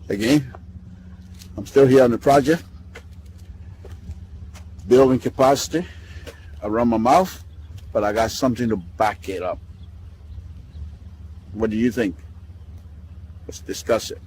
Again, I'm still here on the project, building capacity around my mouth, but I got something to back it up. What do you think? Let's discuss it.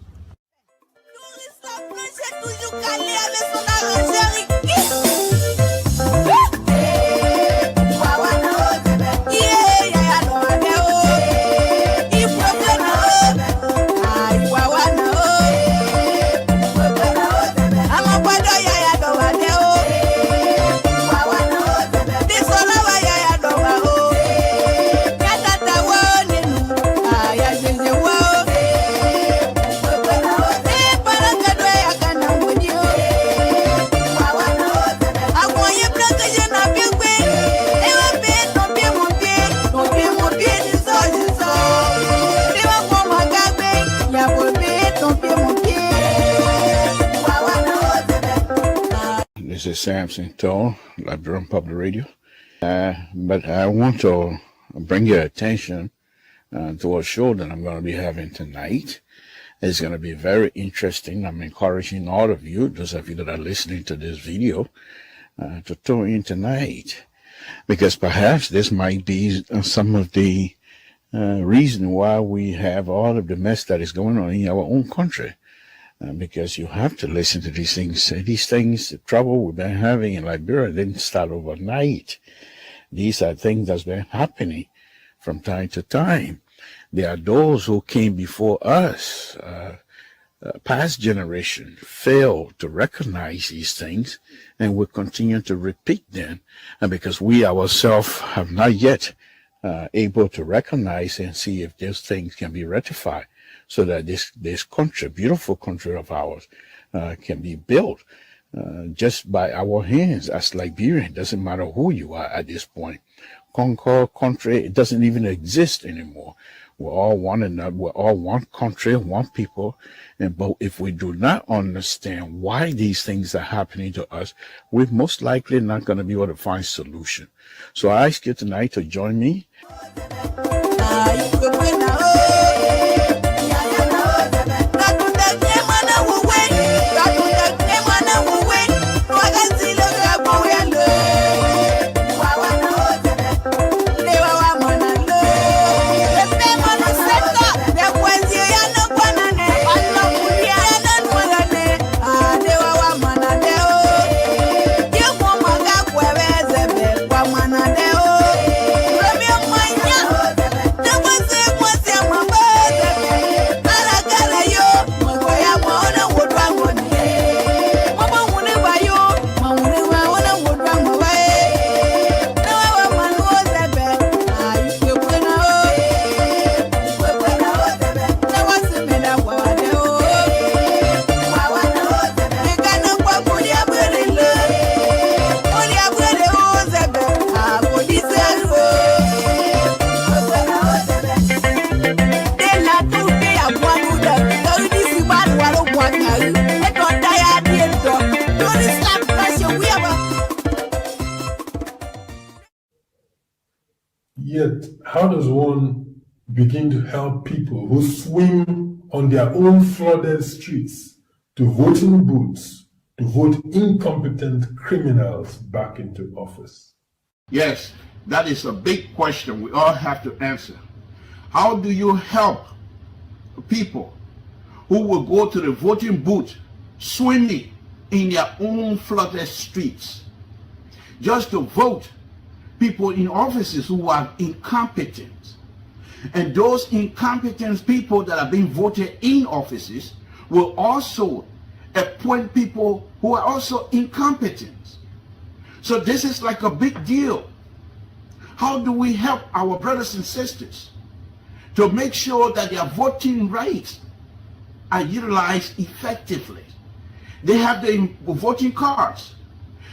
This is Samson Toll, Liberian Public Radio. But I want to bring your attention to a show that I'm going to be having tonight. It's going to be very interesting. I'm encouraging all of you, those of you that are listening to this video, to tune in tonight, because perhaps this might be some of the reason why we have all of the mess that is going on in our own country. Because you have to listen to these things. These things, the trouble we've been having in Liberia didn't start overnight. These are things that's been happening from time to time. There are those who came before us, past generation, failed to recognize these things, and will continue to repeat them. And because we ourselves have not yet able to recognize and see if those things can be rectified, so that this country, beautiful country of ours, can be built just by our hands as Liberians. It doesn't matter who you are at this point. Concord country, it doesn't even exist anymore. We're all one another. We're all one country, one people. But if we do not understand why these things are happening to us, we're most likely not going to be able to find solution. So I ask you tonight to join me. Yet, how does one begin to help people who swim on their own flooded streets to voting booths to vote incompetent criminals back into office? Yes, that is a big question we all have to answer. How do you help people who will go to the voting booth swimming in their own flooded streets just to vote people in offices who are incompetent? And those incompetent people that are being voted in offices will also appoint people who are also incompetent. So this is like a big deal. How do we help our brothers and sisters to make sure that their voting rights are utilized effectively? They have the voting cards.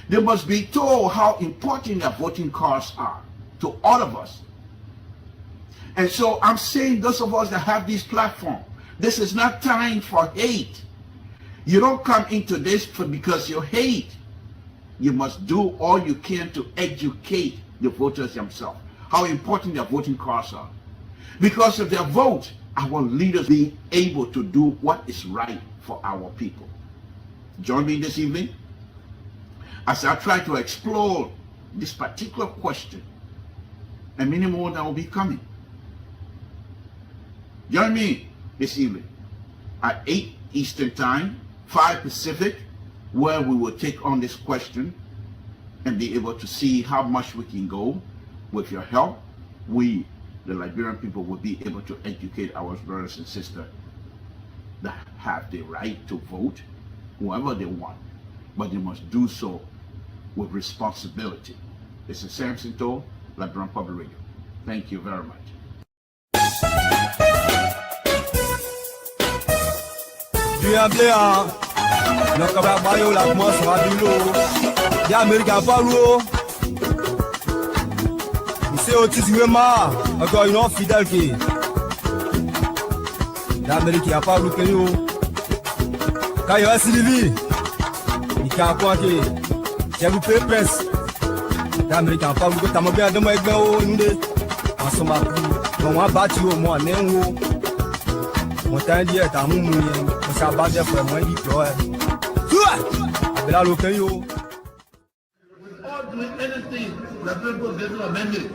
They must be told how important their voting cards are to all of us. And so I'm saying, those of us that have this platform, this is not time for hate. You don't come into this because you hate. You must do all you can to educate the voters themselves, how important their voting cards are. Because if their vote our leaders being able to do what is right for our people. Join me this evening as I try to explore this particular question and many more that will be coming. Join me this evening at 8 Eastern Time, 5 Pacific, where we will take on this question and be able to see how much we can go. With your help, we, the Liberian people, will be able to educate our brothers and sisters that have the right to vote whoever they want, but they must do so with responsibility. This is Samson Toll, Liberian Public Radio. Thank you very much. C'est autisme-ma, encore une autre fidèle qui l'Amérique a pas bloqué nous. Quand il va Sylvie, il a quoi qui j'ai vous payé presse. L'Amérique a pas bloqué, t'as mon bien de moi avec nous deux. En somme, on va battre au moins néo. Mon temps dit est à mon moulin, on s'est battu pour moi il pleure. Avec la locale yo. Doing anything that people getting amended,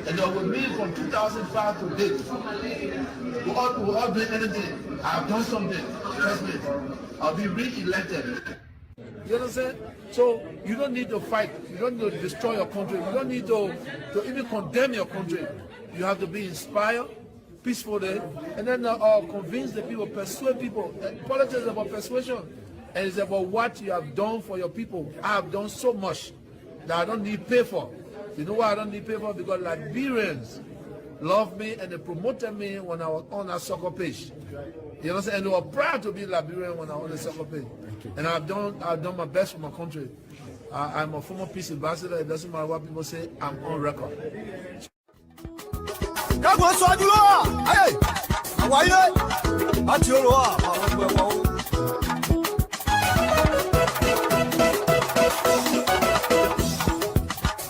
and there will be from 2005 to date. We're all doing anything. I've done something. Trust me. I'll be re-elected. You understand? So you don't need to fight. You don't need to destroy your country. You don't need to even condemn your country. You have to be inspired, peacefully, and then convince the people, persuade people. Politics is about persuasion, and it's about what you have done for your people. I have done so much that I don't need pay for. You know why I don't need pay for? Because Liberians love me and they promoted me when I was on a soccer page. You understand? And they were proud to be Liberian when I was on the soccer page. And I've done my best for my country. I'm a former peace ambassador. It doesn't matter what people say. I'm on record.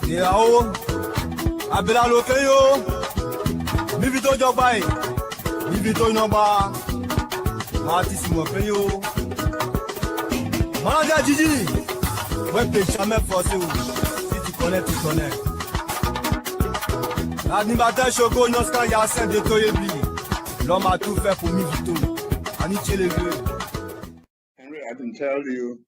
Yao, abela lokeyo, bivito jobai, bivito noba, matisi mokeyo. Manager Gigi, web page jamais forcé ou, si tu connais, tu connais. L'animateur Choco Noscan Yassin de Toyebi, l'homme a tout fait pour Mivito, Aniche les deux. Henry, I can tell you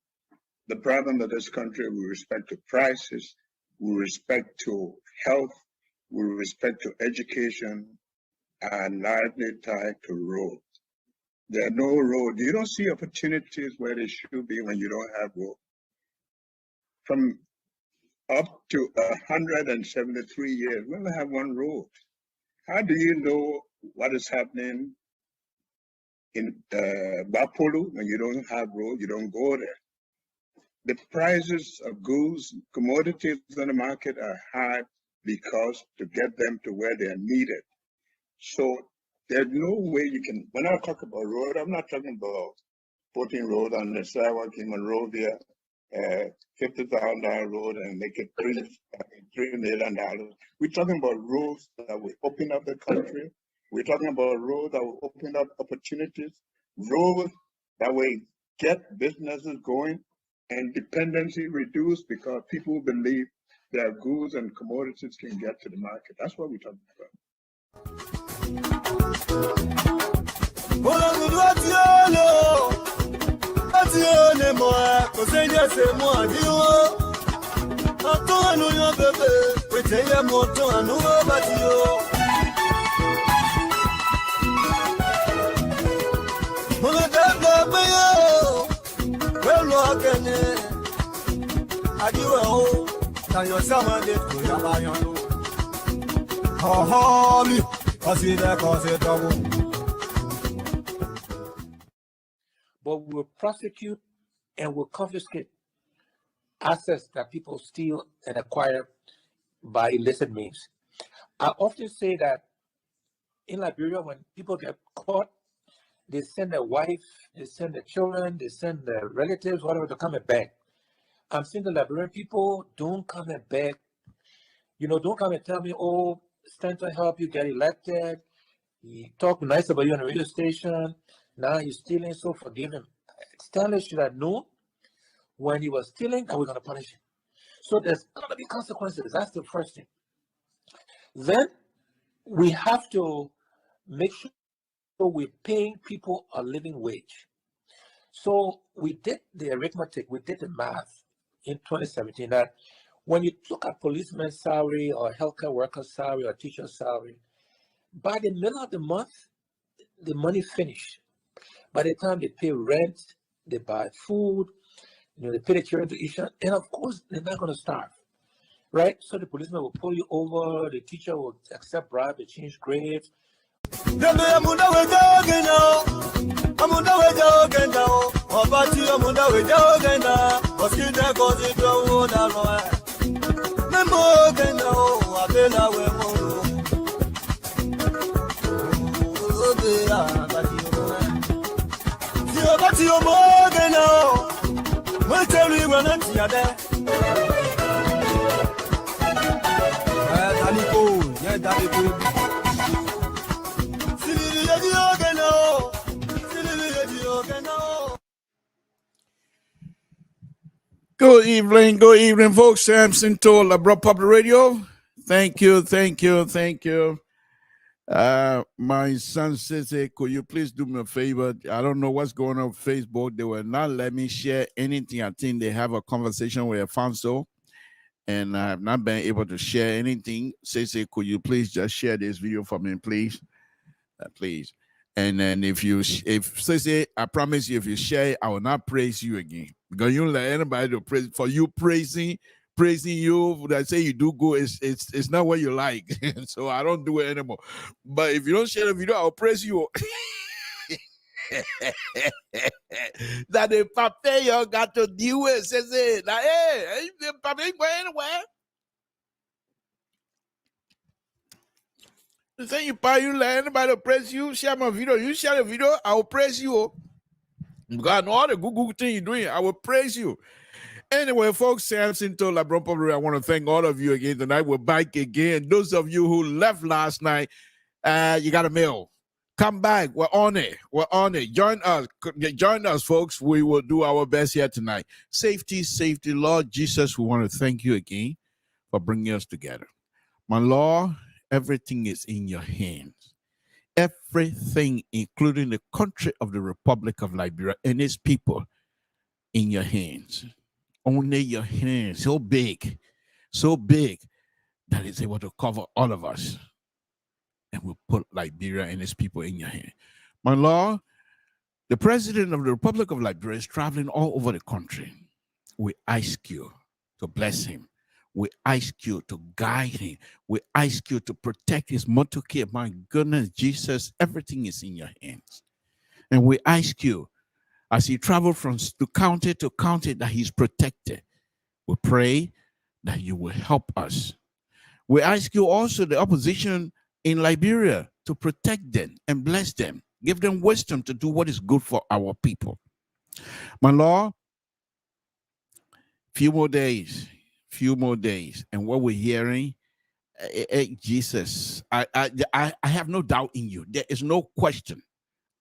the problem of this country with respect to prices, with respect to health, with respect to education, and largely tied to roads. There are no roads. You don't see opportunities where they should be when you don't have roads. From up to 173 years, we only have one road. How do you know what is happening in Bapolu when you don't have roads? You don't go there. The prices of goods, commodities on the market are high because to get them to where they are needed. So there's no way you can, when I talk about road, I'm not talking about putting road on the sidewalk in Monrovia, $50,000 road and make it $3 million. We're talking about roads that will open up the country. We're talking about roads that will open up opportunities, roads that will get businesses going, and dependency reduced because people believe their goods and commodities can get to the market. That's what we're talking about. But we will prosecute and will confiscate assets that people steal and acquire by illicit means. I often say that in Liberia, when people get caught, they send their wife, they send their children, they send their relatives, whatever, to come and beg. I'm saying the Liberian people, don't come and beg. You know, don't come and tell me, oh, stand to help you get elected. He talked nice about you on the radio station. Now he's stealing, so forgive him. Stanley should have known when he was stealing that we're going to punish him. So there's going to be consequences. That's the first thing. Then we have to make sure we're paying people a living wage. So we did the arithmetic, we did the math in 2017 that when you look at policeman's salary or healthcare worker's salary or teacher's salary, by the middle of the month, the money finished. By the time they pay rent, they buy food, they pay the children to eat, and of course, they're not going to starve, right? So the policeman will pull you over, the teacher will accept bribe, they change grades. Good evening, folks. Samson to Labra Public Radio. Thank you. My son says, hey, could you please do me a favor? I don't know what's going on Facebook. They will not let me share anything. I think they have a conversation with Alfonso, and I have not been able to share anything. Say, could you please just share this video for me, please? Please. And then if say, I promise you, if you share it, I will not praise you again. Because you don't let anybody to praise for you praising you that say you do good. It's not what you like. So I don't do it anymore. But if you don't share the video, I'll praise you. That the papa you got to deal with says it. Like, hey, papa ain't going anywhere. The thing you let anybody praise you, share my video. You share the video, I will praise you. God, know all the good thing you're doing, I will praise you. Anyway, folks, Samson to Labron Public, I want to thank all of you again tonight. We're back again. Those of you who left last night, you got a mail. Come back. We're on it. Join us, folks. We will do our best here tonight. Safety. Lord Jesus, we want to thank you again for bringing us together. My Lord, everything is in your hands. Everything, including the country of the Republic of Liberia and its people, in your hands. Only your hands, so big that it's able to cover all of us. And we'll put Liberia and its people in your hand. My Lord, the president of the Republic of Liberia is traveling all over the country. We ask you to bless him. We ask you to guide him. We ask you to protect his motorcade. My goodness, Jesus, everything is in your hands. And we ask you, as he traveled from county to county, that he's protected. We pray that you will help us. We ask you also, the opposition in Liberia, to protect them and bless them. Give them wisdom to do what is good for our people. My Lord, few more days. And what we're hearing, Jesus, I have no doubt in you. There is no question.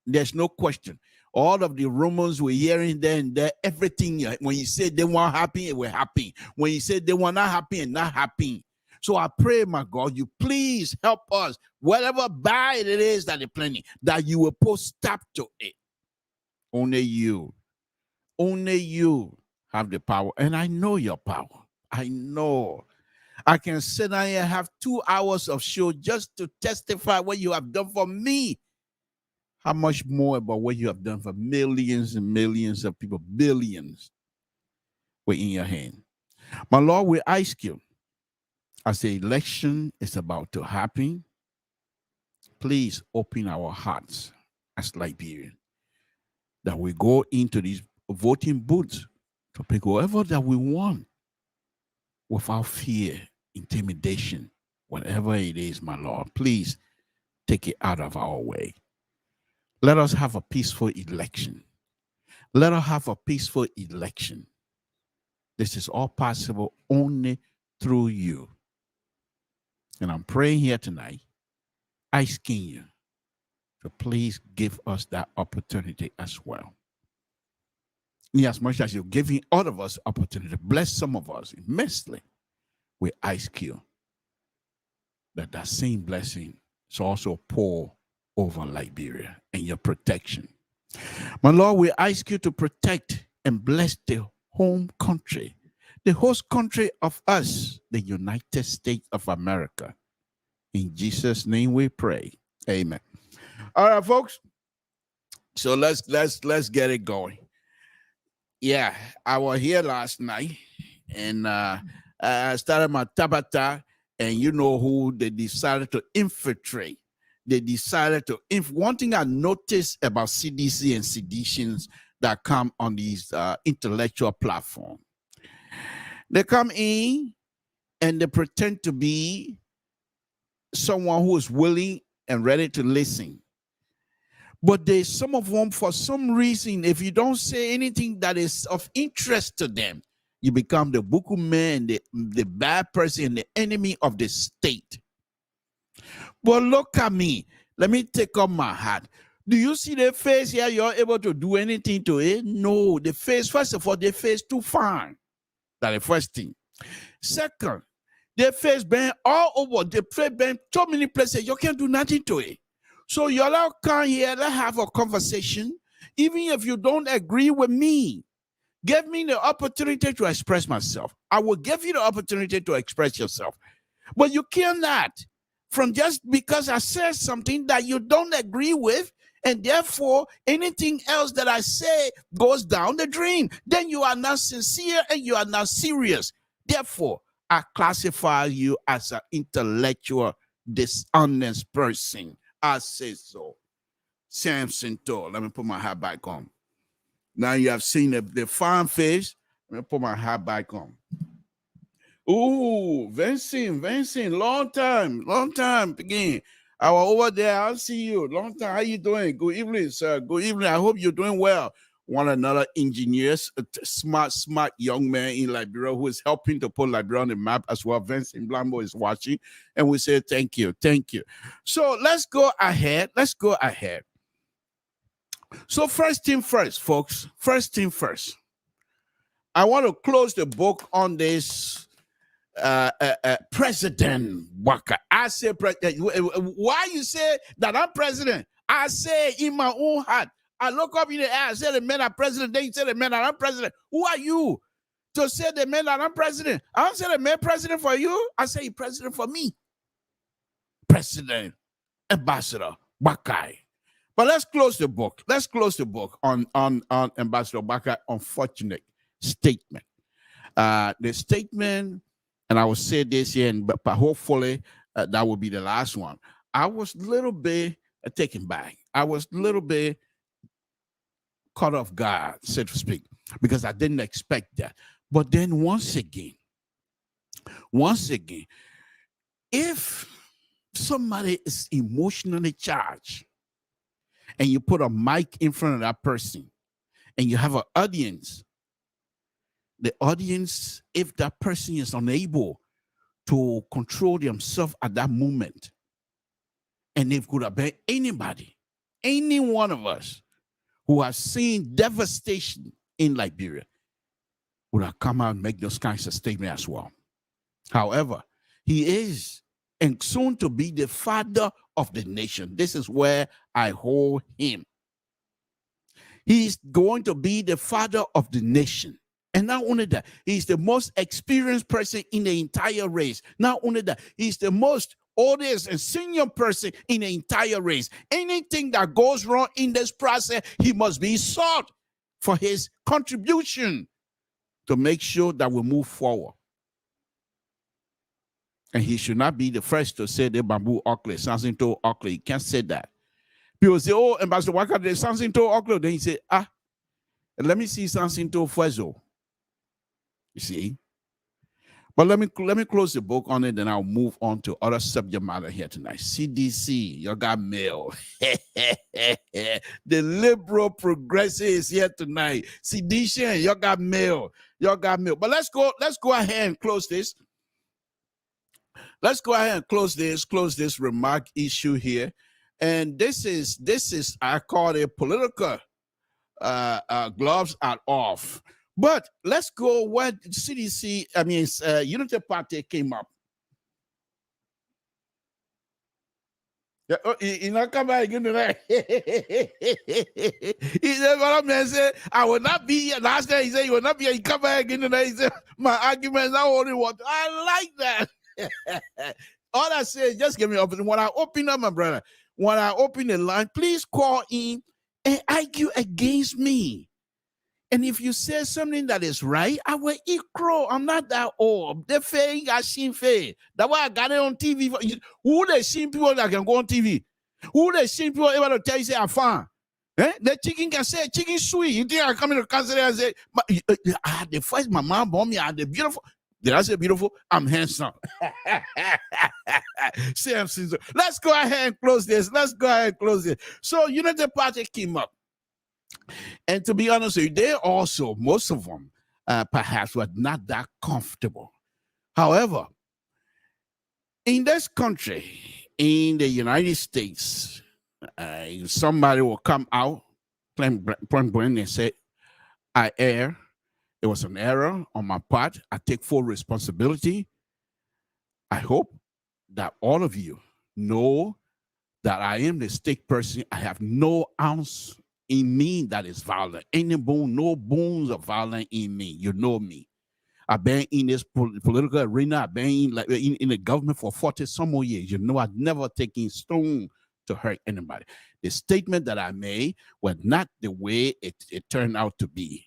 There's no question. All of the rumors we're hearing there and there, everything, when you say they weren't happy, we're happy. When you say they were not happy and not happy. So I pray, my God, you please help us. Whatever bad it is that they're planning, that you will put stop to it. Only you have the power. And I know your power. I know. I can sit down here and have 2 hours of show just to testify what you have done for me. How much more about what you have done for millions and millions of people, billions, were in your hand. My Lord, we ask you, as the election is about to happen, please open our hearts as Liberians, that we go into these voting booths to pick whoever that we want without fear, intimidation, whatever it is, my Lord. Please take it out of our way. Let us have a peaceful election. Let us have a peaceful election. This is all possible only through you. And I'm praying here tonight, asking you So please give us that opportunity as well. As much as you're giving all of us opportunity, bless some of us immensely with ice cube. That same blessing is also pour over Liberia and your protection. My Lord, we ask you to protect and bless the home country, the host country of us, the United States of America. In Jesus' name we pray. Amen. All right, folks. So let's get it going. Yeah, I was here last night, and I started my tabata, and you know who they decided to infiltrate. They decided to. One thing I noticed about CDC and seditions that come on these intellectual platforms, they come in and they pretend to be someone who is willing and ready to listen. But there's some of them, for some reason, if you don't say anything that is of interest to them, you become the buku man, the bad person, the enemy of the state. But look at me. Let me take off my hat. Do you see the face here? You're able to do anything to it? No, the face, first of all, the face too fine. That's the first thing. Second, the face been all over. The face been so many places, you can't do nothing to it. So you all come here, let's have a conversation. Even if you don't agree with me, give me the opportunity to express myself. I will give you the opportunity to express yourself. But you cannot, from just because I said something that you don't agree with, and therefore anything else that I say goes down the drain. Then you are not sincere and you are not serious. Therefore, I classify you as an intellectual, dishonest person. I say so. Samson told. Let me put my hat back on. Now you have seen the fine face. Let me put my hat back on. Ooh, Vincent, long time again. I was over there. I'll see you. Long time. How you doing? Good evening, sir. Good evening. I hope you're doing well. One another engineers, a smart young man in Liberia who is helping to put Liberia on the map as well. Vincent Blambo is watching, and we say thank you. So let's go ahead. So first thing first, folks. First thing first. I want to close the book on this President Waka. I say, why you say that I'm president? I say in my own heart. I look up in the air, I say the men are president, then you say the men are not president. Who are you to say the men are not president? I don't say the man president for you. I say president for me. President, Ambassador Bakai. But let's close the book. Let's close the book on Ambassador Bakai unfortunate statement. The statement, and I will say this here, but hopefully that will be the last one. I was a little bit taken back. I was a little bit caught off guard, so to speak, because I didn't expect that. But then once again, if somebody is emotionally charged and you put a mic in front of that person and you have an audience, the audience, if that person is unable to control themselves at that moment, and it could have been anybody, any one of us who has seen devastation in Liberia, would have come out and make those kinds of statements as well. However, he is and soon to be the father of the nation. This is where I hold him. He's going to be the father of the nation. And not only that, he's the most experienced person in the entire race. Not only that, he's the most oldest and senior person in the entire race. Anything that goes wrong in this process, he must be sought for his contribution to make sure that we move forward. And he should not be the first to say the bamboo Oakley, Samson to Oakley. He can't say that. People say, oh, Ambassador Waka, there's Samson to Oakley. Then he say, let me see Samson to Fuezo. You see? But let me close the book on it, then I'll move on to other subject matter here tonight. CDC, you got mail. The liberal progressive is here tonight. Sedition, you got mail. But let's go ahead and close this. Let's go ahead and close this remark issue here. And this is I call it political gloves are off. But let's go where CDC, Unity Party came up. Yeah, you know, come back again tonight. He said, "Well, man said I will not be here." Last day he said, "You will not be here." He come back again tonight. He said, "My arguments are only one." I like that. All I say is just give me up. When I open up, my brother, when I open the line, please call in and argue against me. And if you say something that is right, I will eat crow. I'm not that old. The fair got seen fair. That's why I got it on TV. Who they seen people that can go on TV? Who they seen people able to tell you say I'm fine? The chicken can say chicken sweet. You think I come in to consider and say, I had the first my mom born me. I had the beautiful. Did I say beautiful? I'm handsome. Samson. Let's go ahead and close this. So Unity Party came up. And to be honest with you, they also, most of them, perhaps were not that comfortable. However, in this country, in the United States, somebody will come out, point blank, and say, I err. It was an error on my part. I take full responsibility. I hope that all of you know that I am the state person. I have no ounce in me that is violent. No bones of violence in me. You know me. I've been in this political arena. I've been in the government for 40 some more years. You know, I've never taken stone to hurt anybody. The statement that I made was not the way it turned out to be.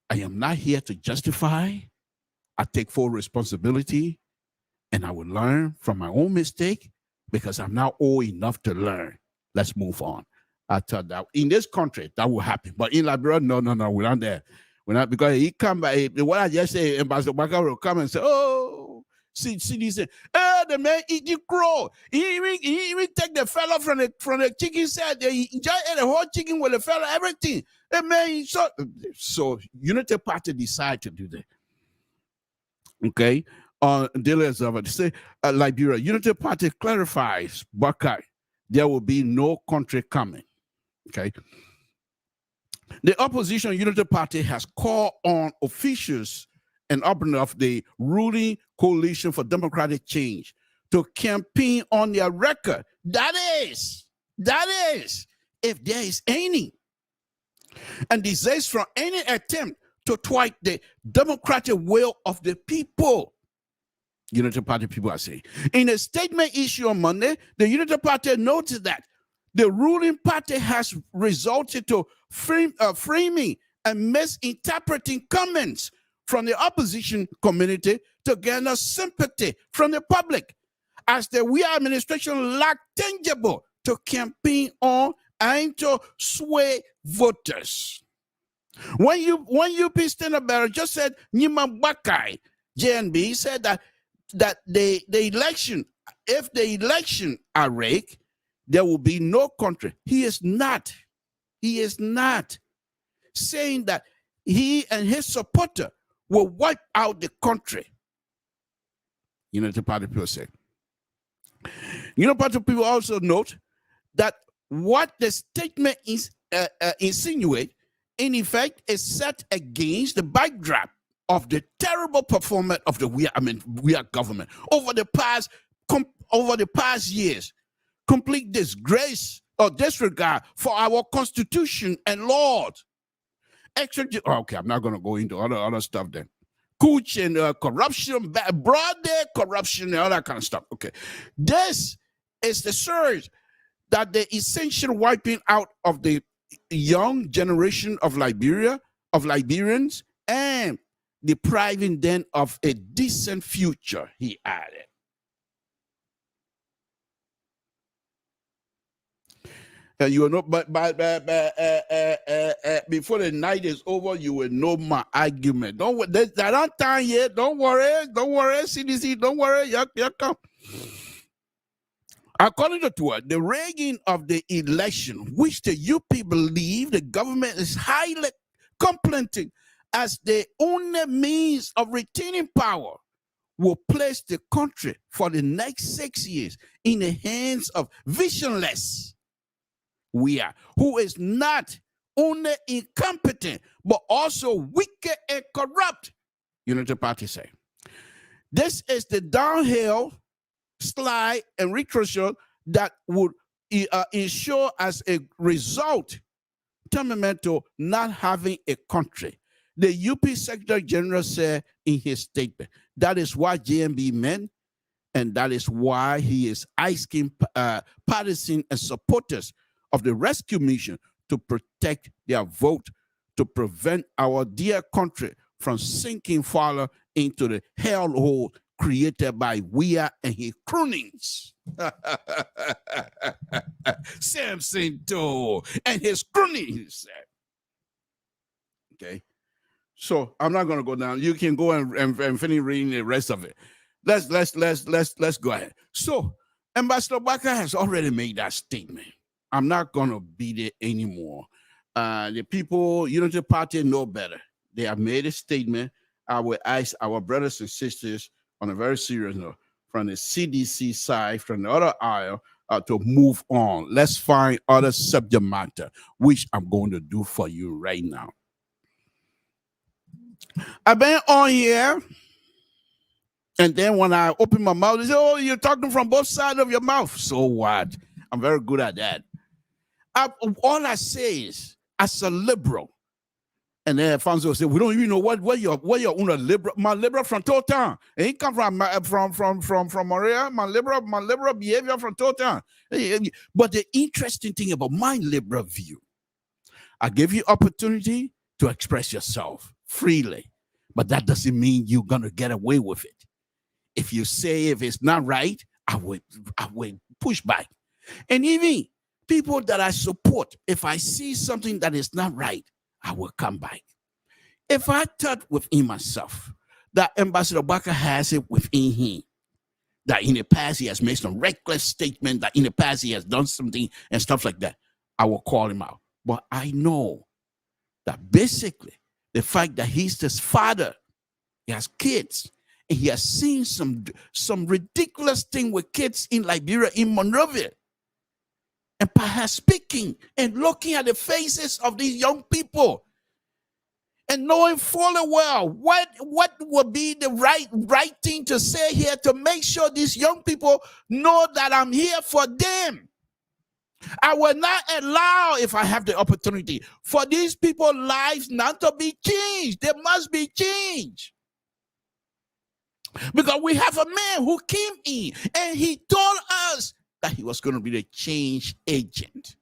I am not here to justify. I take full responsibility, and I will learn from my own mistake because I'm now old enough to learn. Let's move on. I thought that in this country that will happen, but in Liberia, no, we're not there. We're not, because he come by. What I just say, Ambassador Baka will come and say, "Oh, see, he said, the man eat the crow. He even take the fella from the chicken side. He just ate the whole chicken with the fella, everything. The man so Unity Party decide to do that. Okay, dealers of it say Liberia. Unity Party clarifies, Baka, there will be no country coming. Okay. The opposition Unity Party has called on officials and openers of the ruling coalition for democratic change to campaign on their record. That is, if there is any, and desist from any attempt to thwart the democratic will of the people. Unity Party people are saying. In a statement issued on Monday, the Unity Party noted that the ruling party has resorted to framing and misinterpreting comments from the opposition community to garner sympathy from the public, as the We administration lacked tangible to campaign on and to sway voters. When UP stand-up bearer just said Nima Bakai, JNB said that the election, if the election are rigged, there will be no country. He is not saying that he and his supporter will wipe out the country. Unity Party people say. Unity Party people also note that what the statement is insinuate, in effect, is set against the backdrop of the terrible performance of the we are government over the past years. Complete disgrace or disregard for our constitution and laws. Okay, I'm not going to go into other stuff then. Cooch and corruption, broad day corruption and all that kind of stuff. Okay, this is the surge that the essential wiping out of the young generation of Liberians, and depriving them of a decent future, he added. You will know, but before the night is over, you will know my argument. Don't time yet. Don't worry, CDC. Don't worry. You come. According to Tua, the rigging of the election, which the UP believe the government is highly complementing as the only means of retaining power, will place the country for the next 6 years in the hands of visionless who is not only incompetent, but also wicked and corrupt. Unity Party say. This is the downhill slide and retreat that would ensure as a result testament to not having a country. The UP Secretary General said in his statement, that is what JMB meant, and that is why he is asking partisan and supporters of the rescue mission to protect their vote, to prevent our dear country from sinking farther into the hellhole created by Weah and his croonings. Samson too, and his croonings. Okay. So I'm not going to go down. You can go and finish reading the rest of it. Let's go ahead. So Ambassador Barker has already made that statement. I'm not going to beat it anymore. The people, Unity Party, know better. They have made a statement. I will ask our brothers and sisters on a very serious note, from the CDC side, from the other aisle, to move on. Let's find other subject matter, which I'm going to do for you right now. I've been on here, and then when I open my mouth, they say, oh, you're talking from both sides of your mouth. So what? I'm very good at that. All I say is, as a liberal, and then Alfonso said, we don't even know what you're on a liberal. My liberal from Totan. It ain't come from Maria. My liberal behavior from Totan. But the interesting thing about my liberal view, I give you opportunity to express yourself freely, but that doesn't mean you're gonna get away with it. If you say if it's not right, I will push back. And even people that I support, if I see something that is not right, I will come back. If I thought within myself that Ambassador Barker has it within him, that in the past he has made some reckless statement, that in the past he has done something and stuff like that, I will call him out. But I know that basically the fact that he's his father, he has kids, and he has seen some ridiculous thing with kids in Liberia, in Monrovia, and perhaps speaking and looking at the faces of these young people and knowing fully well what would be the right thing to say here to make sure these young people know that I'm here for them. I will not allow, if I have the opportunity, for these people's lives not to be changed. They must be changed. Because we have a man who came in and he told us that he was going to be the change agent.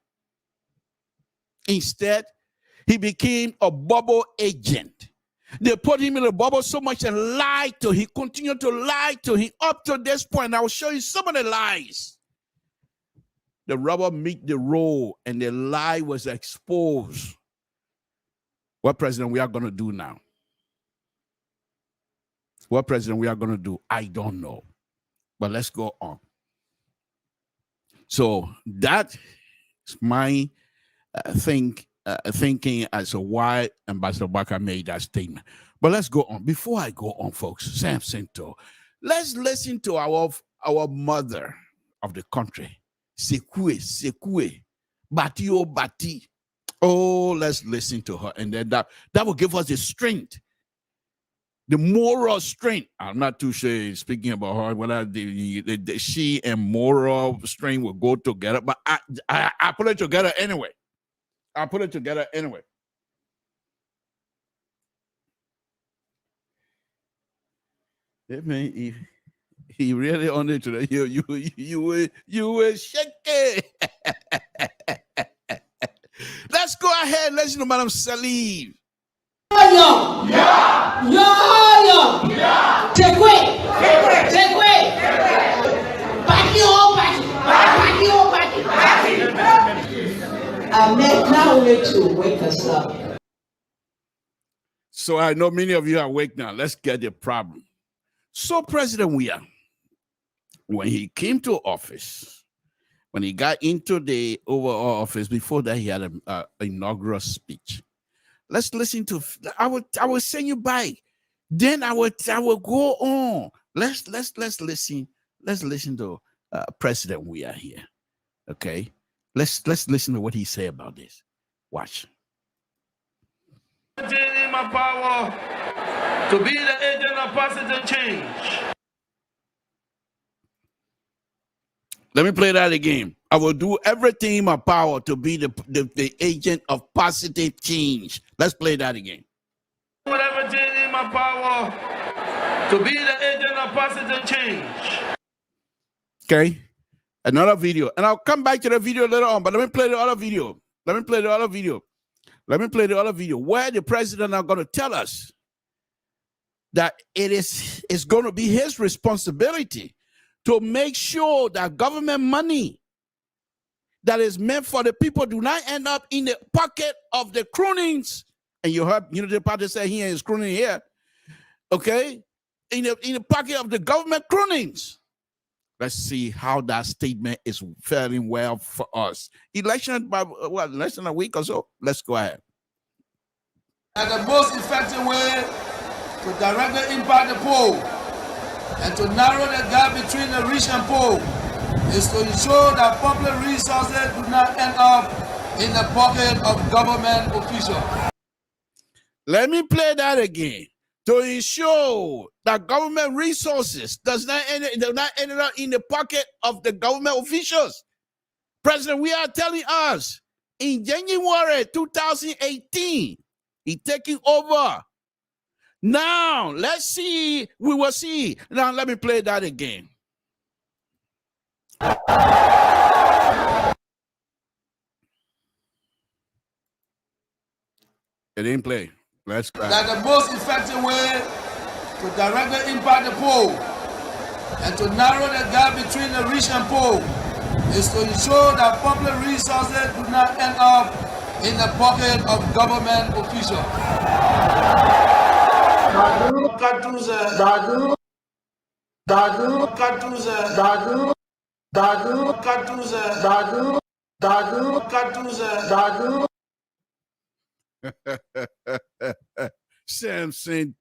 Instead, he became a bubble agent. They put him in a bubble so much and lied to him. He continued to lie to him up to this point. I will show you some of the lies. The rubber meet the road and the lie was exposed. What president we are going to do now? What president we are going to do? I don't know. But let's go on. So that is my thinking as to why Ambassador Barker made that statement. But let's go on. Before I go on, folks, Samson, let's listen to our mother of the country. Sekue, Bati. Oh, let's listen to her. And then that will give us the strength, the moral strength. I'm not too sure speaking about her, whether she and moral strength will go together, but I put it together anyway. Yeah, man, he really on it today. You were shaking. Let's go ahead. Let's know, Madam Salif. I meant not only to wake us up. So I know many of you are awake now. Let's get the problem. So President Weah, when he came to office, when he got into the Oval Office, before that he had an inaugural speech. Let's listen to. I will send you by. Then I will go on. Let's listen. Let's listen to President Weah here. Okay, Let's listen to what he said about this. Watch. In my power to be the agent of positive change. Let me play that again. I will do everything in my power to be the agent of positive change. Let's play that again. Whatever in my power to be the agent of positive change. Okay. Another video. And I'll come back to the video later on, but let me play the other video. Let me play the other video where the president is going to tell us that it's going to be his responsibility to make sure that government money that is meant for the people do not end up in the pocket of the croonings. And you heard the party say he is crooning here. Okay? In the pocket of the government croonings. Let's see how that statement is faring well for us. Election by less than a week or so. Let's go ahead. And the most effective way to directly impact the poor and to narrow the gap between the rich and poor is to ensure that public resources do not end up in the pocket of government officials. Let me play that again. To ensure that government resources do not end up in the pocket of the government officials. President, we are telling us in January 2018, he's taking over. Now, let's see. We will see. Now, let me play that again. It didn't play. Let's try. That the most effective way to directly impact the poor and to narrow the gap between the rich and poor is to ensure that public resources do not end up in the pocket of government officials. Samson,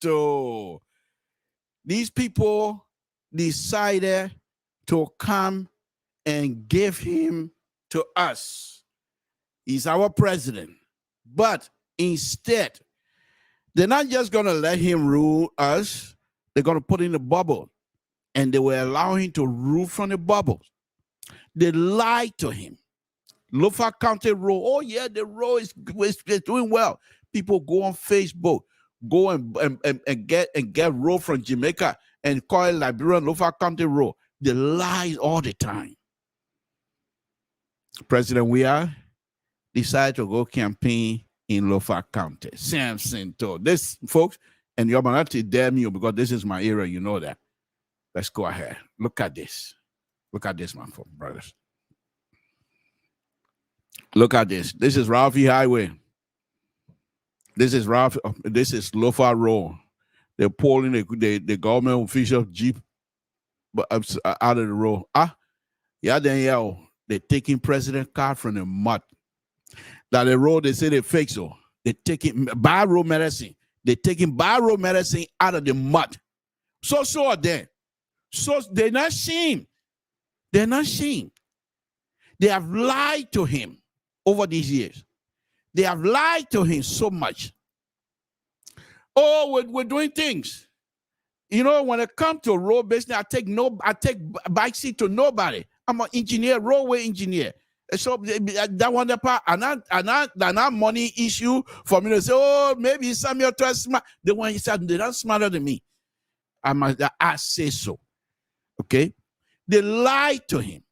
these people decided to come and give him to us. He's our president. But instead, they're not just going to let him rule us. They're going to put in a bubble. And they will allow him to rule from the bubble. They lied to him. Lofa County Road. Oh, yeah, the road is doing well. People go on Facebook, go and get road from Jamaica and call it Liberian Lofa County Road. They lie all the time. President Weah decided to go campaign in Lofa County. Samson told this, folks, and you're going to damn you because this is my area. You know that. Let's go ahead. Look at this. Look at this, my brothers. Look at this. This is Ralphie Highway. This is Lofa Road. They're pulling the government official jeep out of the road. They're taking president car from the mud. That the road they say they fix so. They're taking bio medicine. They're taking bio medicine out of the mud. So are they. So they're not ashamed. They're not ashamed. They have lied to him over these years. They have lied to him so much. Oh, we're doing things. You know, when it comes to road business, I take bike seat to nobody. I'm an engineer, roadway engineer. So that one part, and not money issue for me to say, oh, maybe Samuel too smart. The one he said, they're not smarter than me. I say so. Okay? They lied to him.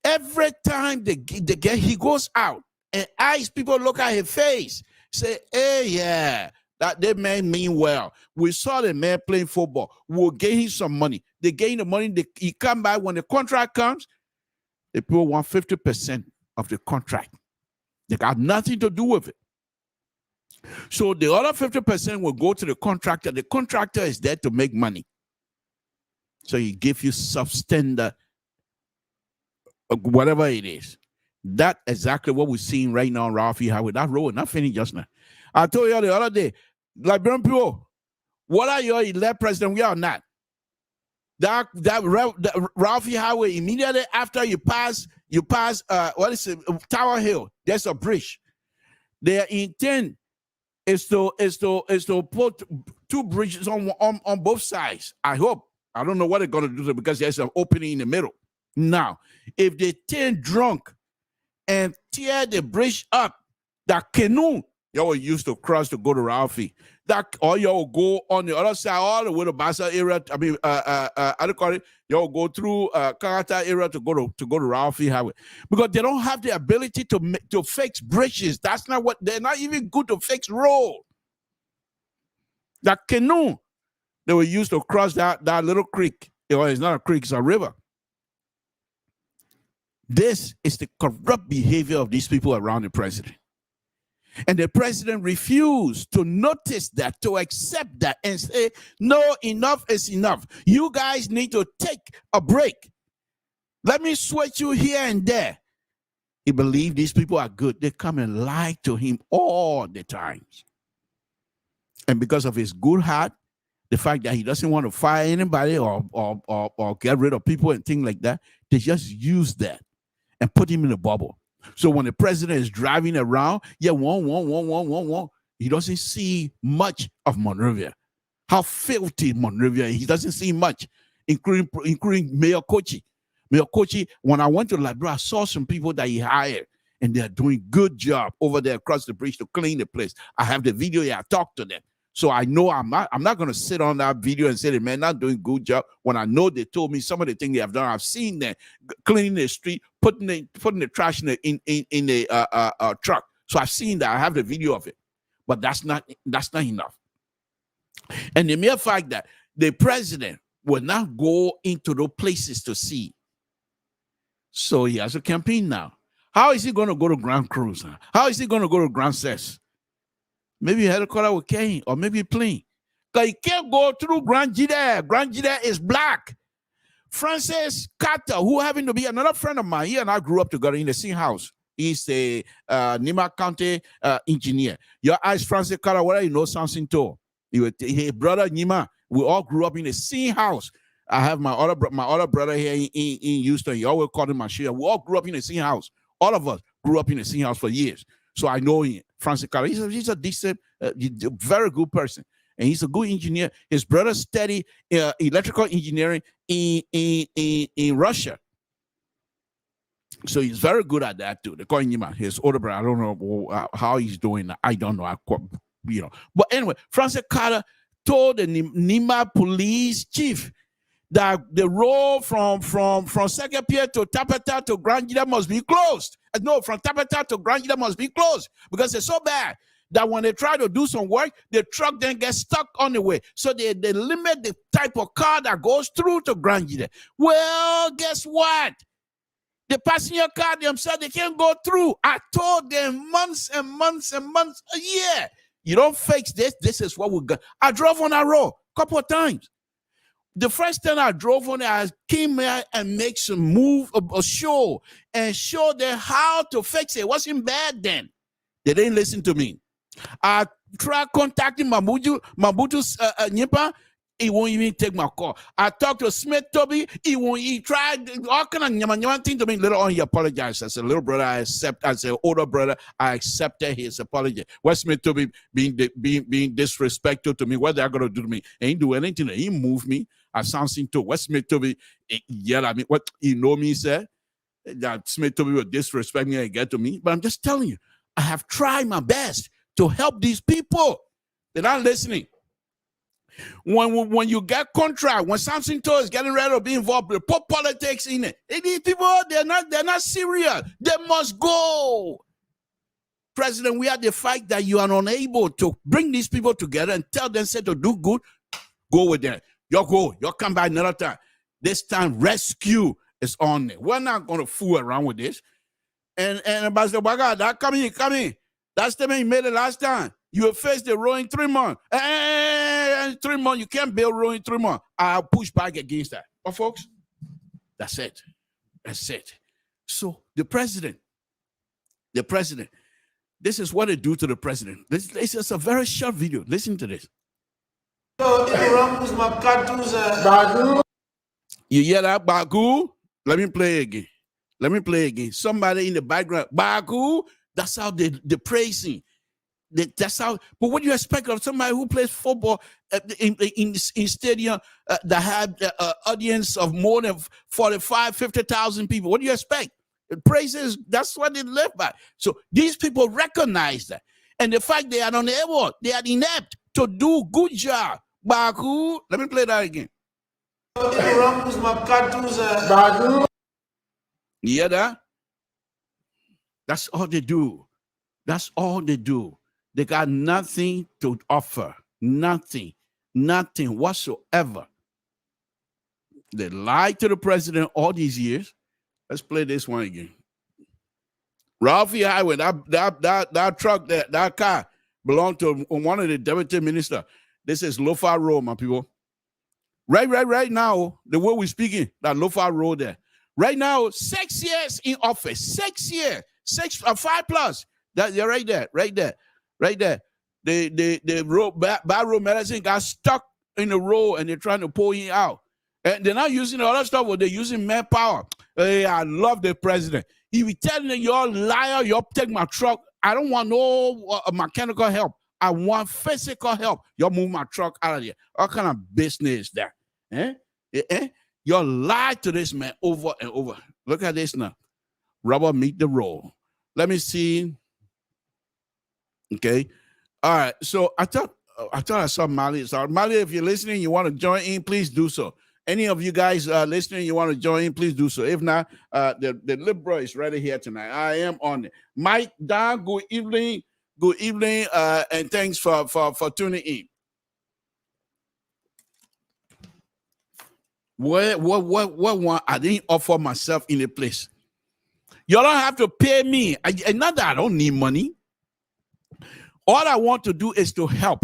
Every time he goes out and eyes people look at his face, say, hey, yeah, that they man mean well. We saw the man playing football. We'll give him some money. They gave him the money. He come back when the contract comes. The people want 50% of the contract. They got nothing to do with it. So the other 50% will go to the contractor. The contractor is there to make money. So he gives you substandard, whatever it is. That's exactly what we're seeing right now on Ralphie Highway. That road, not finished just now. I told you the other day, Liberian people, what are your elect president? We are not. the Ralphie Highway, immediately after you pass what is it, Tower Hill, there's a bridge. Their intent is to put two bridges on both sides. I hope. I don't know what they're gonna do because there's an opening in the middle. Now, if they turn drunk and tear the bridge up, that canoe y'all used to cross to go to Ralphie, or y'all go on the other side all the way to Bassa area. I mean, I don't call it. Y'all go through Kakata area to go to Ralphie Highway because they don't have the ability to fix bridges. That's not what they're not even good to fix road. That canoe they were used to cross that little creek. It's not a creek, it's a river. This is the corrupt behavior of these people around the president. And the president refused to notice that, to accept that, and say, no, enough is enough. You guys need to take a break. Let me switch you here and there. He believed these people are good. They come and lie to him all the time. And because of his good heart, the fact that he doesn't want to fire anybody or get rid of people and things like that, they just use that and put him in a bubble. So when the president is driving around, he doesn't see much of Monrovia. How filthy Monrovia is. He doesn't see much, including Mayor Kochi. Mayor Kochi, when I went to Labrador, I saw some people that he hired, and they're doing good job over there across the bridge to clean the place. I have the video here. I talked to them. So I know I'm not going to sit on that video and say the man not doing good job when I know they told me some of the things they have done. I've seen them cleaning the street, putting the trash in the truck. So I've seen that. I have the video of it, but that's not enough. And the mere fact that the president will not go into those places to see, so he has a campaign now. How is he going to go to Grand Cruz? How is he going to go to Grand Cess? Maybe helicopter with Kane, or maybe plane. Because he can't go through Grand Jide. Grand Jide is black. Francis Carter, who happened to be another friend of mine, he and I grew up together in the same house. He's a Nima County engineer. Your eyes, Francis Carter, whether you know Samson too. His brother Nima, we all grew up in the same house. I have my other brother here in Houston. You always call him Mashia. We all grew up in the same house. All of us grew up in the same house for years. So I know him, Francis Carter. He's a decent, very good person. And he's a good engineer. His brother studied electrical engineering in Russia. So he's very good at that too. They call him his older brother. I don't know how he's doing. I don't know. But anyway, Francis Carter told the Nima police chief that the road from Second Pier to Tapeta to Grand Jide must be closed. No, from Tapeta to Grand Jide must be closed because it's so bad that when they try to do some work, the truck then gets stuck on the way. So they limit the type of car that goes through to Grand Jide. Well, guess what? The passenger car themselves, they can't go through. I told them months and months and months, a year. You don't fix this. This is what we got. I drove on that road a couple of times. The first time I drove on it, I came here and make some move, a show, and show them how to fix it. It wasn't bad then. They didn't listen to me. I tried contacting Mabutu Nyipa. He won't even take my call. I talked to Smith Toby. He tried all kind of nyama thing to me. Later on, he apologized. As a little brother, as an older brother, I accepted his apology. What Smith Toby being disrespectful to me, what they're going to do to me? He ain't do anything. He moved me. I sound seen too. What Smith Toby yell at me? What you know me said? That Smith Toby will disrespect me and get to me. But I'm just telling you, I have tried my best to help these people. They're not listening. When you get contract, when Samson Toe is getting ready to be involved, they put politics in it. These people, they're not serious. They must go. President, we are the fact that you are unable to bring these people together and tell them say to do good, go with them. You go, you come back another time. This time, rescue is on there. We're not going to fool around with this. And Ambassador Baga, that come in. That's the man you made it last time. You will face the road in 3 months. And 3 months, you can't build road in 3 months. I'll push back against that. Oh, folks, that's it. That's it. So the president, this is what they do to the president. This is a very short video. Listen to this. You hear that, Baku? Let me play again. Let me play again. Somebody in the background, Baku. That's how they praising. That's how. But what do you expect of somebody who plays football in stadium that have audience of more than 45, 50,000 people? What do you expect? Praises. That's what they live by. So these people recognize that, and the fact they are unable, they are inept to do good job. Baku. Let me play that again. You hear that? That's all they do. That's all they do. They got nothing to offer. Nothing whatsoever. They lied to the president all these years. Let's play this one again. Ralphie Highway, that truck, that car belonged to one of the deputy minister. This is Lofa Road, my people. Right now, the way we're speaking, that Lofa Road there. Right now, 6 years in office. 6 years. 5+. That you're right there. The road, bad road medicine got stuck in the road and they're trying to pull him out. And they're not using the other stuff, but they're using manpower. Hey, I love the president. He be telling them, you're a liar, you'll take my truck. I don't want no mechanical help. I want physical help. You'll move my truck out of here. What kind of business is that? You'll lie to this man over and over. Look at this now. Rubber meet the road. Let me see. Okay. All right. So I thought I saw Mali. So Mali, if you're listening, you want to join in, please do so. Any of you guys listening, you want to join in, please do so. If not, the liberal is ready here tonight. I am on it. Mike, Don, good evening. Good evening, and thanks for tuning in. What one? I didn't offer myself in a place. You don't have to pay me. Not that I don't need money. All I want to do is to help.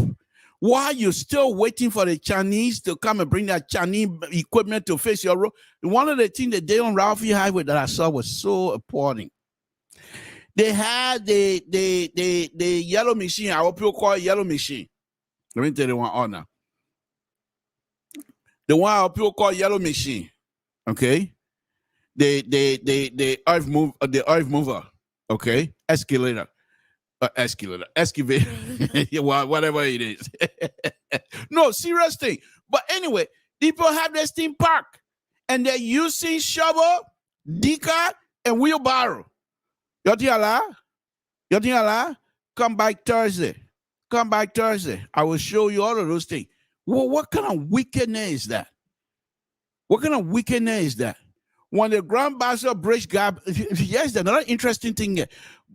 While you're still waiting for the Chinese to come and bring that Chinese equipment to fix your road, one of the things that they on Ralphie Highway that I saw was so appalling. They had the yellow machine. I hope you call it yellow machine. Let me tell you one on now. The one I hope you call yellow machine. Okay. The earth mover. Okay. Excavator, whatever it is. No, serious thing. But anyway, people have this thing parked and they're using shovel, digger, and wheelbarrow. You think Allah? Come back Thursday. I will show you all of those things. Well, what kind of wickedness is that? When the Grand Bassa Bridge got, yes, another interesting thing here.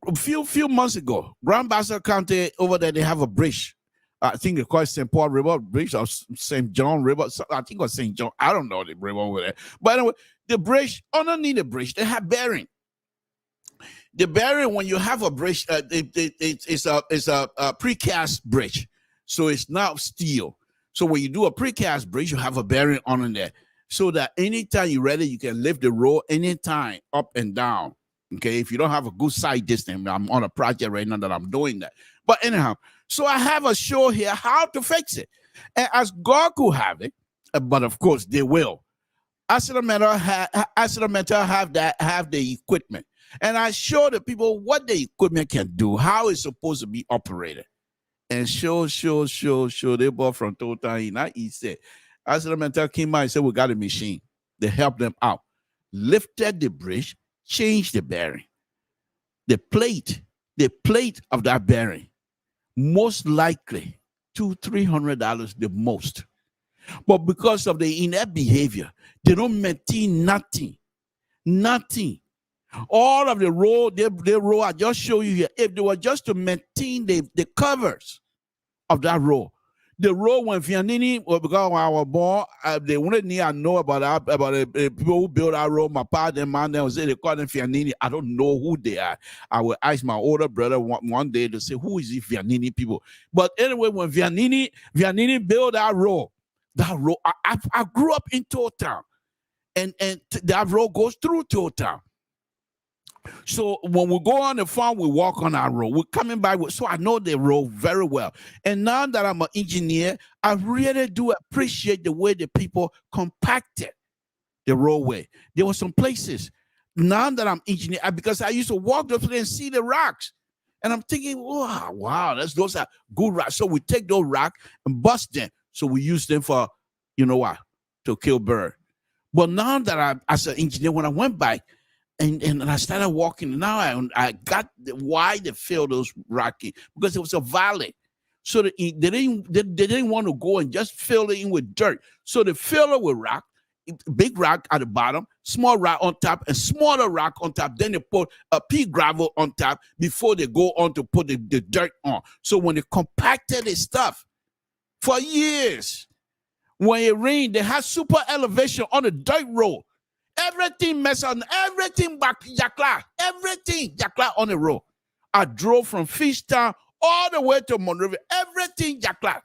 A few months ago, Grand Bassa County over there, they have a bridge. I think they call it St. Paul River Bridge or St. John River. I think it was St. John. I don't know the river over there. But anyway, the bridge, underneath the bridge, they have bearing. The bearing, when you have a bridge, it's a precast bridge. So it's not steel. So when you do a precast bridge, you have a bearing on there. So that anytime you're ready, you can lift the road anytime, up and down. Okay, if you don't have a good sight distance, I'm on a project right now that I'm doing that. But anyhow, so I have a show here how to fix it. And as God could have it, but of course they will. Accidental have the equipment. And I show the people what the equipment can do, how it's supposed to be operated. And show. They bought from Total. Not he said. Accidental came out and said, we got a machine. They helped them out. Lifted the bridge, changed the bearing. The plate of that bearing, most likely $200-300 the most. But because of the inept behavior, they don't maintain nothing. All of the road, they road, I just show you here. If they were just to maintain the covers of that road, the road when Fianini, because when I was born, they wanted me to know about the people who built our road. My father and man, they call them Fianini. I don't know who they are. I will ask my older brother one day to say, who is the Fianini people? But anyway, when Fianini built that road, I grew up in Total, and that road goes through Total. So when we go on the farm, we walk on our road. We're coming by, so I know the road very well. And now that I'm an engineer, I really do appreciate the way the people compacted the roadway. There were some places. Now that I'm engineer, because I used to walk those places and see the rocks. And I'm thinking, wow, those are good rocks. So we take those rocks and bust them. So we use them for, you know what, to kill birds. But now that as an engineer, when I went back and I started walking, now I got why they fill those rocky, because it was a valley. So they didn't want to go and just fill it in with dirt. So they fill it with rock, big rock at the bottom, small rock on top, and smaller rock on top. Then they put a pea gravel on top before they go on to put the dirt on. So when they compacted the stuff for years, when it rained, they had super elevation on the dirt road. Everything messed up, everything back, everything on the road. I drove from Fishtown all the way to Monrovia, everything Jakla.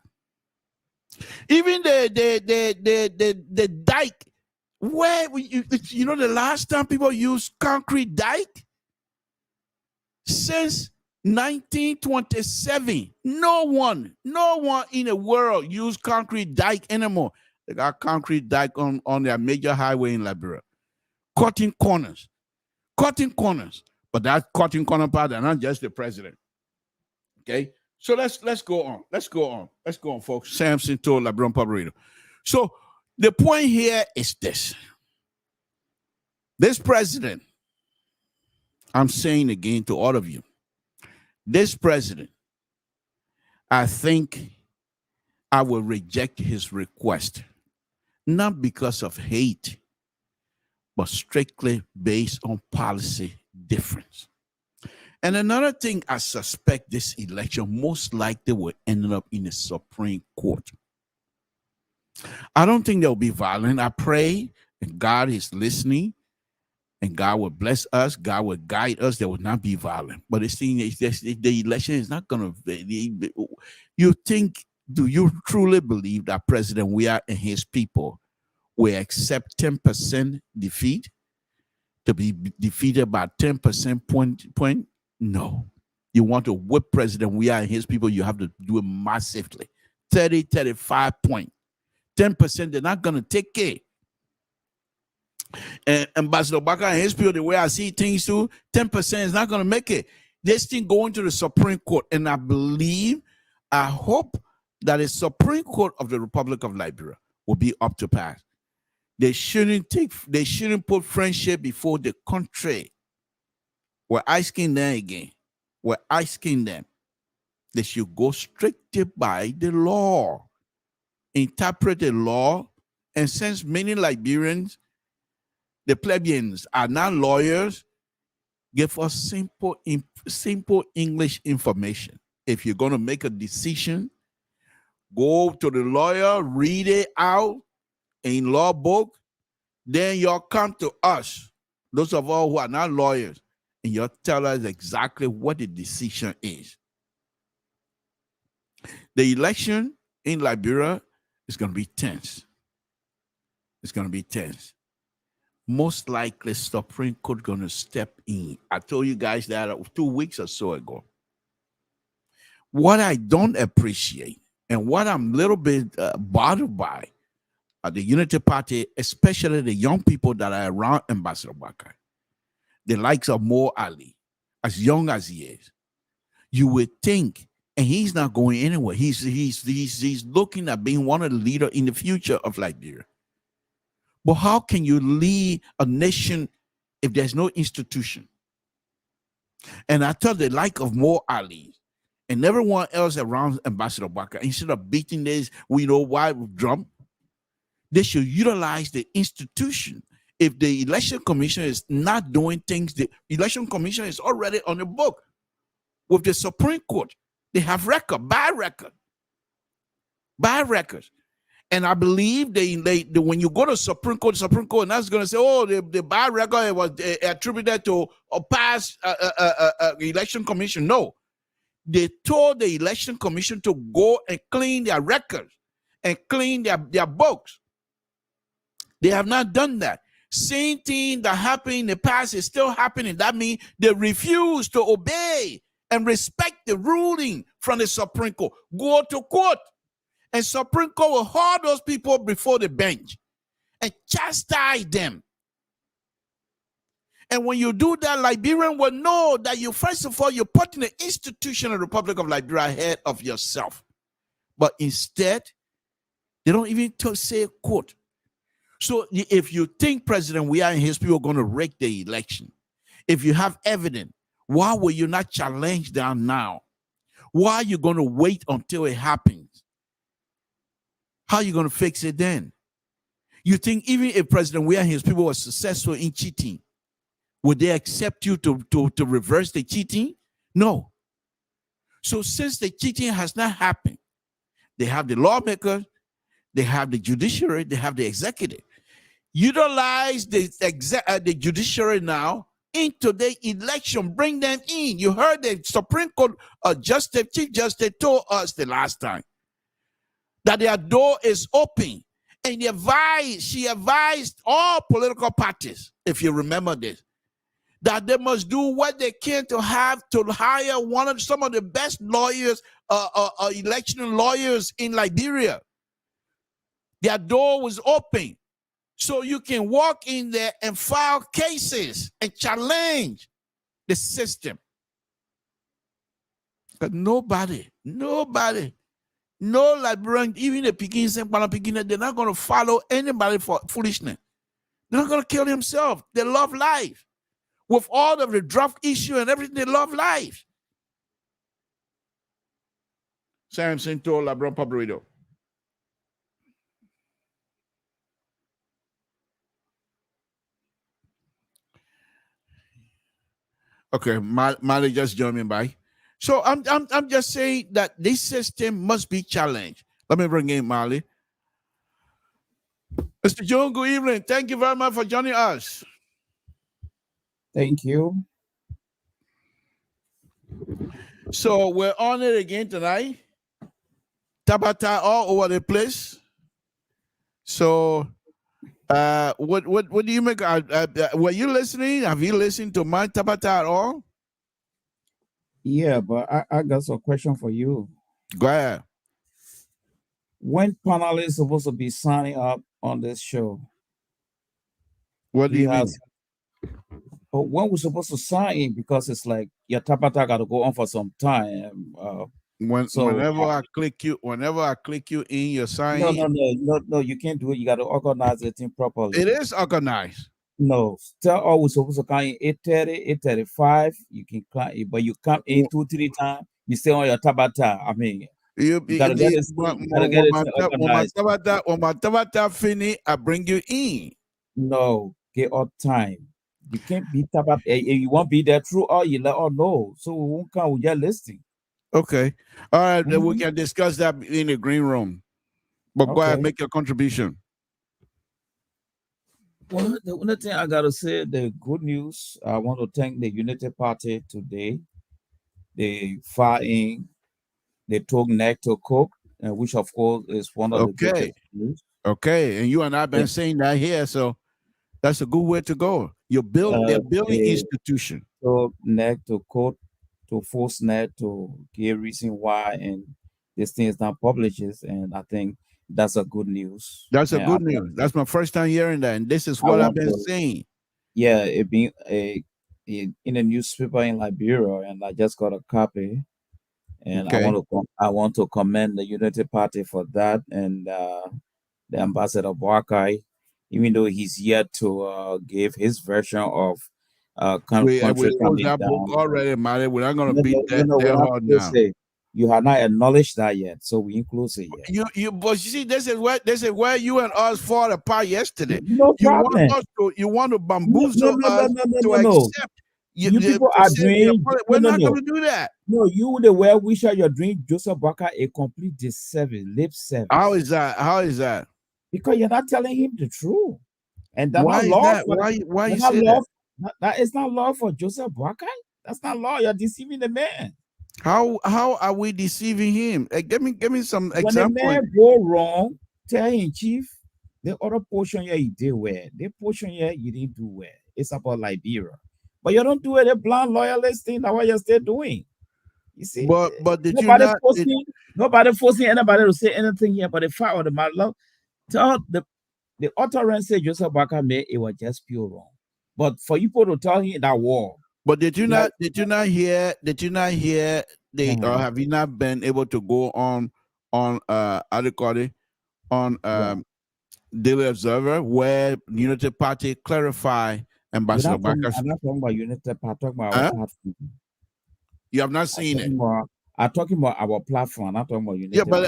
Even the dike, where you know the last time people used concrete dike? Since 1927, no one in the world used concrete dike anymore. They got concrete dike on their major highway in Liberia. Cutting corners. But that cutting corner part, they're not just the president. Okay? So let's go on. Let's go on, folks. Samson told Liberian Public Radio. So the point here is this. This president, I'm saying again to all of you, this president, I think I will reject his request, not because of hate, but strictly based on policy difference. And another thing, I suspect this election most likely will end up in the Supreme Court. I don't think they'll be violent. I pray and God is listening and God will bless us. God will guide us. They will not be violent. But the election is not going to. You think, do you truly believe that President Weah and his people will accept 10% defeat, to be defeated by 10% point? No. You want to whip President Weah and his people, you have to do it massively. 30, 35 points. 10%, they're not going to take care. And Ambassador Baka and his people, the way I see things too, 10% is not going to make it. This thing going to the Supreme Court. And I hope that the Supreme Court of the Republic of Liberia will be up to pass. They shouldn't put friendship before the country. We're asking them again. We're asking them. They should go strictly by the law, interpret the law. And since many Liberians, the plebeians, are not lawyers, give us simple English information. If you're going to make a decision, go to the lawyer, read it out in law book, then you'll come to us, those of us who are not lawyers, and you'll tell us exactly what the decision is. The election in Liberia is going to be tense. It's going to be tense. Most likely, Supreme Court going to step in. I told you guys that 2 weeks or so ago. What I don't appreciate and what I'm a little bit bothered by the Unity Party, especially the young people that are around Ambassador Baka, the likes of Mo Ali, as young as he is, you would think, and he's not going anywhere. He's looking at being one of the leaders in the future of Liberia. But how can you lead a nation if there's no institution? And I thought the like of Mo Ali and everyone else around Ambassador Baka, instead of beating this, wild drum, they should utilize the institution. If the election commission is not doing things, the election commission is already on the book with the Supreme Court. They have bad records. And I believe when you go to Supreme Court, and that's going to say, oh, the bad record was attributed to a past election commission. No. They told the election commission to go and clean their records and clean their books. They have not done that. Same thing that happened in the past is still happening. That means they refuse to obey and respect the ruling from the Supreme Court. Go to court. And Supreme Court will hold those people before the bench. and chastise them. And when you do that, Liberian will know that you, first of all, you're putting the institution of the Republic of Liberia ahead of yourself. But instead, they don't even say quote. So if you think President Weah and his people are going to rig the election, if you have evidence, why will you not challenge them now? Why are you going to wait until it happens? How are you going to fix it then? You think even if President Weah and his people were successful in cheating, would they accept you to reverse the cheating? No. So since the cheating has not happened, they have the lawmakers, they have the judiciary, they have the executive. Utilize the judiciary now into the election. Bring them in. You heard the Supreme Court Chief Justice told us the last time that their door is open. And she advised all political parties, if you remember this, that they must do what they can to hire some of the best lawyers, election lawyers in Liberia. Their door was open. So you can walk in there and file cases and challenge the system. But nobody, no Liberian, even the Pekin, they're not going to follow anybody for foolishness. They're not going to kill themselves. They love life. With all of the drug issue and everything, they love life. Samson told Liberian Public Radio. Okay, Mali just joined me by. So I'm just saying that this system must be challenged. Let me bring in Mali. Mr. John, good evening. Thank you very much for joining us. Thank you. So we're on it again tonight. Tabata all over the place. So what do you make? Were you listening? Have you listened to my Tabata at all? Yeah, but I got some question for you. Go ahead. When panelists supposed to be signing up on this show? What do you mean? But when we're supposed to sign in, because it's like your Tabata got to go on for some time. Whenever I click you in your sign. No, you can't do it. You got to organize the thing properly. It is organized. No, tell all we're supposed to come in 8:30, 8:35. You can come in, but you come in 2-3 times. You stay on your Tabata. I mean, you gotta get it organized. When my Tabata finish, I bring you in. No, get all time. You can't be Tabata. You won't be there through all. You let all know. So we won't come with your listing. Okay. All right. Then we can discuss that in the green room. But go ahead, make your contribution. Well, the only thing I gotta say, the good news. I want to thank the Unity Party today. They fire in, they took neck to cook, which of course is one of the greatest news. Okay, and you and I have been saying that here, so that's a good way to go. They're building institution. So neck to cook, to force net to give reason why, and this thing is not published, and I think that's a good news. That's a good news. That's my first time hearing that, and this is what I've been saying. Yeah, it being in a newspaper in Liberia, and I just got a copy, and I want to commend the Unity Party for that, and the Ambassador Barkai, even though he's yet to give his version of we that book already, Mary. We're not going to beat that hard now. You have not acknowledged that yet, so we include it yet. But you see, this is where you and us fought apart yesterday. No problem. You want to bamboozle us to accept. You people are doing. We're not going to do that. No, you the well wisher. You're doing Joseph Barker a complete disservice, lip service. How is that? Because you're not telling him the truth, and that's why not law. Why you say that? That is not law for Joseph Barker. That's not law. You're deceiving the man. How are we deceiving him? Give me some example. When the man go wrong, tell him, Chief, the other portion here you did well. The portion here you didn't do well. It's about Liberia. But you don't do it a blind loyalist thing. That's what you're still doing. You see, but did nobody forcing anybody to say anything here, but the fact of the matter, tell the the utterance Joseph Barker made, it was just pure wrong. But for people to tell him that war. But did you not hear they or have you not been able to go on how do you call it, on Daily Observer, where Unity Party clarify Ambassador Barker's? I'm not talking about Unity Party, I'm talking about our platform. You have not seen it. I'm talking about our platform. I'm not talking about Unity. Yeah, but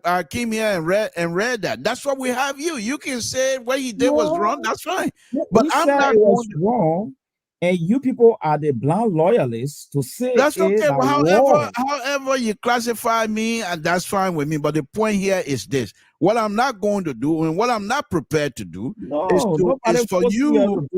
I came here and read that. That's what we have you. You can say what he did was wrong. That's fine. But I'm not it was wrong, and you people are the blind loyalists to say that's okay. Well, however you classify me, and that's fine with me. But the point here is this: what I'm not going to do, and what I'm not prepared to do, is for you.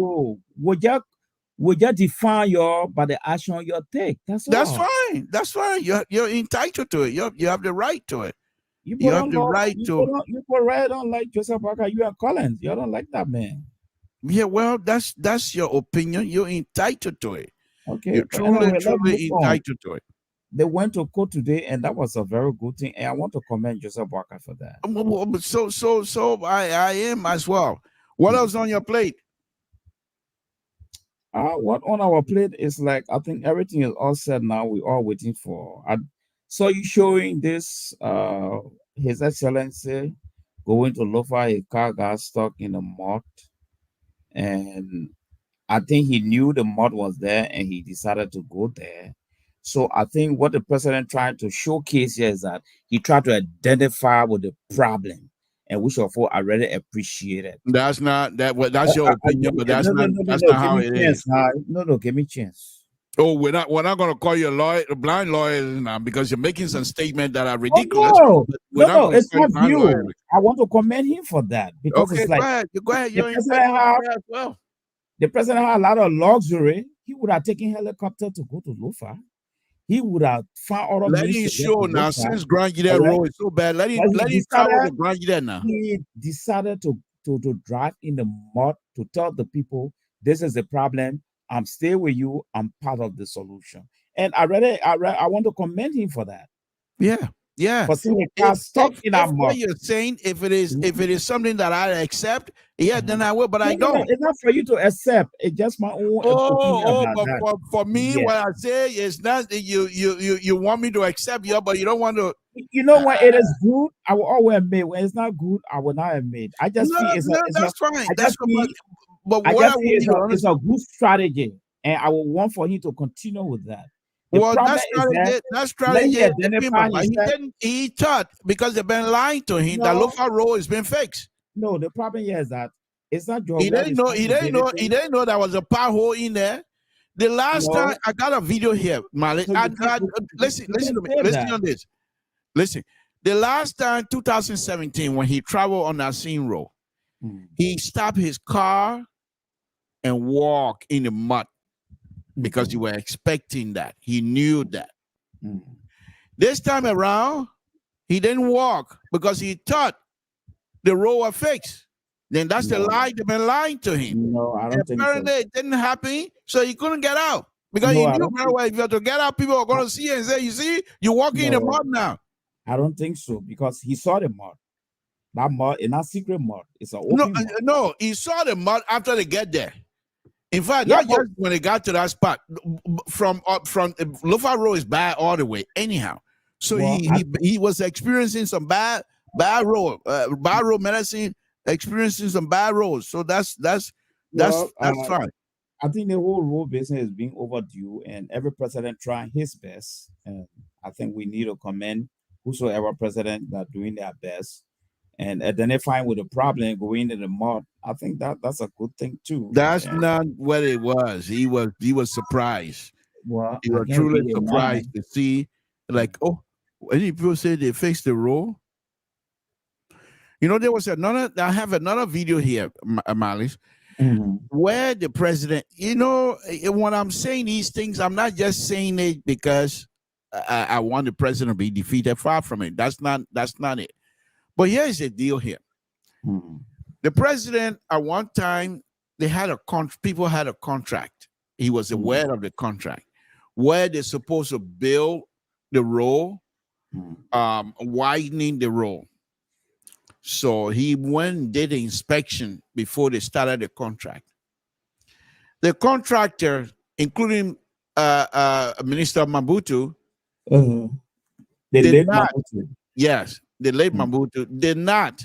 Would you define by the action you take? That's fine. That's fine. You're entitled to it. You have the right to it. You have the right to. You don't like Joseph Barker. You are Collins. You don't like that man. Yeah, well, that's your opinion. You're entitled to it. Okay, you're truly entitled to it. They went to court today, and that was a very good thing. And I want to commend Joseph Barker for that. So I am as well. What else on your plate? What on our plate is like, I think everything is all set now. We're all waiting for. So you showing this, His Excellency going to look for a car got stuck in the mud. And I think he knew the mud was there and he decided to go there. So I think what the president tried to showcase here is that he tried to identify with the problem, and which of all I really appreciate it. That's not that's your opinion, but that's not how it is. No, give me a chance. Oh, we're not going to call you a blind lawyer now because you're making some statements that are ridiculous. No, it's not you. I want to commend him for that because it's like go ahead. The president had a lot of luxury. He would have taken helicopter to go to Lufa. He would have found other means. Let him show now. Since Grand Road is so bad, let him travel to Grand now. He decided to drive in the mud to tell the people this is the problem. I'm staying with you. I'm part of the solution. And I want to commend him for that. Yeah. But seeing a car stuck in that mud. What you're saying, if it is something that I accept, then I will. But I don't. It's not for you to accept. It's just my own opinion. But for me, what I say is not you want me to accept you, but you don't want to. You know when it is good, I will always admit. When it's not good, I will not admit. I just feel that's fine. But it's a good strategy, and I will want for him to continue with that. That strategy. He thought because they've been lying to him that Lofa Road has been fixed. No, the problem here is that it's not your. He didn't know there was a pothole in there. The last time I got a video here, Malik. Listen on this. Listen, the last time 2017 when he traveled on that scene road, he stopped his car and walked in the mud. Because you were expecting that. He knew that. This time around, he didn't walk because he thought the road was fixed. Then that's the lie they've been lying to him. No, I don't think so. Apparently it didn't happen, so he couldn't get out. Because he knew very well if you have to get out, people are going to see and say, you see, you're walking in the mud now. I don't think so, because he saw the mud. That mud is not secret mud. It's an open mud. No, he saw the mud after they get there. In fact, not just when they got to that spot. From Lofa Road is bad all the way. Anyhow, so he was experiencing some bad road medicine, experiencing some bad roads. So that's fine. I think the whole road business is being overdue, and every president trying his best. And I think we need to commend whosoever president that doing their best. And identifying with the problem, going in the mud, I think that's a good thing too. That's not what it was. He was surprised. Well, he was truly surprised to see, like, any people say they fixed the road. You know, there was another. I have another video here, Malice, where the president. You know, when I'm saying these things, I'm not just saying it because I want the president to be defeated. Far from it. That's not it. But here's the deal here. The president, at one time, people had a contract. He was aware of the contract where they're supposed to build the road, widening the road. So he went and did the inspection before they started the contract. The contractor, including Minister Mabutu, The did late not. Mabutu. Yes, the late Mabutu did not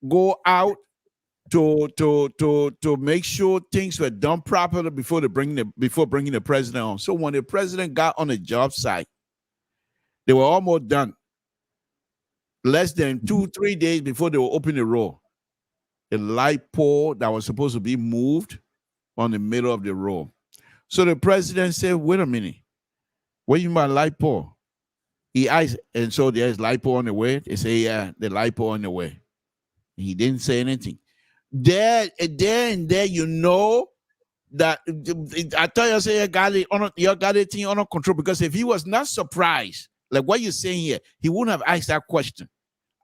go out to make sure things were done properly before bringing the president on. So when the president got on the job site, they were almost done. Less than 2-3 days before they will open the road, the light pole that was supposed to be moved on the middle of the road. So the president said, "Wait a minute, what do you mean by light pole?" He asked, and so there's light pole on the way. They say, "Yeah, the light pole on the way." He didn't say anything. There, you know that I thought you say you got it thing under control, because if he was not surprised, like what you're saying here, he wouldn't have asked that question.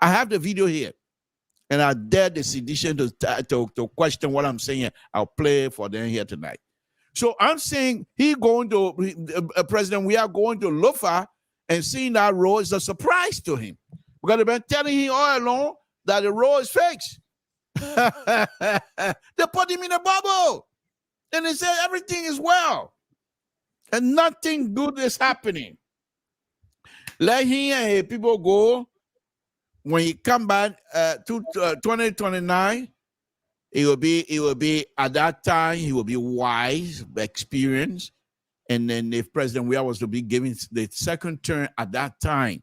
I have the video here, and I dare the sedition to question what I'm saying. I'll play it for them here tonight. So I'm saying President, we are going to Lofa, and seeing that road is a surprise to him, because they've been telling him all along that the road is fixed. They put him in a bubble, and they said everything is well, and nothing good is happening. Let him and people go. When he come back to 2029, it will be at that time he will be wise, experienced, and then if President Weah was to be given the second term at that time,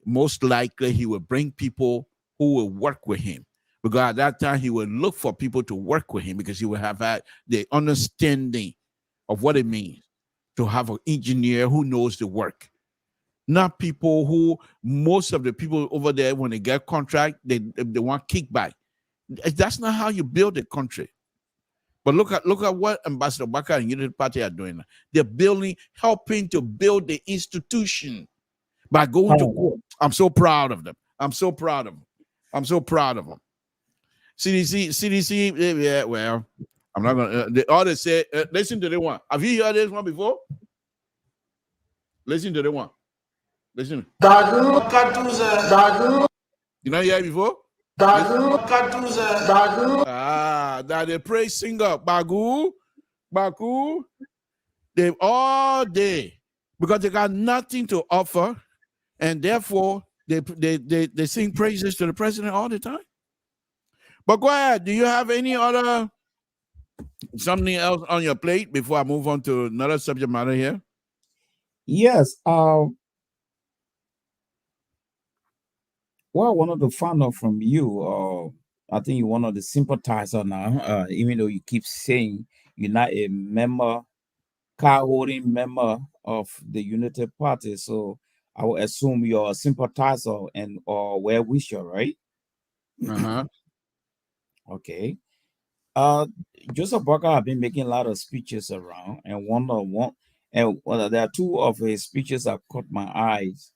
most likely he will bring people who will work with him, because at that time he will look for people to work with him, because he will have had the understanding of what it means to have an engineer who knows the work. Not people who, most of the people over there, when they get contract, they want kickback. That's not how you build a country. But look at what Ambassador Bakar and Unity Party are doing. They're helping to build the institution by going to court. I'm so proud of them. I'm so proud of them. CDC, yeah, well, I'm not going to, the others say, listen to the one. Have you heard this one before? Listen to the one. Listen. You know hear it before? That the praise singer, Bagu, they all day, because they got nothing to offer, and therefore they sing praises to the president all the time. But go ahead. Do you have any other something else on your plate before I move on to another subject matter here? Yes. What I wanted to find out from you, I think you're one of the sympathizer now, even though you keep saying you're not a member, card-holding member of the Unity Party. So I will assume you're a sympathizer and or well-wisher, right? Uh-huh. Okay. Joseph Barker have been making a lot of speeches around, and there are two of his speeches that caught my eyes.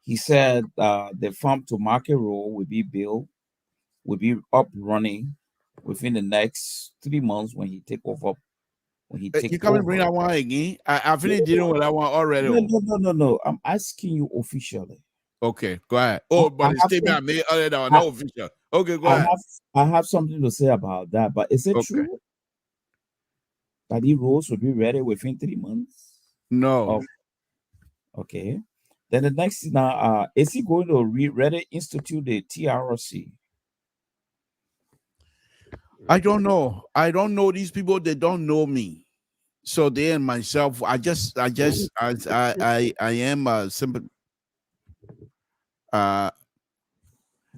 He said the farm to market road will be built, will be up running within the next 3 months when he take over. You come and bring that one again? I finished dealing with that one already. No. I'm asking you officially. Okay, go ahead. Oh, but the statement I made earlier that was not official. Okay, go ahead. I have something to say about that, but is it true that the roads will be ready within 3 months? No. Okay. Then the next now, is he going to institute the TRC? I don't know. I don't know these people. They don't know me. So they and myself, I am a simple.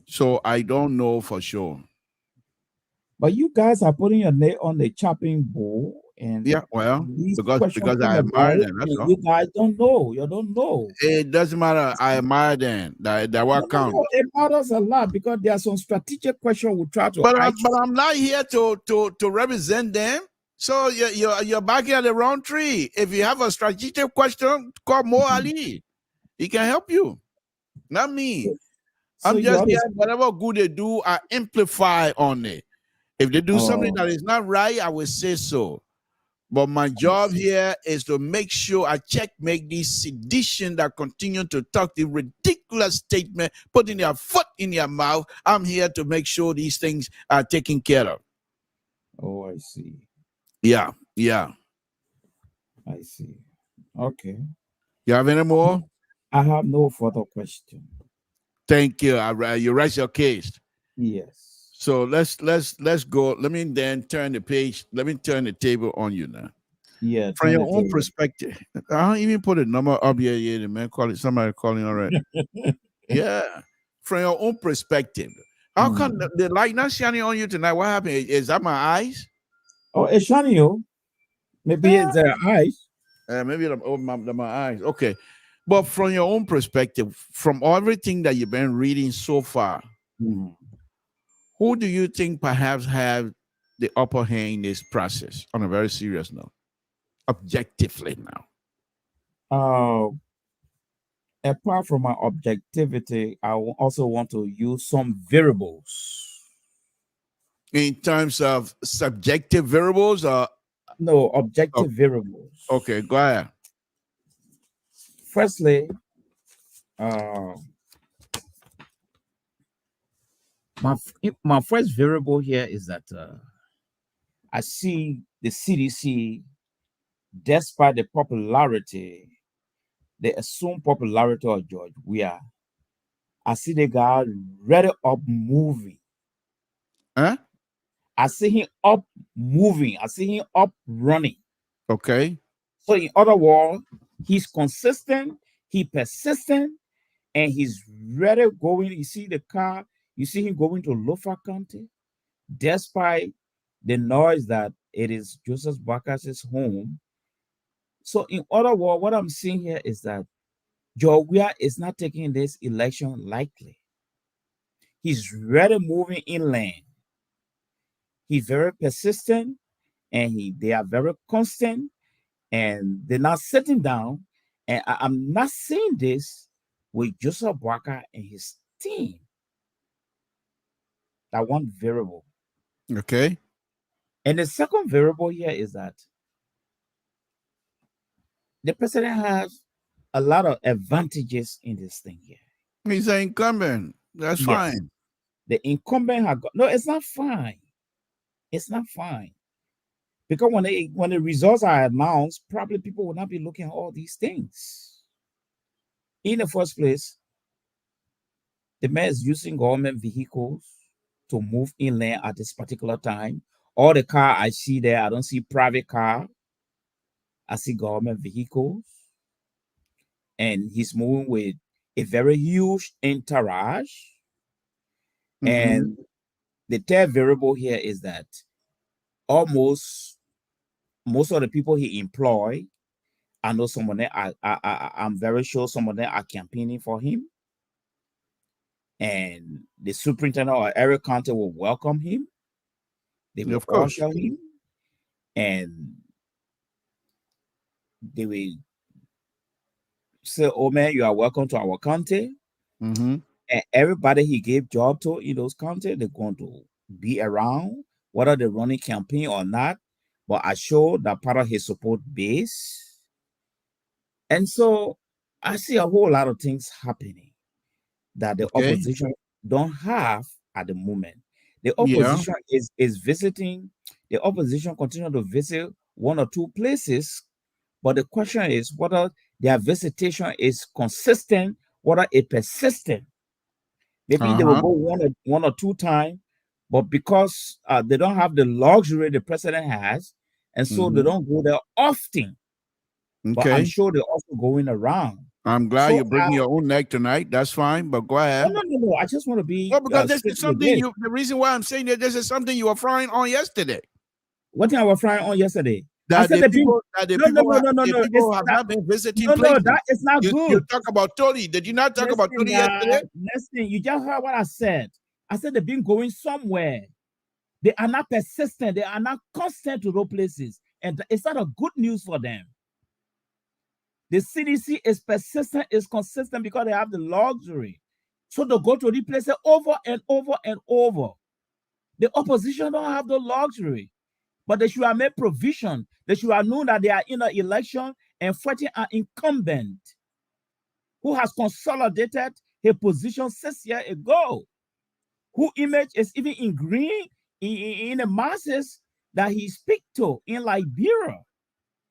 So I don't know for sure. But you guys are putting your name on the chopping board, and yeah, well, because I admire them. That's all. You guys don't know. You don't know. It doesn't matter. I admire them. That what counts. No, it matters a lot, because there are some strategic questions we try to. But I'm not here to represent them. So you're backing at the wrong tree. If you have a strategic question, call Mo Ali. He can help you, not me. So I'm just here. Whatever good they do, I amplify on it. If they do something that is not right, I will say so. But my job here is to make sure I checkmate this sedition that continue to talk the ridiculous particular statement, putting their foot in their mouth. I'm here to make sure these things are taken care of. Oh, I see. Yeah, yeah. I see. Okay. You have any more? I have no further question. Thank you. You rest your case. Yes. So let's go. Let me then turn the page. Let me turn the table on you now. Yeah. From your own perspective, I don't even put a number up here yet. The man call it. Somebody calling already. Yeah. From your own perspective, how come the light not shining on you tonight? What happened? Is that my eyes? Oh, it's shining you. Maybe it's their eyes. Maybe my eyes. Okay. But from your own perspective, from everything that you've been reading so far, who do you think perhaps have the upper hand in this process on a very serious note? Objectively now. Apart from my objectivity, I also want to use some variables. In terms of subjective variables or no, objective variables. Okay, go ahead. Firstly, my first variable here is that I see the CDC, despite the popularity, the assumed popularity of George Weah, I see the guy ready up moving. Huh? I see him up moving. I see him up running. Okay. So in other words, he's consistent, he persistent, and he's ready going. You see the car, you see him going to Lofa County, despite the noise that it is Joseph Bacchus's home. So in other words, what I'm seeing here is that George Weah is not taking this election lightly. He's ready moving inland. He's very persistent, and they are very constant, and they're not sitting down. And I'm not seeing this with Joseph Bacchus and his team. That one variable. Okay. And the second variable here is that the president has a lot of advantages in this thing here. He's an incumbent. That's fine. The incumbent has got, no, it's not fine. It's not fine. Because when the results are announced, probably people will not be looking at all these things. In the first place, the man is using government vehicles to move inland at this particular time. All the car I see there, I don't see private car. I see government vehicles. And he's moving with a very huge entourage. And the third variable here is that most of the people he employ, I know some of them I'm very sure some of them are campaigning for him. And the superintendent or area county will welcome him. They will usher him. And they will say, oh man, you are welcome to our county. And everybody he gave job to in those counties, they're going to be around, whether they're running campaign or not. But I show that part of his support base. And so I see a whole lot of things happening that the opposition don't have at the moment. The opposition is visiting, the opposition continue to visit one or two places, but the question is whether their visitation is consistent, whether it persistent. Maybe they will go one or two times, but because they don't have the luxury the president has, and so they don't go there often. But I'm sure they're also going around. I'm glad you're bringing your own neck tonight. That's fine, but go ahead. No. I just want to be. No, because this is something the reason why I'm saying that this is something you were frying on yesterday. What thing I was frying on yesterday? That the people have not been visiting places. No, that is not good. You talk about Tony. Did you not talk about Tony yesterday? Listen, you just heard what I said. I said they've been going somewhere. They are not persistent. They are not constant to those places. And it's not a good news for them. The CDC is persistent, is consistent because they have the luxury. So they go to these places over and over and over. The opposition don't have the luxury. But they should have made provision. They should have known that they are in an election and fighting an incumbent who has consolidated his position 6 years ago, whose image is even in green in the masses that he speak to in Liberia.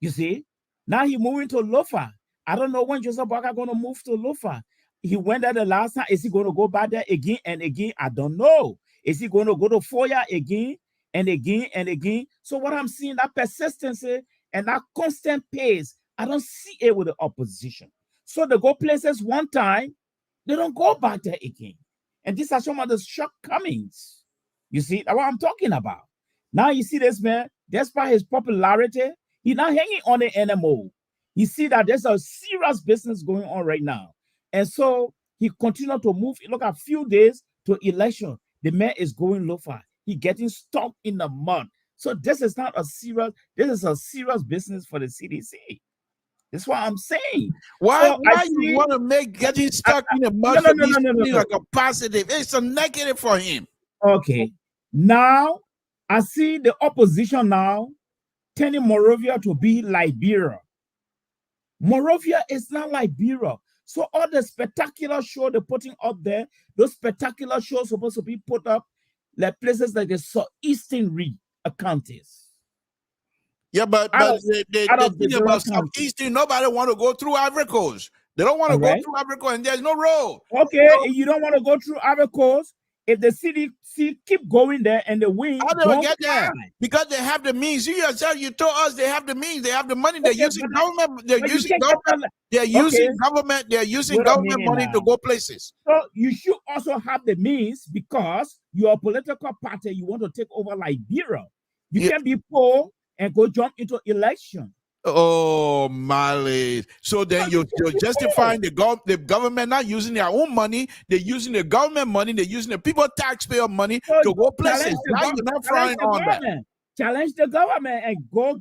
You see, now he moving to Lofa. I don't know when Joseph Boakai going to move to Lofa. He went there the last time. Is he going to go back there again and again? I don't know. Is he going to go to Foya again and again and again? So what I'm seeing, that persistency and that constant pace, I don't see it with the opposition. So they go places one time, they don't go back there again. And these are some of the shortcomings. You see, that's what I'm talking about. Now you see this man, despite his popularity, he's not hanging on it anymore. You see that there's a serious business going on right now. And so he continued to move. Look at a few days to election. The man is going low far. He getting stuck in the mud. So this is not a serious, this is a serious business for the CDC. That's what I'm saying. Why So you want to make getting stuck in the mud like a positive? It's a negative for him. Okay. Now, I see the opposition now turning Monrovia to be Liberia. Monrovia is not Liberia. So all the spectacular show they're putting up there, those spectacular shows supposed to be put up like places like the Southeastern counties. Yeah, but the thing about Southeastern, nobody want to go through Ivory Coast. They don't want to go through Ivory Coast, and there's no road. Okay, if you don't want to go through Ivory Coast, if the city keep going there and the wind, how do they get there? Because they have the means. You yourself, you told us they have the means, they have the money. They're using government. They're using government. They're using government. They're using government money to go places. So you should also have the means because you're a political party. You want to take over Liberia. You can't be poor and go jump into election. Oh, Mali. So then you're justifying the government not using their own money. They're using the government money. They're using the people taxpayer money to go places. Now you're not frying on that. Challenge the government and go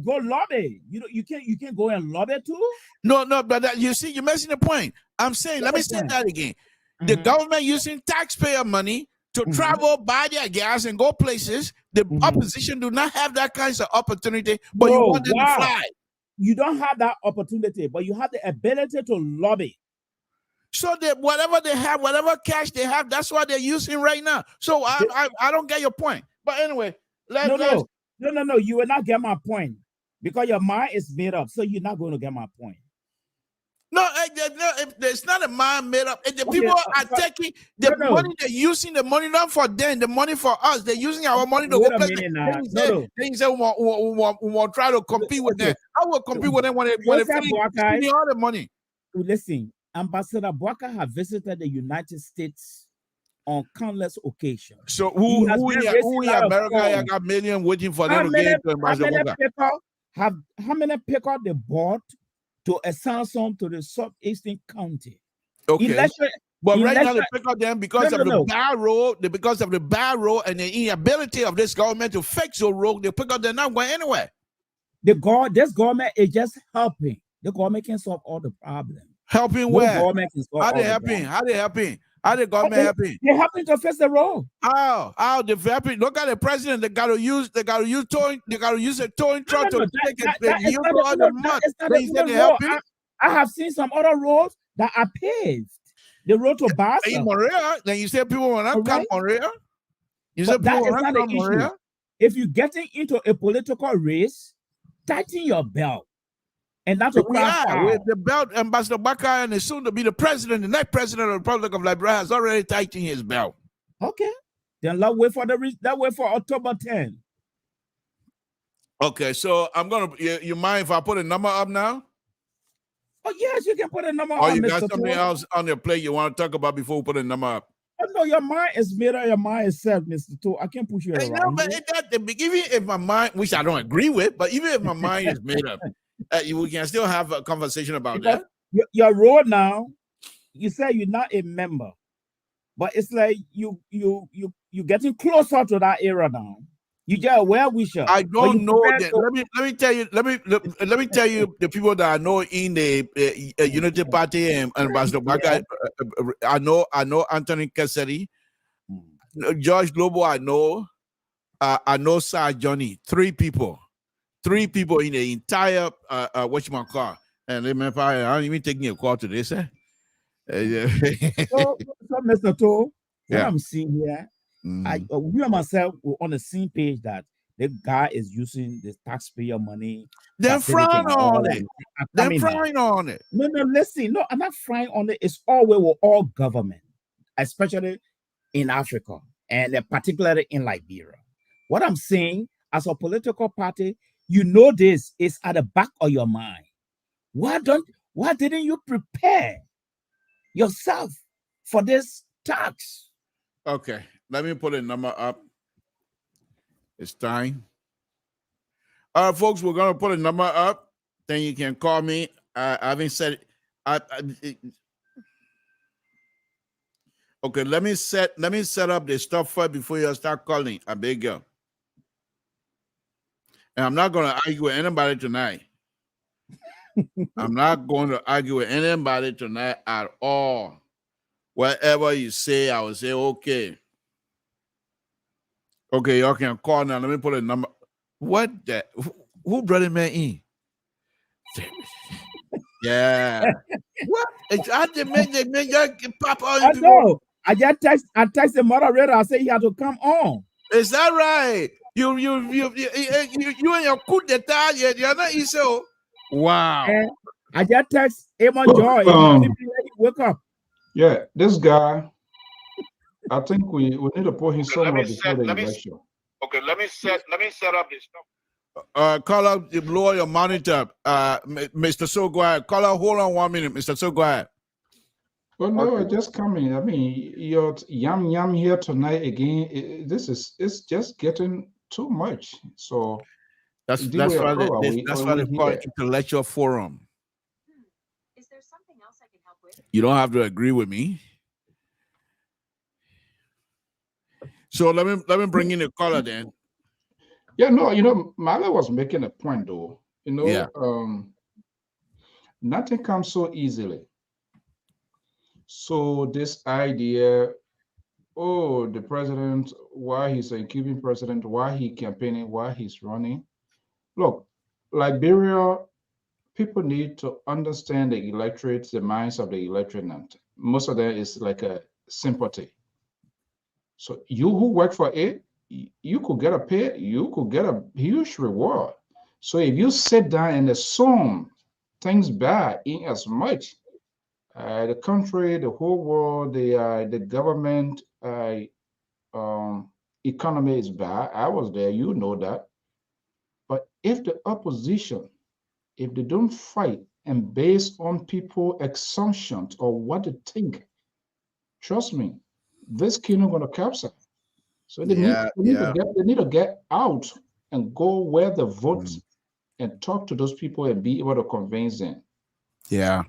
lobby. You can't go and lobby too. No, but you see, you're missing the point. I'm saying, let me say that again. The government using taxpayer money to travel, buy their gas, and go places. The opposition do not have that kind of opportunity, but you want them to fly. You don't have that opportunity, but you have the ability to lobby. So that whatever they have, whatever cash they have, that's what they're using right now. So I don't get your point. But anyway, no, you will not get my point because your mind is made up. So you're not going to get my point. No, it's not a mind made up. The people are taking the money, they're using the money not for them, the money for us. They're using our money to go places. They say we want to try to compete with them. I will compete with them when they finish all the money. Listen, Ambassador Boakai have visited the United States on countless occasions. So who in America got million waiting for them to get to Ambassador Boakai? How many people they bought to a Samson to the southeastern county? Okay. But right now they pick up them because of the bad road, because of the bad road and the inability of this government to fix the road. They pick up they're not going anywhere. This government is just helping. The government can solve all the problems. Helping where? How they helping? How the government helping? They're helping to fix the road. How they helping? Look at the president. They gotta use a towing truck to take all the mud. I have seen some other roads that are paved. The road to Boston. In Montreal, then you say people will not come Montreal. You say people will not come Montreal. If you're getting into a political race, tighten your belt. And that's what with the belt. Ambassador Boakai and is soon to be the president, the next president of the Republic of Liberia has already tightened his belt. Okay, then let's wait for October 10. Okay, so I'm gonna. You mind if I put a number up now? Oh yes, you can put a number. Oh, you got something else on your plate you want to talk about before we put a number up? Oh, no, your mind is made up. Your mind is set, Mr. Toe. I can't push you around. No, but even if my mind, which I don't agree with, but even if my mind is made up. We can still have a conversation about that. Your road now, you say you're not a member, but it's like you getting closer to that era now. You just a well-wisher. I don't know that. Let me tell you the people that I know in the Unity Party and Ambassador Boakai. I know Anthony Cassidy, George Globo. I know Sir Johnny. Three people in the entire whatchamacallit. And remember, I'm even taking a call to this. Yeah. So, Mr. Toe, what Yeah. I'm seeing here, Mm. we and myself were on the same page that the guy is using the taxpayer money. They're facility frying and all on that. it. I'm They're coming now. frying on it. No, listen. No, I'm not frying on it. It's always with all government, especially in Africa and particularly in Liberia. What I'm saying, as a political party, you know this is at the back of your mind. Why didn't you prepare yourself for this tax? Okay, let me put a number up. It's time. All right, folks, we're gonna put a number up. Then you can call me. I haven't said okay, let me set up the stuff first before you start calling. I beg you. And I'm not gonna argue with anybody tonight. I'm not going to argue with anybody tonight at all. Whatever you say, I will say okay. Okay, y'all can call now. Let me put a number. What the who brought him in? Yeah. What? I did make y'all pop all I know. I text the moderator. I say he had to come on. Is that right? You and your coup d'etat, you're not so. Wow. And I just text Amon Joy. Wake up. Yeah, this guy. I think we need to put him somewhere before the election. Okay, let me set up this stuff. Call up, lower your monitor. Mr. So go ahead. Call up, hold on 1 minute, Mr. So go ahead. Well, no, just coming. I mean, your yam here tonight again. It's just getting too much. So that's why they call it intellectual forum. Is there something else I can help with? You don't have to agree with me. So let me bring in a caller then. Yeah, no, Marla was making a point though. Nothing comes so easily. So this idea, the president, why he's a Cuban president, why he campaigning, why he's running. Look, Liberia, people need to understand the electorate, the minds of the electorate. Most of them is like a sympathy. So you who work for it, you could get a pay, you could get a huge reward. So if you sit down and assume things bad in as much, the country, the whole world, the government, economy is bad. I was there, you know that. But if the opposition, if they don't fight and based on people assumptions or what they think, trust me, this kingdom gonna capsize. So they need to get out and go where the vote and talk to those people and be able to convince them. Yeah.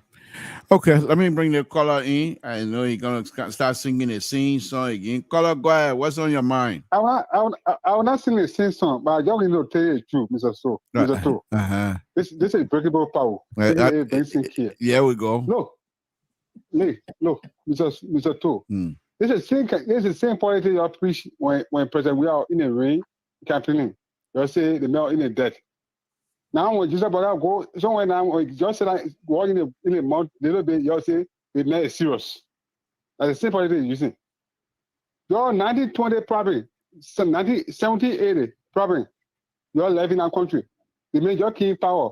Okay, let me bring the caller in. I know you're gonna start singing the same song again. Caller, go ahead. What's on your mind? I will not sing the same song, but I just need to tell you the truth, Mr. So. Mr. To. This is a breakable power. Yeah, we go. Look, Mr. To. This is the same policy you preach when President we are in a rain campaigning. You say the mail in a debt. Now when Jesus brother go somewhere now, just say like walk in a month, little bit, you say the mail is serious. That's the same policy you're using. Your 1920 problem, 1970, 80 problem, you're living in our country. They make your king power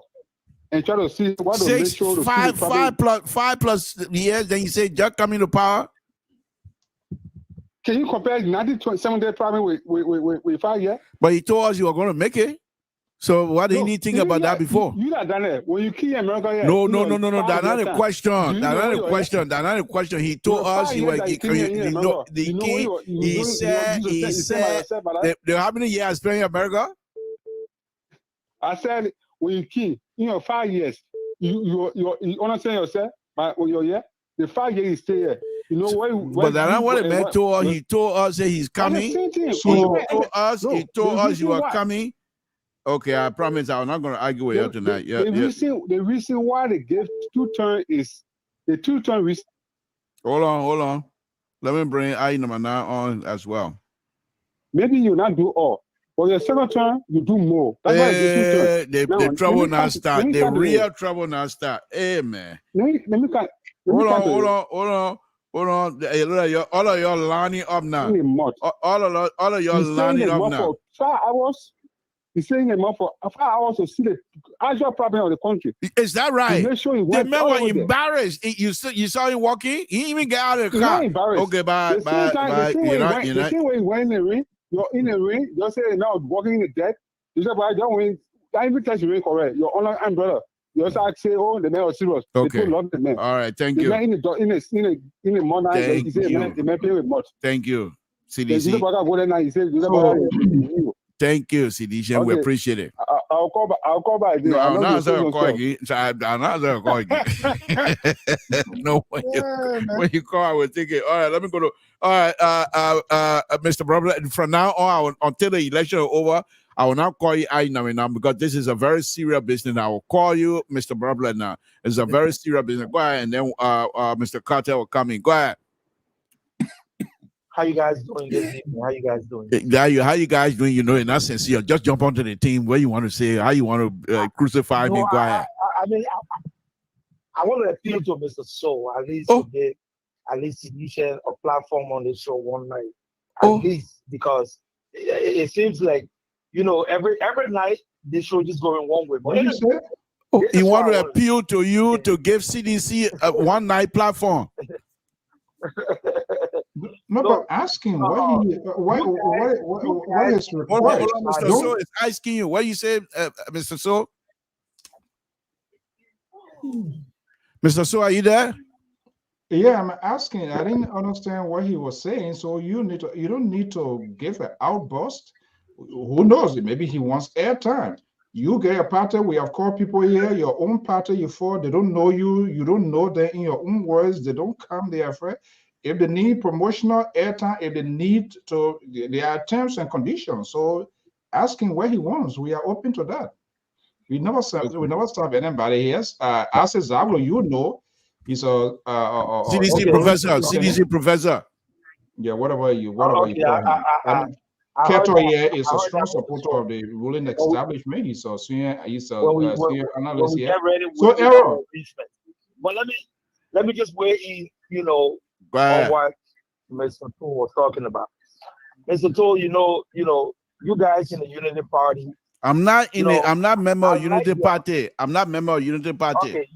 and try to see what to make sure five plus years, then you say just coming to power. Can you compare 1970 problem with 5 years? But he told us you were going to make it. So what did he think about that before? You not done it. When you key America, no. That's not a question. That's not a question. He told us he was. He said. How many years spent in America? I said when you key, 5 years. You understand yourself? But when you're here, the 5 years you stay here. You know why? But that's not what he told us. He told us that he's coming. He told us you are coming. Okay, I promise I'm not going to argue with you tonight. The reason why they gave 2 terms is the 2-term reason. Hold on. Let me bring I number 9 on as well. Maybe you not do all. For your second term, you do more. That's why the trouble now start. The real trouble now start. Hey, man. Let me Hold on. Hey, look, all of y'all lining up now. All of y'all lining up now. For 5 hours. He's staying a month for 5 hours to see the actual problem of the country. Is that right? Make sure he the man was embarrassed. You saw him walking. He didn't even get out of the car. Not embarrassed. Okay, bye. The same way he went in the ring. You're in the ring. Just say now walking in the deck. You say, "Why don't win?" I even test the ring correct. Your honor and brother. You also say, "Oh, the man was serious." Okay. They love the man. All right. Thank you. The man in the morning. He said, "The man playing with mud." Thank you, CDC. Thank you, CDC. Okay. We appreciate it. I'll call back again. No, I'm not going to call again. I'm not going to call again. No, when you call, I will take it. All right, let me go to. All right, Mr. Brother. From now on, until the election is over, I will not call you now because this is a very serious business. I will call you, Mr. Brother. Now it's a very serious business. Go ahead, and then Mr. Carter will come in. Go ahead. How you guys doing this evening? How you guys doing? How you guys doing? You know, in that sense, just jump onto the team. What you want to say? How you want to crucify me? Go ahead. I want to appeal to Mr. Soul at least to get he share a platform on the show one night at least, because it seems like every night this show just going one way. But you want to appeal to you to give CDC a one night platform. No, but asking what is required. Mr. So is asking you. What you say, Mr. So? Mr. So, are you there? Yeah, I'm asking. I didn't understand what he was saying. So you don't need to give an outburst. Who knows? Maybe he wants airtime. You get a party. We have called people here. Your own party. You for they don't know you. You don't know them in your own words. They don't come. They are afraid. If they need promotional airtime, if they need to, there are terms and conditions. So asking what he wants, we are open to that. We never stop anybody here. As a Zablo, he's a CDC professor. CDC professor. Yeah, whatever you call him. Keto here is a strong supporter of the ruling establishment. He's a senior analyst here. So Aaron. But let me just weigh in, on what Mr. Tool was talking about. Mr. Tool, you guys in the Unity Party. I'm not member of Unity Party. I'm not member of Unity Party.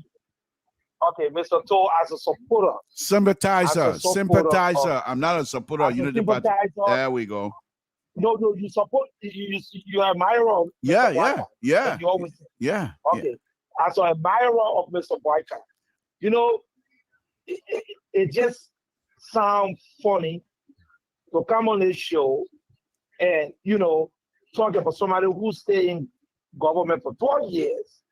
Okay, Mr. Toll, as a supporter. Sympathizer. I'm not a supporter of Unity Party. There we go. No, you support, you admire of Yeah. You always say. Yeah. Okay. As an admirer of Mr. Boyka, it just sounds funny to come on this show and, talk about somebody who stayed in government for 12 years.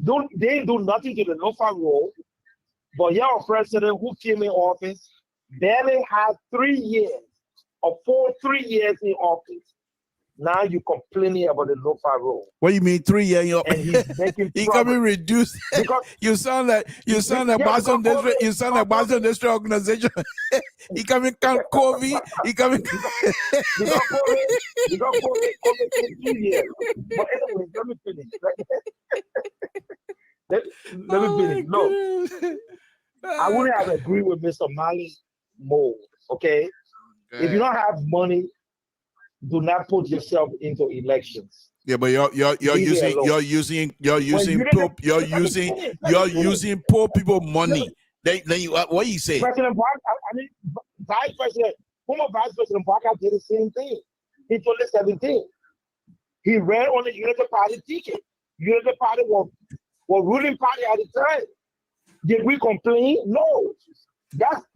They didn't do nothing to the local role, but your president who came in office barely had 3 years or 3 years in office. Now you complaining about the local role. What do you mean 3 years? And he's making he coming reduced. You sound like Boston District. You sound like Boston District organization. He coming COVID. He coming. You got COVID in 2 years. But anyway, let me finish. Let me finish. No, I wouldn't have agreed with Mr. Mali more. Okay, if you don't have money, do not put yourself into elections. Yeah, but you're using poor people money. Then what you say? President Vice President, former Vice President Parker did the same thing in 2017. He ran on the Unity Party ticket. Unity Party was ruling party at the time. Did we complain? No.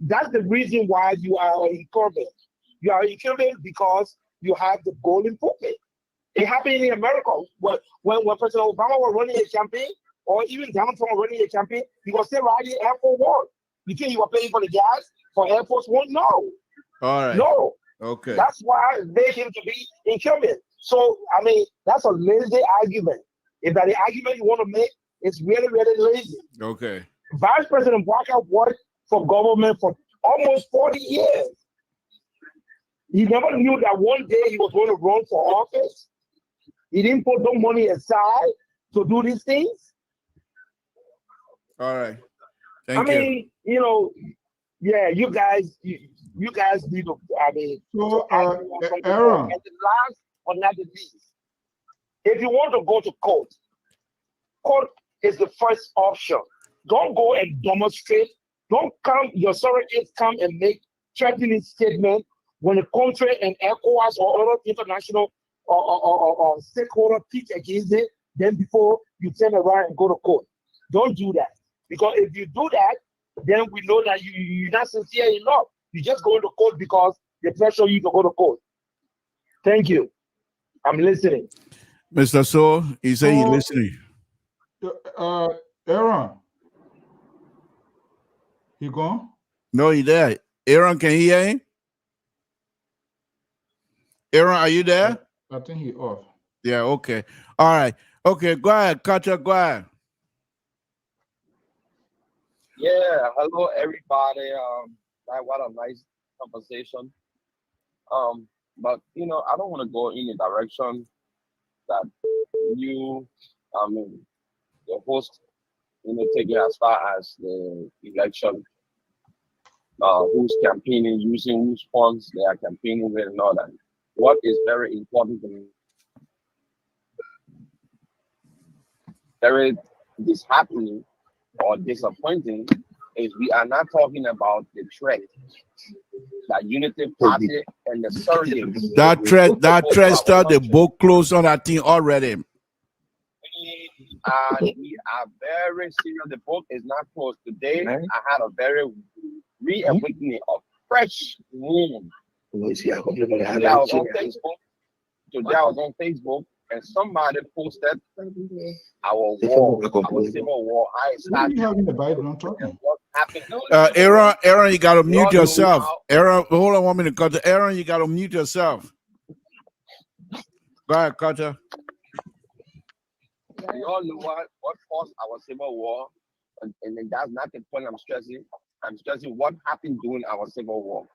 That's the reason why you are incumbent. You are incumbent because you have the golden pulpit. It happened in America. When President Obama was running a campaign, or even Donald Trump running a campaign, he was still riding Air Force One. You think he was paying for the gas for Air Force One? No. All right. No. Okay. That's why they him to be incumbent. So, that's a lazy argument. If that the argument you want to make, it's really, really lazy. Okay. Vice President Walker worked for government for almost 40 years. He never knew that one day he was going to run for office. He didn't put no money aside to do these things. All right. Thank you. mean, you know, yeah, you guys need to. I mean, So, to ask me something more. Aaron, And the last but not the least, if you want to go to court, court is the first option. Don't go and demonstrate. Don't come. Your surrogates come and make threatening statement when the country and ECOWAS or other international or stakeholder pitch against it. Then before you turn around and go to court, don't do that, because if you do that, then we know that you're not sincere enough. You just go to court because they pressure you to go to court. Thank you. I'm listening. Mr. So, he said he's listening. Aaron, he gone? No, he there. Aaron, can you hear him? Aaron, are you there? I think he off. Yeah, okay. All right. Okay, go ahead, Carter, go ahead. Yeah, hello everybody. What a nice conversation. But you know, I don't want to go in a direction that you, the host, take it as far as the election. Who's campaigning, using whose funds they are campaigning with, and all that. What is very important to me, very disheartening or disappointing, is we are not talking about the threat that Unity Party and the surrogates. That threat started the book closed on that thing already. We are very serious. The book is not closed today. I had a very reawakening of fresh wound. Today I was on Facebook, and somebody posted our war, our civil war. What are you having the Bible on talking? What happened? Aaron, you gotta mute yourself. Aaron, hold on 1 minute, Carter. Aaron, you gotta mute yourself. Go ahead, Carter. We all know what caused our civil war, and then that's not the point I'm stressing. I'm stressing what happened during our civil war.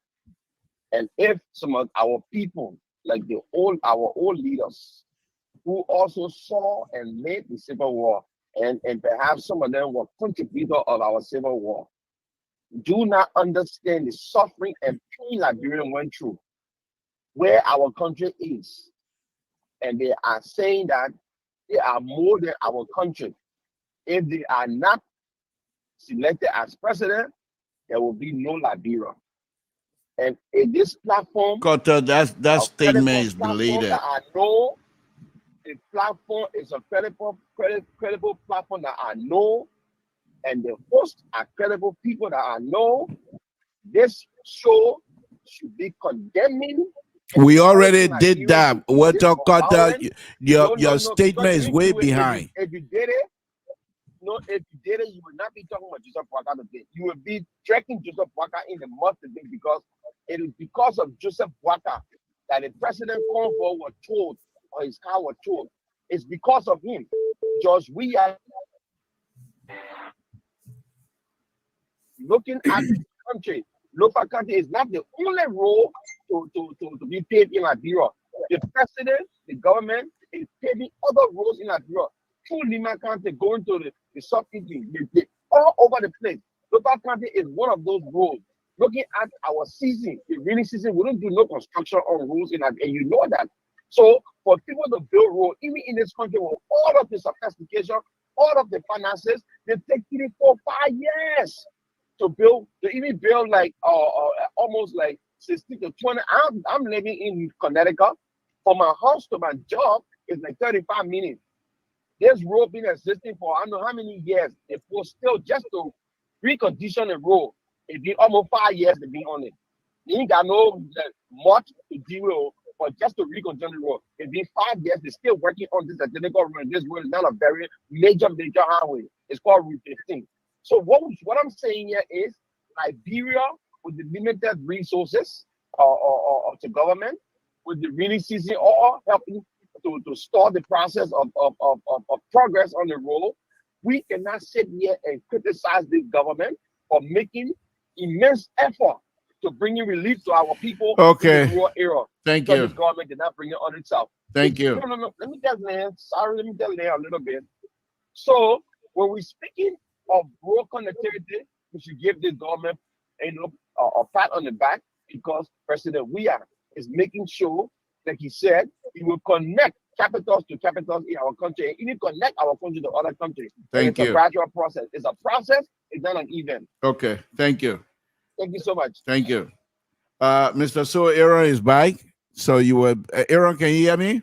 And if some of our people, like our old leaders, who also saw and made the civil war, and perhaps some of them were contributors of our civil war, do not understand the suffering and pain Liberia went through, where our country is. And they are saying that they are more than our country. If they are not selected as president, there will be no Liberia. And in this platform, Carter, that statement is belated. I know the platform is a credible platform that I know, and the hosts are credible people that I know. This show should be condemning. We already did that. What Carter, your statement is way behind. If you did it, you would not be talking about Joseph Waka today. You would be tracking Joseph Waka in the mud today, because it is because of Joseph Waka that the president convoy was told, or his car was told. It's because of him. George, we are looking at the country. Local country is not the only role to be paid in Liberia. The president, the government is paying other roles in Liberia. Through Lima County, going to the sub-region, all over the place. Local country is one of those roles. Looking at our season, the rainy season, we don't do no construction on roads in Liberia, and you know that. So for people to build roads, even in this country, with all of the sophistication, all of the finances, they take 3, 4, 5 years to build, to even build like almost like 16 to 20. I'm living in Connecticut. From my house to my job is like 35 minutes. This road been existing for I don't know how many years. It was still just to recondition the road. It's been almost 5 years to be on it. They ain't got no much to deal with, but just to recondition the road. It's been 5 years. They're still working on this identical road. This road is not a very major highway. It's called Route 15. So what I'm saying here is Liberia, with the limited resources of the government, with the rainy season, or helping to start the process of progress on the road, we cannot sit here and criticize the government for making immense effort to bring in relief to our people in the rural area. Thank you. This government did not bring it on itself. Thank you. No. Let me just land. Sorry, let me just land a little bit. So when we're speaking of rural connectivity, we should give this government, a pat on the back because President Weah is making sure, like he said, he will connect capitals to capitals in our country and even connect our country to other countries. Thank you. It's a gradual process. It's a process. It's not an event. Okay. Thank you. Thank you so much. Thank you. Mr. So Aaron is back. So you were Aaron, can you hear me?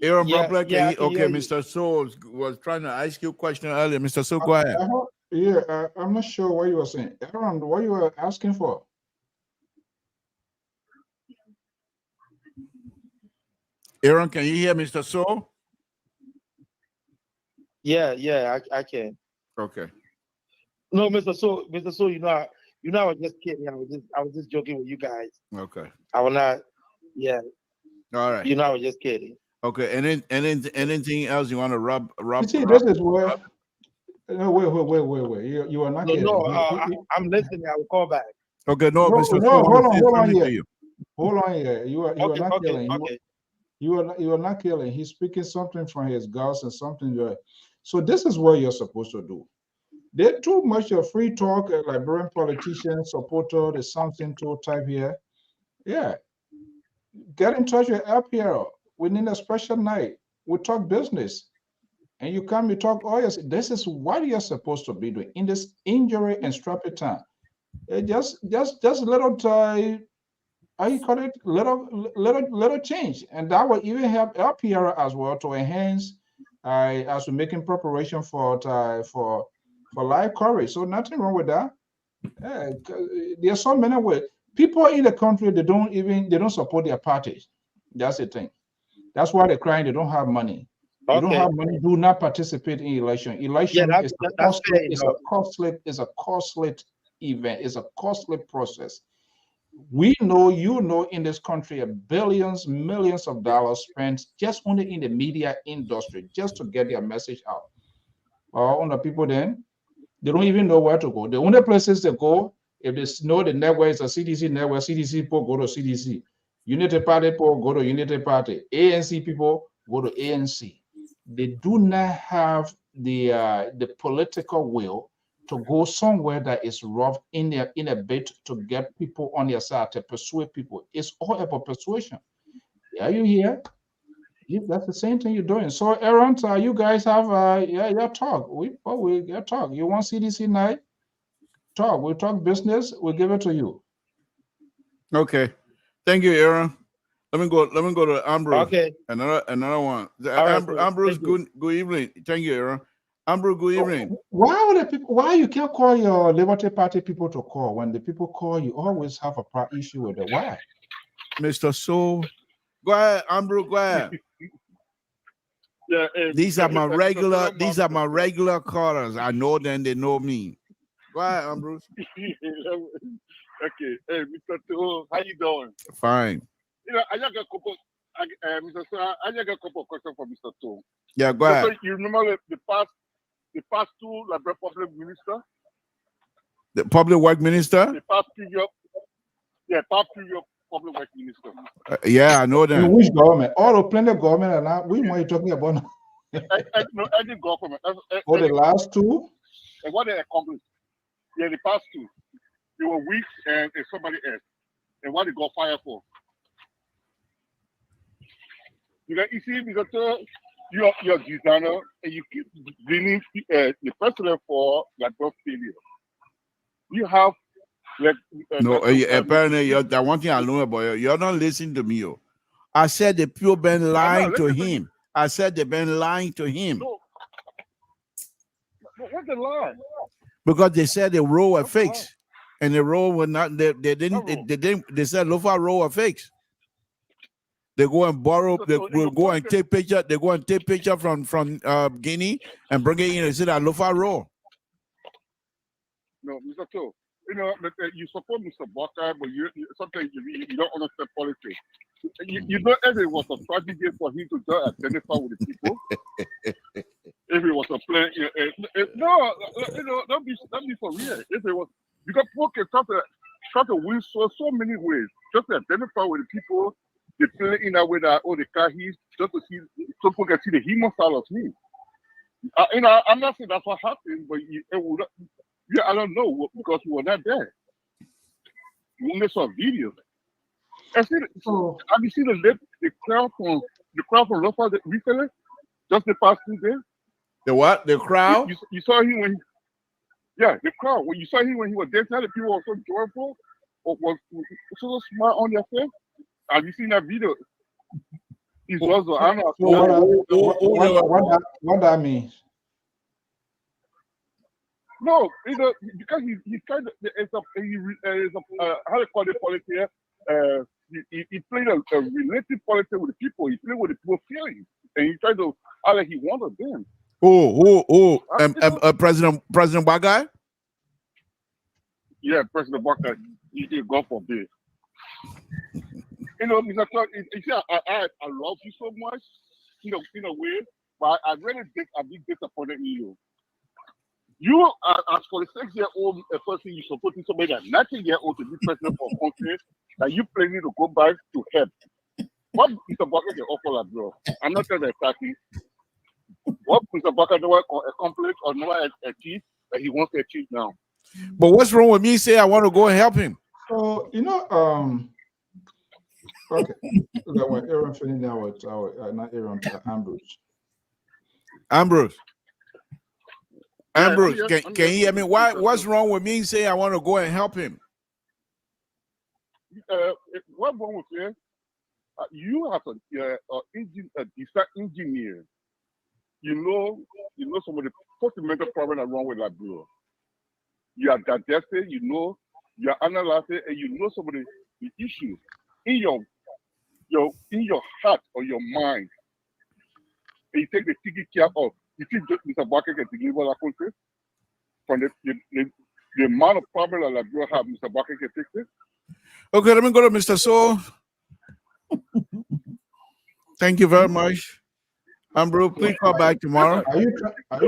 Aaron Bropler, can you okay, Mr. So was trying to ask you a question earlier. Mr. So go ahead. I'm not sure what you were saying. Aaron, what you were asking for? Aaron, can you hear Mr. So? Yeah, I can. Okay. No, Mr. So, you know, I was just kidding. I was just joking with you guys. Okay. I will not. Yeah. All right. You know, I was just kidding. Okay. And then anything else you want to rub? See, this is where. No, wait. You are not kidding. No, I'm listening. I will call back. Okay, no, Mr. No, hold on here. here. Hold on here. You are not killing. Okay. You are not killing. He's speaking something from his guts and something. So this is what you're supposed to do. There's too much of free talk, Liberian politicians, supporter, the Samson type here. Yeah. Get in touch with LPR. We need a special night. We talk business. And you come, you talk oil. This is what you're supposed to be doing in this injury and strappy time. Just little, how you call it, little change. And that will even help LPR as well to enhance as we're making preparation for live coverage. So nothing wrong with that. There's so many ways. People in the country, they don't support their parties. That's the thing. That's why they're crying. They don't have money. You don't have money. Do not participate in election. Election is a costly event. It's a costly process. We know, you know, in this country, billions, millions of dollars spent just only in the media industry just to get their message out. On the people then, they don't even know where to go. The only places they go, if they know the network is a CDC network, CDC people go to CDC. Unity Party people go to Unity Party. ANC people go to ANC. They do not have the political will to go somewhere that is rough in a bit to get people on their side, to persuade people. It's all about persuasion. Are you here? That's the same thing you're doing. So, Aaron, you guys have your talk. Your talk. You want CDC night? Talk. We'll talk business. We'll give it to you. Okay. Thank you, Aaron. Let me go to Ambrose. Okay. Another one. Right, Ambrose, good evening. Thank you, Aaron. Ambrose, good evening. Why you can't call your Liberty Party people to call? When the people call, you always have a issue with it. Why? Mr. So, go ahead, Ambrose, go ahead. These are my regular callers. I know them, they know me. Go ahead, Ambrose. Okay. Hey, Mr. Toho, how you doing? Fine. You know, I just got a couple, Mr. Sir, I just got a couple of questions for Mr. Toho. Yeah, go ahead. So you remember the past two Liberal public minister? The public work minister? The past previous public work minister. Yeah, I know them. Which government? All the plenty of government are not. Which one are you talking about? No, any government. The last two? And what they accomplished? Yeah, the past two. They were weak and somebody else. And what they got fired for? You see, Mr. Toho, you're a designer and you keep bringing the president for like failure. You have like apparently that one thing I know about you, you're not listening to me. I said the people been lying to him. I said they've been lying to him. No. What's the lie? Because they said the road was fixed. And the road was not they said Lofa road was fixed. They go and borrow, they will go and take picture, from Guinea and bring it in and say that Lofa road. No, Mr. Toho, you know, you support Mr. Barker, but sometimes you don't understand politics. You know, if it was a strategy for him to just identify with the people, if it was a plan, no, you know, don't be for real. If it was, because people can try to win so many ways, just to identify with the people, they play in that way that, the car he's just to see, so people can see the human side of me. I'm not saying that's what happened, but it would. Yeah, I don't know because we were not there. We only saw videos. Have you seen the crowd from Lofa recently? Just the past 2 days. The what? The crowd? You saw him when. Yeah, the crowd. When you saw him when he was dancing, the people were so joyful, or was so smart on their face. Have you seen that video? He's also, I don't know. What that means? No, because he's kind of how they call it politics. He played a relative politics with the people. He played with the people's feelings, and he tried to how like he wanted them. President Bagay? Yeah, President Bagay. He God forbid. Mr. Clark, you see, I love you so much, in a way, but I really think I'm being disappointed in you. You are, as 46-year-old person, you're supposed to be somebody that's 19-year-old to be president for a country that you planning to go back to help. What Mr. Barker can offer that, bro? I'm not saying exactly. What Mr. Barker never accomplished or never achieved that he wants to achieve now. But what's wrong with me say I want to go and help him? So, okay. When Aaron finished that with not Aaron, Ambrose. Ambrose, can you hear me? What's wrong with me saying I want to go and help him? What's wrong with you? You have a design engineer. You know some of the fundamental problems are wrong with that bureau. You are digesting, you are analyzing, and you know some of the issues in your heart or your mind. And you take the sticky care of. You think Mr. Barker can deliver that country? From the amount of problems that bureau have, Mr. Barker can fix it? Okay, let me go to Mr. Soul. Thank you very much. Ambrose, please call back tomorrow. Are you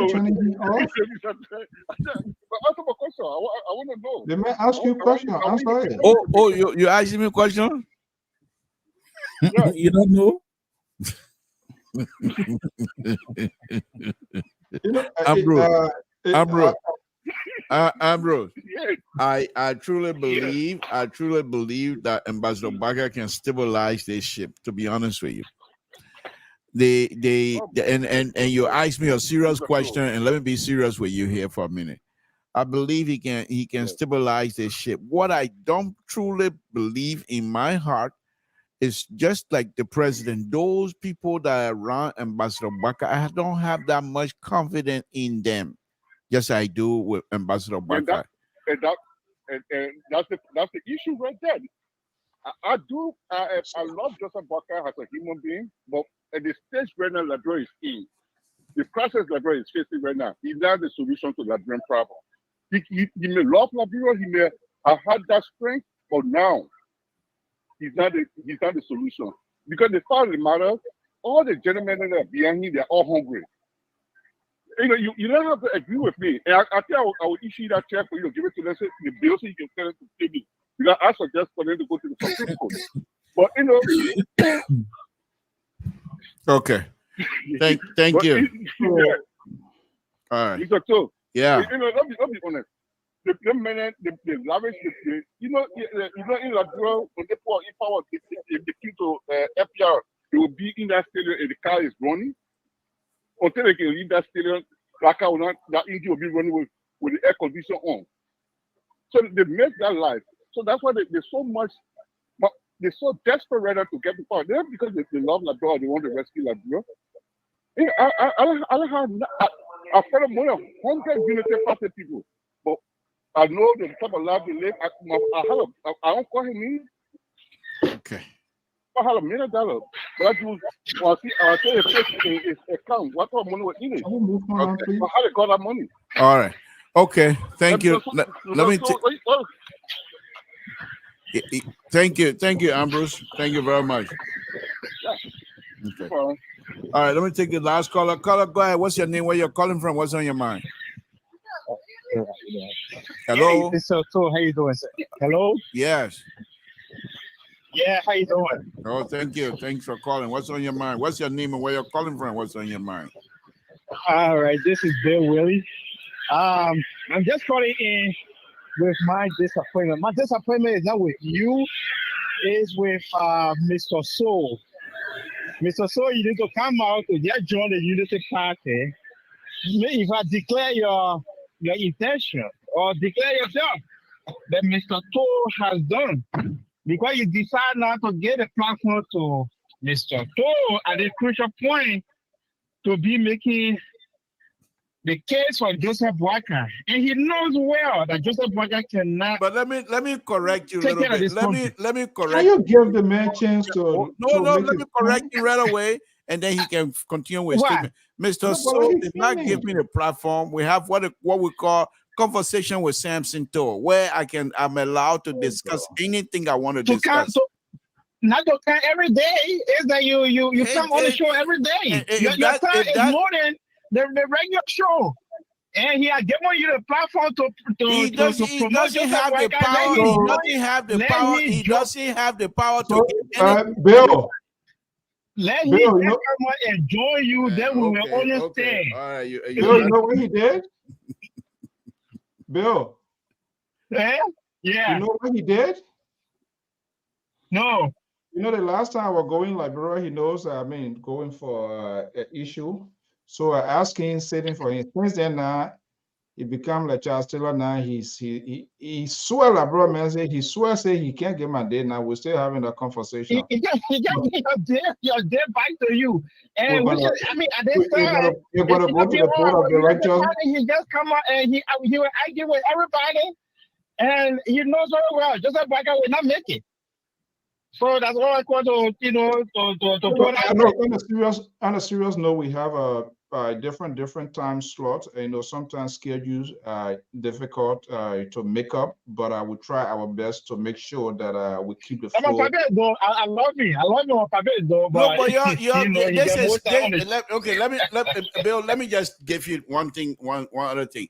turning me off? Answer my question. I want to know. Let me ask you a question. Answer it. Oh, you asking me a question? Yeah. You don't know? Ambrose, I truly believe that Ambassador Barker can stabilize this ship, to be honest with you. And you asked me a serious question, and let me be serious with you here for a minute. I believe he can stabilize this ship. What I don't truly believe in my heart is just like the president, those people that are around Ambassador Barker, I don't have that much confidence in them. Yes, I do with Ambassador Barker. And that's the issue right there. I love Joseph Barker as a human being, but at the stage right now Labrador is in, the process Labrador is facing right now, he's not the solution to Labrador problem. He may love Labrador, he may have had that strength, but now he's not the solution. Because the fact of the matter, all the gentlemen that are behind him, they're all hungry. You don't have to agree with me. And I think I will issue that check for you to give it to them, the bill, so you can send it to Stevie. Because I suggest for them to go to the Supreme Court. But okay. Thank you. All right. Mr. Toe, yeah. Let me honest. The lavish, in Labrador, when they pour if I was the key to FPR, it will be in that stadium and the car is running. Until they can leave that stadium, that engine will be running with the air conditioner on. So they make that life. So that's why they're so desperate right now to get the power. They're because they love Labrador, they want to rescue Labrador. I've heard of more than 100 Unity Party people, but I know the type of life they live. I don't call him in. Okay. I have $1 million. But I do. I'll tell you his account. What type of money was in it? Okay. How they got that money? All right. Okay. Thank you. Let me. Thank you, Ambrose. Thank you very much. Okay. All right. Let me take the last caller. Caller, go ahead. What's your name? Where you're calling from? What's on your mind? Hello. Hey, so how you doing, sir? Hello. Yes. Yeah, how you doing? Oh, thank you. Thanks for calling. What's on your mind? What's your name and where you're calling from? What's on your mind? All right, this is Bill Willie. I'm just calling in with my disappointment. My disappointment is not with you, it's with Mr. Soul. Mr. Soul, you need to come out to just join the Unity Party. If I declare your intention or declare yourself that Mr. Soul has done, because you decide not to get a platform to Mr. Soul at a crucial point to be making the case for Joseph Walker, and he knows well that Joseph Walker cannot. But let me correct you a take little care of bit. this Let country. me Can correct. you give the man a chance No, to let make me his correct point? you right away, and then he can continue with his Why? statement. Mr. No, but Soul let me did not give finish. me the platform. We have what we call conversation with Samson Tour, where I'm allowed to discuss anything I want to To come, discuss. to, not to come every day. Is that you come on the show every day? Your time is more than the regular show. And he has given you the platform to He promote doesn't Joseph have the Walker. power. Let He him doesn't have the let power. him He jo- doesn't have the power to So, give any. Bill, let him Bill, just you know, come on and join you. Then we will understand. All right, Bill, you know what he did? Bill, Yeah. you know what he did? No. You know, the last time I was going Liberia, he knows, going for an issue. So I asked him, sitting for him. Since then, now, he become like Charles Taylor. Now he swear Liberia, man, say he can't get my date. Now we're still having that conversation. He just your dead back to you. And We're we gonna, should, I mean, at this time, we're it gonna should go not to be the board of hard. You know, the directors. party, he just come out and he will argue with everybody. And he knows very well, Joseph Walker will not make it. So that's all I want to, to put out No, there. on a serious note, we have a different time slots. You know, sometimes schedules are difficult to make up, but I will try our best to make sure that we keep the I'm a flow. Though. I love him. I love him on Pabet, though. No, But but you know, he this got is most time on okay. Bill. Let me just give you one other thing.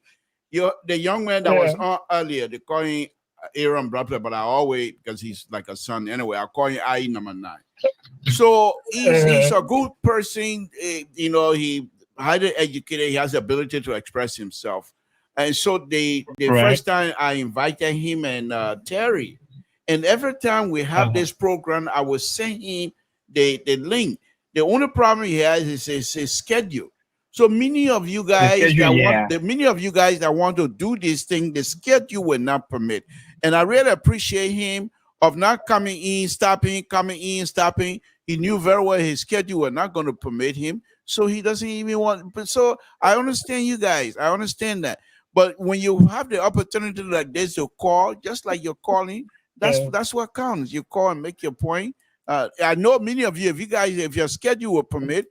The young man that was on earlier, they call him Aaron Butler, but I always, because he's like a son anyway, I call him IE number 9. So he's a good person. You know, he highly educated. He has the ability to express himself. And so the first time I invited him and Terry, and every time we have this program, I was send him the link. The only problem he has is his schedule. So many of you guys many of you guys that want to do this thing, the schedule will not permit. And I really appreciate him of not coming in, stopping, coming in, stopping. He knew very well his schedule was not going to permit him, so he doesn't even want. But so I understand you guys. I understand that. But when you have the opportunity like this to call, just like you're calling, that's what counts. You call and make your point. I know many of you, if your schedule will permit,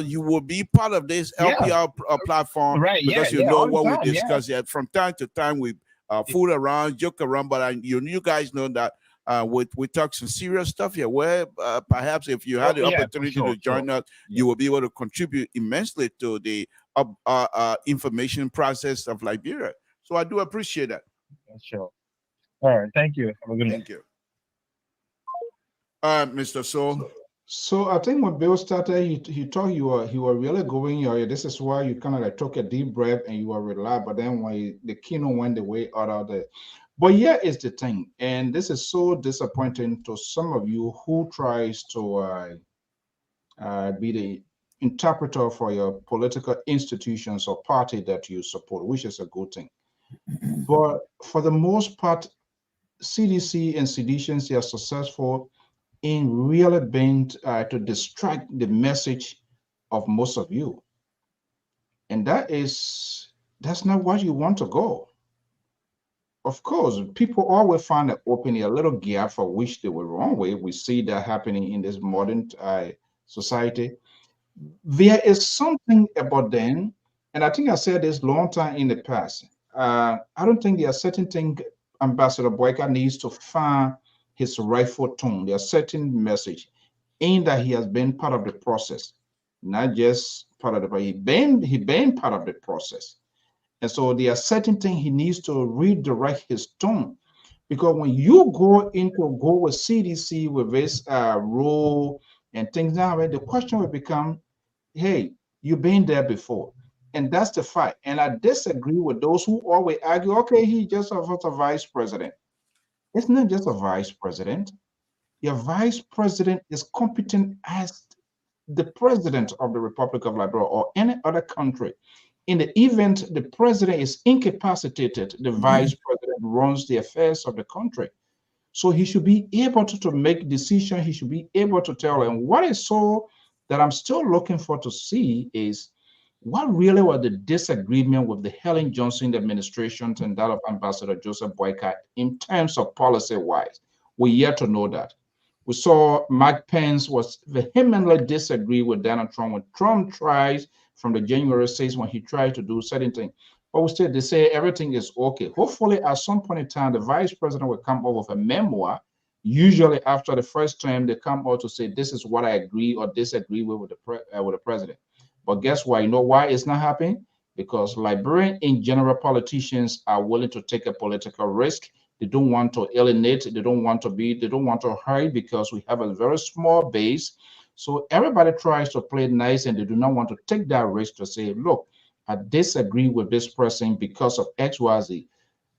you will be part of this LPR platform, because you know what we discuss. Yeah. From time to time, we fool around, joke around, but you guys know that we talk some serious stuff here. Where perhaps if you had the opportunity to join us, you will be able to contribute immensely to the information process of Liberia. So I do appreciate that. Sure. All right. Thank you. Have a good Thank you. Mr. Soul. So I think when Bill started, he thought you were really going your. This is why you kind of like took a deep breath and you were relaxed. But then when the keynote went the way out of the, but here is the thing, and this is so disappointing to some of you who tries to be the interpreter for your political institutions or party that you support, which is a good thing. But for the most part, CDC and seditions, they are successful in really being to distract the message of most of you. And that's not where you want to go. Of course, people always find an opening, a little gap for which they were wrong with. We see that happening in this modern society. There is something about them, and I think I said this long time in the past. I don't think there are certain things Ambassador Boyka needs to find his rightful tone. There are certain message in that he has been part of the process, not just part of the, but he been part of the process. And so there are certain things he needs to redirect his tone. Because when you go with CDC with this rule and things now, right, the question will become, hey, you've been there before. And that's the fact. And I disagree with those who always argue, okay, he just was a vice president. It's not just a vice president. Your vice president is competent as the president of the Republic of Liberia or any other country. In the event the president is incapacitated, the vice president runs the affairs of the country. So he should be able to make decisions. He should be able to tell. And what I saw that I'm still looking for to see is what really was the disagreement with the Helen Johnson administration and that of Ambassador Joseph Boyka in terms of policy-wise. We're yet to know that. We saw Mike Pence was vehemently disagree with Donald Trump when Trump tries from the January 6th when he tried to do certain things. But we still, they say everything is okay. Hopefully, at some point in time, the vice president will come up with a memoir. Usually, after the first term, they come out to say, this is what I agree or disagree with the president. But guess what? You know why it's not happening? Because Liberian, in general, politicians are willing to take a political risk. They don't want to alienate. They don't want to hurry because we have a very small base. So everybody tries to play nice and they do not want to take that risk to say, look, I disagree with this person because of X, Y, Z.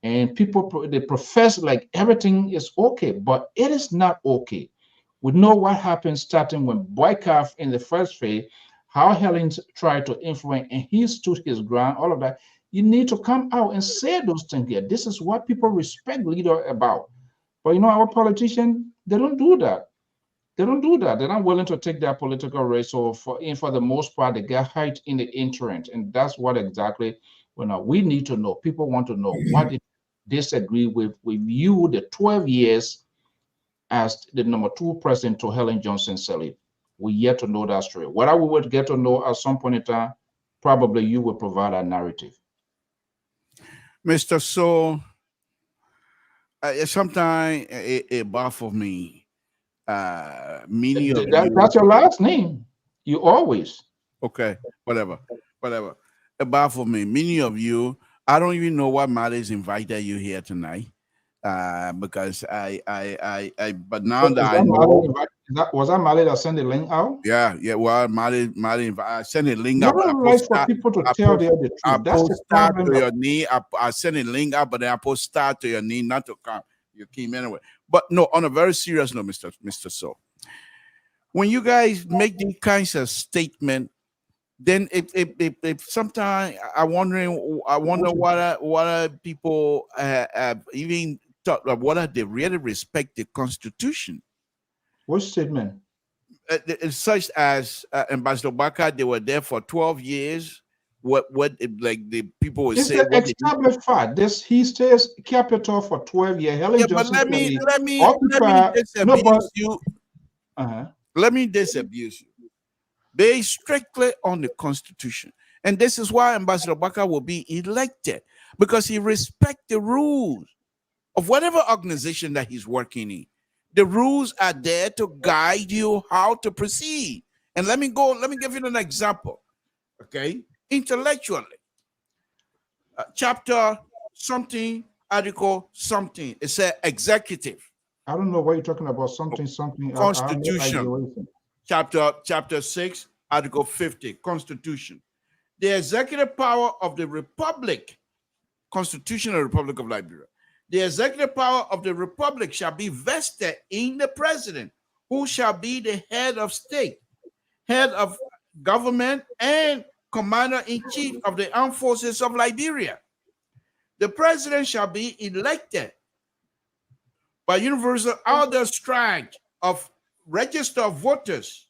And people, they profess like everything is okay, but it is not okay. We know what happened starting when Boyka in the first phase, how Helen tried to influence and he stood his ground, all of that. You need to come out and say those things here. This is what people respect leader about. But you know, our politicians, they don't do that. They don't do that. They're not willing to take that political risk. So for the most part, they get hurt in the interim. And that's what exactly we need to know. People want to know what they disagree with you, the 12 years as the number 2 president to Helen Johnson Sirleaf. We yet to know that story. Whether we would get to know at some point in time, probably you will provide a narrative. Mr. So, sometimes it baffles me. Many of that's your last name. You always. Okay, whatever. It baffles me. Many of you, I don't even know why Mali's invited you here tonight. Because but now that I know, was that Mali that sent the link out? Yeah. Well, Mali, I sent a link out. Never like for people to tell the truth. That's the problem. To your knee. I sent a link out, but then I post start to your knee, not to come. You came anyway. But no, on a very serious note, Mr. So, when you guys make these kinds of statement, then if sometimes I wonder what are people even thought of whether they really respect the Constitution. What statement? Such as Ambassador Baka, they were there for 12 years. What like the people would say? It's an established fact. He stays capital for 12 years. Helen Johnson, but let me disabuse you. Let me disabuse you. Based strictly on the Constitution. And this is why Ambassador Baka will be elected, because he respects the rules of whatever organization that he's working in. The rules are there to guide you how to proceed. And let me give you an example. Okay, intellectually, chapter something, article something. It's an executive. I don't know what you're talking about. Something. Constitution. Chapter 6, Article 50, Constitution. The executive power of the Republic, Constitution of the Republic of Liberia. The executive power of the Republic shall be vested in the President, who shall be the head of state, head of government, and commander-in-chief of the armed forces of Liberia. The President shall be elected by universal elder strike of register of voters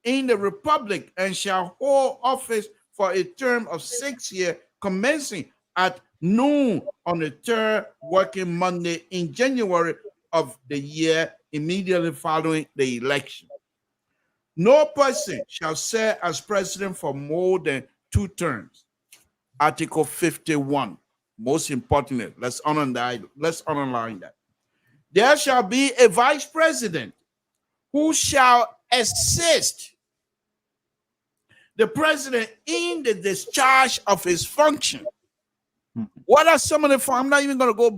in the Republic and shall hold office for a term of 6 years, commencing at noon on the 3rd working Monday in January of the year immediately following the election. No person shall serve as president for more than 2 terms. Article 51. Most importantly, let's underline that. There shall be a vice president who shall assist the president in the discharge of his function. What are some of the I'm not even going to go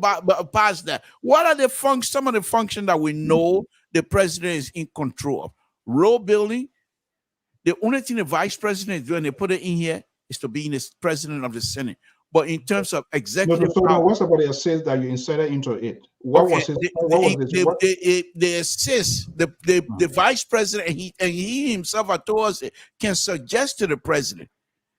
past that. What are some of the functions that we know the president is in control of? Road building. The only thing the vice president is doing, they put it in here, is to be the president of the Senate. But in terms of No, executive so now power, what's about the assist that you inserted into it? What okay, was it? What was this? What? they assist the vice president, and he himself, I told us, can suggest to the president,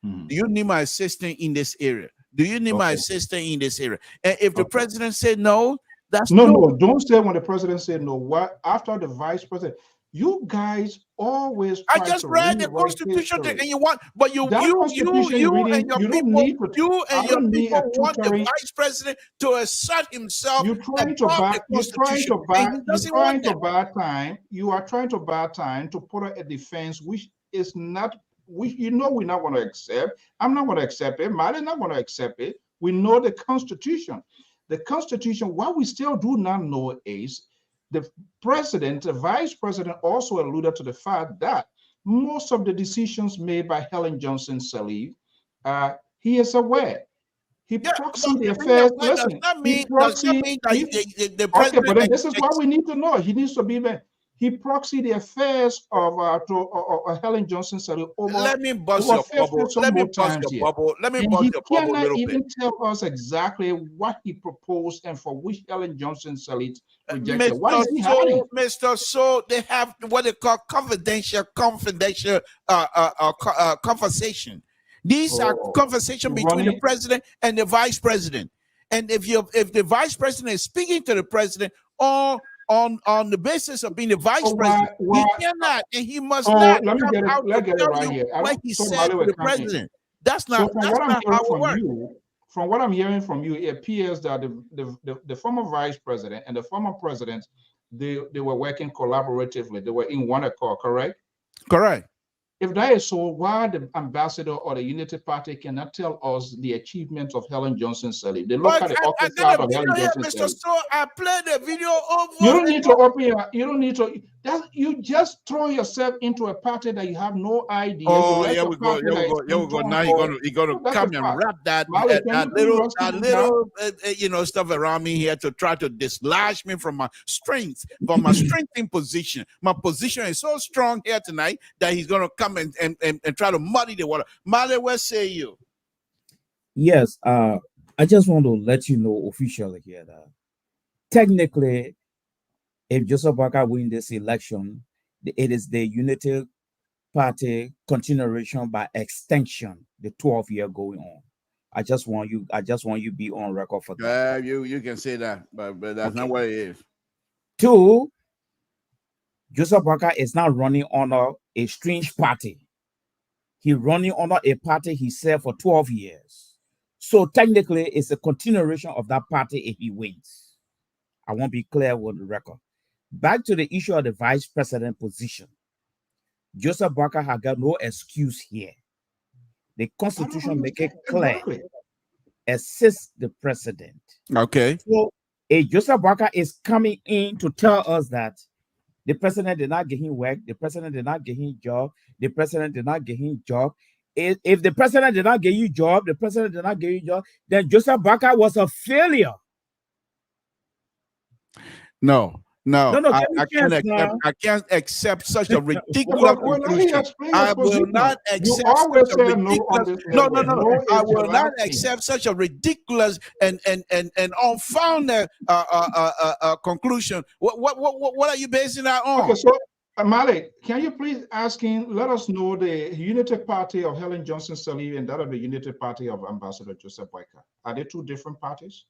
do you need my assistance in this area? Do you need my assistance in this area? And if the president said no, that's no. Don't say when the president said no. What after the vice president? You guys always try I just to read the rewrite Constitution, history. and you want, but you That Constitution you reading, and your you don't people, need to. you and I your don't need a people want the tutoring. vice president to assert himself You're trying to above buy. the You're trying Constitution, to buy. and he You're doesn't want trying to that. buy time. You are trying to buy time to put a defense which is not. You know we're not going to accept. I'm not going to accept it. Mali's not going to accept it. We know the Constitution. The Constitution. What we still do not know is the president, the vice president, also alluded to the fact that most of the decisions made by Helen Johnson Sirleaf, he is aware. He proxied the affairs. Listen, does not he mean proxied. that the Okay, president. but then this is what we need to know. He needs to be there. He proxied the affairs of Helen Johnson Sirleaf over. Let me bust over your 50 bubble. some Let me more bust times your here. bubble. Let me And bust he your bubble a cannot little even bit. tell us exactly what he proposed and for which Helen Johnson Sirleaf rejected. What is he hiding? Mr. So they have what they call confidential conversation. These are conversation between the president and the vice president. And if the vice president is speaking to the president or on the basis of being the vice president, he cannot and he must not let me come get it. out Let's to get it tell right you here. what he So said Mali to will the come in. president. That's So not from what I'm how hearing it from works. you, from what I'm hearing from you, it appears that the former vice president and the former president, they were working collaboratively. They were in one accord, correct? Correct. If that is so, why the ambassador or the Unity Party cannot tell us the achievements of Helen Johnson Sirleaf? They look at the office I got of a Helen video here, Johnson Mr. Sirleaf. So I played the video over. You don't need to open your. You don't need to. You just throw yourself into a party that you have no idea. Oh, here we go. Here we go. Here we go. Now you're gonna come and wrap that little stuff around me here to try to dislodge me from my strength, from my strengthening position. My position is so strong here tonight that he's gonna come and try to muddy the water. Mali, what say you? Yes, I just want to let you know officially here that technically, if Joseph Boakai win this election, it is the Unity Party continuation by extension, the 12-year going on. I just want you to be on record for that. You can say that, but that's not what it is. 2, Joseph Boakai is not running under a strange party. He's running under a party he served for 12 years. So technically, it's a continuation of that party if he wins. I want to be clear with the record. Back to the issue of the vice president position. Joseph Boakai has got no excuse here. The Constitution make it clear. Assist the president. Okay. So if Joseph Boakai is coming in to tell us that the president did not get him work, the president did not get him job, the president did not get him job. If the president did not get you job, the president did not get you job, then Joseph Boakai was a failure. No, I can't accept such a ridiculous conclusion. I will not accept such a ridiculous. No. I will not accept such a ridiculous and unfounded conclusion. What are you basing that on? Okay, so Mali, can you please let us know the Unity Party of Helen Johnson Sirleaf and that of the Unity Party of Ambassador Joseph Boakai? Are they two different parties?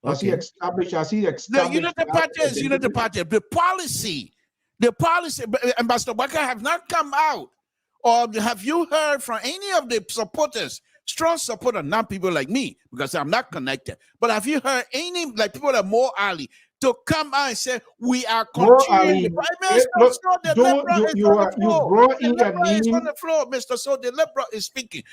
Has he established? The Unity Party is Unity Party. The policy, Ambassador Boakai have not come out. Or have you heard from any of the supporters, strong supporters, not people like me, because I'm not connected, but have you heard any like people that are more early to come out and say we are continuing? On the floor, Mr. So the liberal is speaking.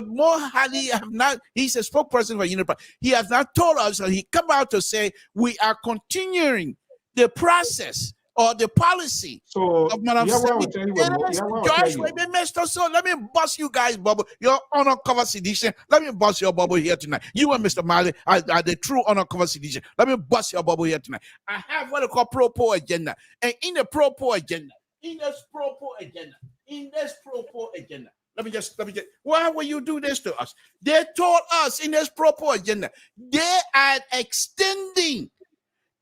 More highly have not. He's a spokesperson for Unity. He has not told us. So he come out to say we are continuing the process or the policy of Madam Mr. So let me bust you guys bubble. Your honor cover sedition. Let me bust your bubble here tonight. You and Mr. Mali are the true honor cover sedition. Let me bust your bubble here tonight. I have what I call pro-poor agenda. And in the pro-poor agenda, in this pro-poor agenda, let me just. Why will you do this to us? They told us in this proper agenda, they are extending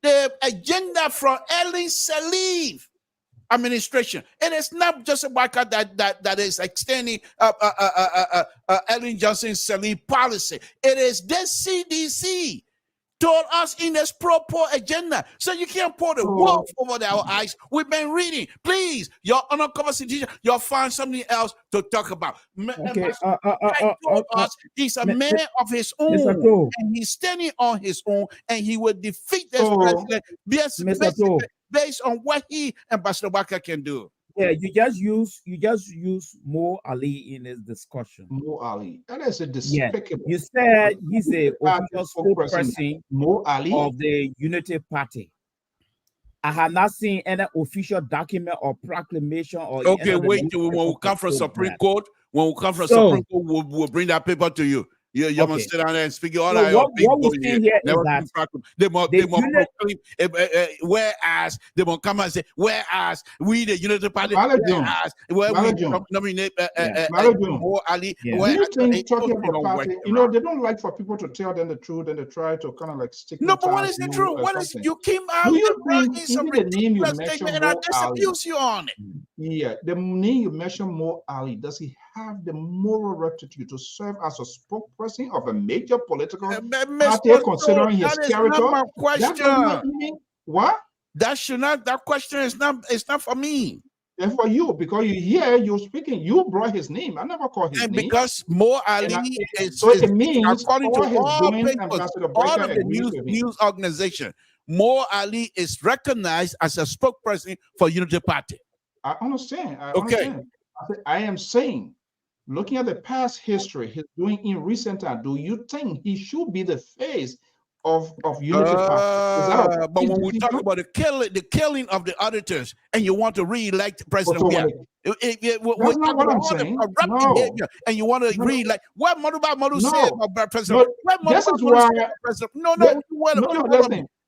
the agenda from Ellen Saliv administration. It is not just about that is extending Ellen Johnson Saliv policy. It is this CDC told us in this proper agenda. So you can't pour the wolf over our eyes. We've been reading. Please, your uncovered situation, you'll find something else to talk about. Okay. Told us he's a man of his own, and he's standing on his own, and he will defeat this president based on what he, Ambassador Walker, can do. Yeah, you just use Mo Ali in his discussion. Mo Ali, that is a despicable. Yeah. You said he's a official spokesperson Mo Ali of the Unity Party. I have not seen any official document or proclamation or. Okay, wait till when we come from Supreme Court. When we come from Supreme Court, we'll bring that paper to you. You must sit down there and speak all that. What we see here is that they must proclaim, whereas they won't come and say, whereas we the Unity Party, whereas where we nominate Mo Ali. Do you think talking about party, they don't like for people to tell them the truth and they try to kind of like stick. No, but what is the truth? What is you came out? Do you think even the name you mentioned, and I disabuse you on it? Yeah, the name you mentioned, Mo Ali, does he have the moral rectitude to serve as a spokesperson of a major political party, considering his character? Not my question. What? That question is not for me. And for you, because you're speaking, you brought his name. I never called his name. Because Mo Ali it means according to all papers, all of the news organization, Mo Ali is recognized as a spokesperson for Unity Party. I understand. Okay. I am saying, looking at the past history he's doing in recent time, do you think he should be the face of Unity Party? But when we talk about the killing of the auditors, and you want to re-elect President, that's not what I'm saying. Behavior, and you want to re-elect what Madu said about President. This is why.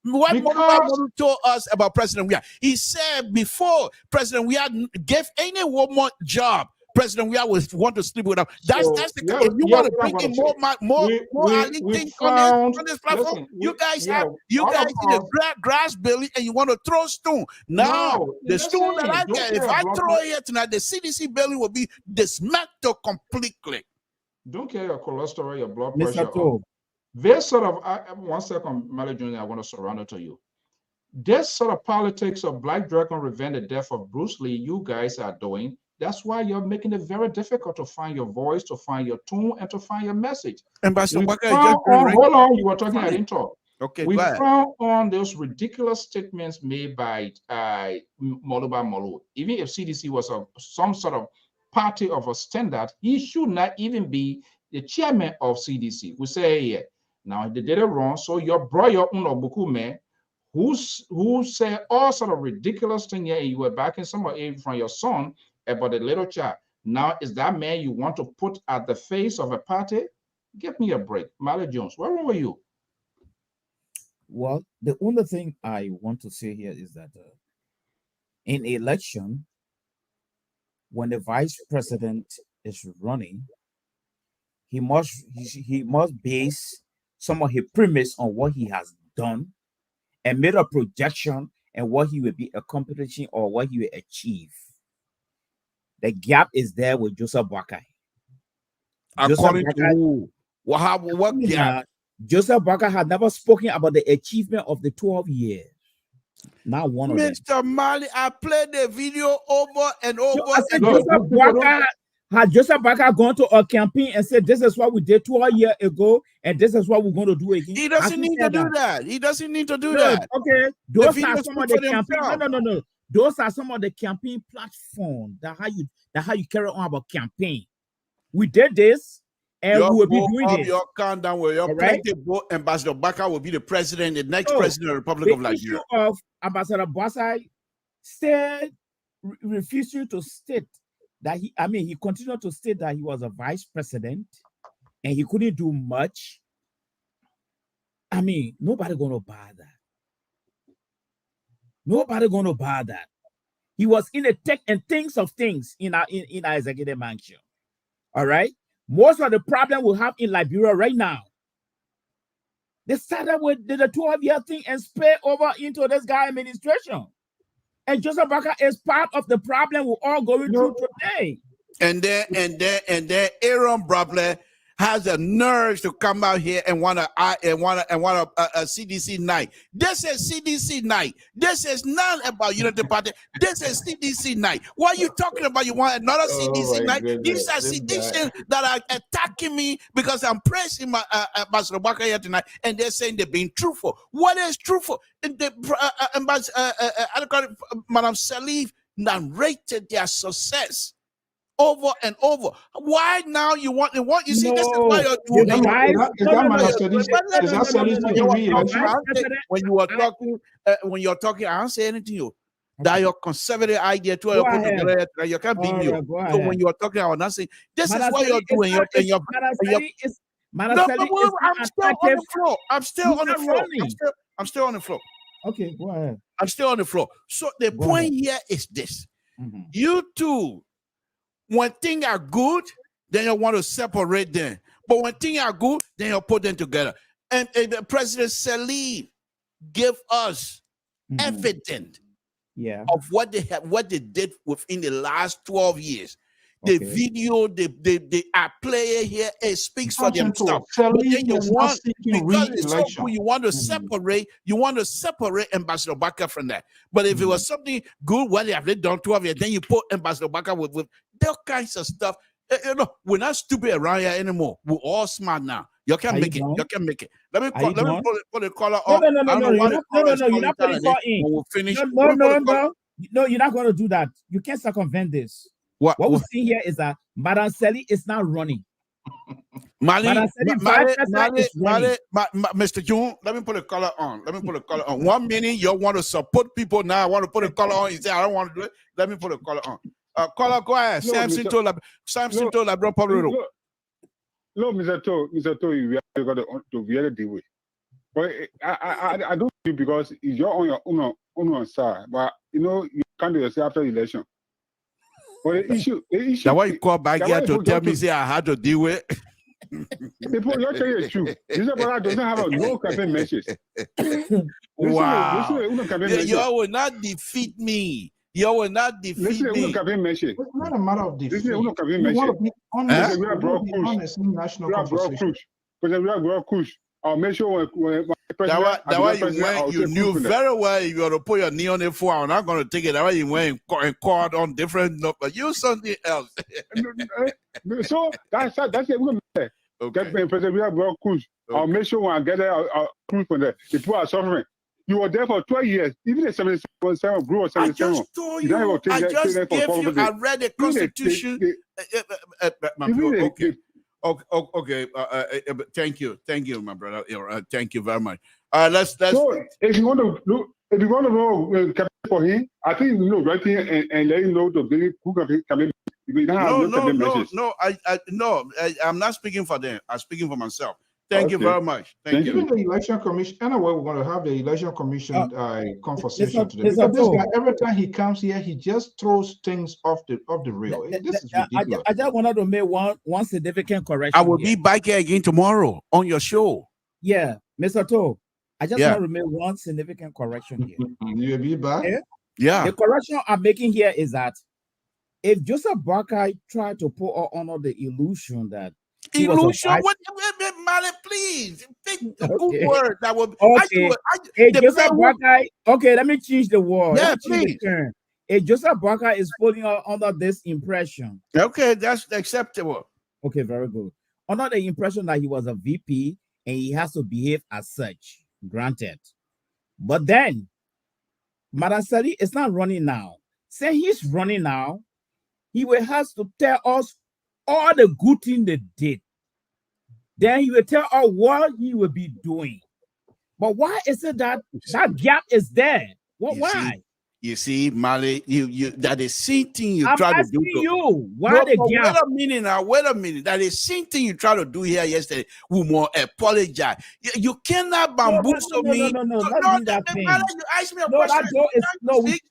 What Madu told us about President Weah. He said before President Weah gave any woman job, President Weah would want to sleep with her. That's the if you want to bring in more Ali things on this platform, you guys see the grass belly and you want to throw stone. Now the stone that I get, if I throw it here tonight, the CDC belly will be dismantled completely. Don't care your cholesterol, your blood pressure. This sort of 1 second, Mally Jr., I want to surround it to you. This sort of politics of Black Dragon revenge the death of Bruce Lee, you guys are doing. That's why you're making it very difficult to find your voice, to find your tone, and to find your message. Ambassador hold on, you were talking, I didn't talk. Okay, we found on those ridiculous statements made by Moluba Molu. Even if CDC was some sort of party of a standard, he should not even be the chairman of CDC. We say, yeah, now they did it wrong. So your brother Unobukume, who said all sort of ridiculous things here, and you were backing someone from your son about the little child. Now, is that man you want to put at the face of a party? Give me a break. Mally Jones, where were you? Well, the only thing I want to say here is that in election, when the vice president is running, he must base some of his premise on what he has done and made a projection and what he will be accomplishing or what he will achieve. The gap is there with Joseph Boakai. According to who? What gap? Joseph Boakai had never spoken about the achievement of the 12 years. Not one of them. Mr. Mali, I played the video over and over. I said Joseph Boakai gone to a campaign and said, this is what we did 12 years ago, and this is what we're going to do again. He doesn't need to do that. He doesn't need to do that. Okay. Those are some of the campaign. No. Those are some of the campaign platforms that how you carry on about campaign. We did this, and we will be doing this. Your countdown where your Ambassador Boakai will be the president, the next president of the Republic of Nigeria. The issue of Ambassador Boakai refusing to state that he continued to state that he was a vice president and he couldn't do much. Nobody gonna buy that. Nobody gonna buy that. He was in the tech and things of things in our executive mansion. All right. Most of the problem we have in Liberia right now, they started with the 12-year thing and spread over into this guy administration. And Joseph Barker is part of the problem we're all going through today. And then Aaron Bradley has the nerve to come out here and want a CDC night. This is CDC night. This is not about Unity Party. This is CDC night. What are you talking about? You want another CDC night? These are sedition that are attacking me because I'm praising my Ambassador Barker here tonight, and they're saying they're being truthful. What is truthful? Madam Salif narrated their success over and over. Why now you want you see, this is why you're doing when you're talking, I don't say anything to you. That your conservative idea to put together, you can't beat me. So when you're talking, I was not saying this is what you're doing. I'm still on the floor. I'm still on the floor. Okay, go ahead. I'm still on the floor. So the point here is this. You two, when things are good, then you want to separate them. But when things are good, then you put them together. And President Salih gave us evidence of what they did within the last 12 years. The video, the player here, it speaks for themselves. But then you want, because it's so cool, you want to separate Ambassador Barker from that. But if it was something good, what have they done 12 years? Then you put Ambassador Barker with all kinds of stuff. We're not stupid around here anymore. We're all smart now. You can make it. You can make it. Let me put the color on. No, you're not putting it in. We'll finish. No, you're not going to do that. You can't circumvent this. What we see here is that Madam Salih is not running. Mr. June, let me put a color on. 1 minute you want to support people. Now I want to put a color on. You say I don't want to do it. Let me put a color on. Color, go ahead. Samson told Public Radio. No, Mr. To, you got to really deal with. But I don't do because you're on your own side. But you can't do yourself after the election. But the issue. That's why you call back here to tell me say I had to deal with. People, you're telling the truth. This doesn't have no campaign message. Wow. You will not defeat me. You will not defeat me. It's not a matter of defeat. You want to be honest. We are honest in national conversation. I'll make sure when that way you knew very well you got to put your knee on the floor. I'm not going to take it. That way you went and called on different, but you something else. So that's it. Okay. I'll make sure when I get there, I'll prove from there. The people are suffering. You were there for 12 years. Even the 77 grew or 77. I just told you. I read the Constitution. Okay. Thank you, my brother. Thank you very much. Let's. So if you want to know for him, I think right here and let him know the believe who can be. No. I'm not speaking for them. I'm speaking for myself. Thank you very much. Thank you. Even the election commission, anyway, we're going to have the election commission conversation today. Because this guy, every time he comes here, he just throws things off the rail. This is ridiculous. I just wanted to make one significant correction. I will be back here again tomorrow on your show. Yeah, Mr. To, I just want to make one significant correction here. You'll be back? Yeah. The correction I'm making here is that if Joseph Barker tried to put on the illusion that illusion, Mali, please pick a good word that will. Joseph Barker. Okay, let me change the word. Yeah, please. Joseph Barker is putting under this impression. Okay, that's acceptable. Okay, very good. Under the impression that he was a VP and he has to behave as such. Granted, but then Madam Salih is not running now. Say he's running now, he will have to tell us all the good things they did. Then he will tell us what he will be doing. But why is it that gap is there? Why? You see, Mali, you that is same thing you try to do. Why the gap? Wait a minute. That is same thing you try to do here yesterday. We more apologize. You cannot bamboozle me. No, that thing. You asked me a question. That door is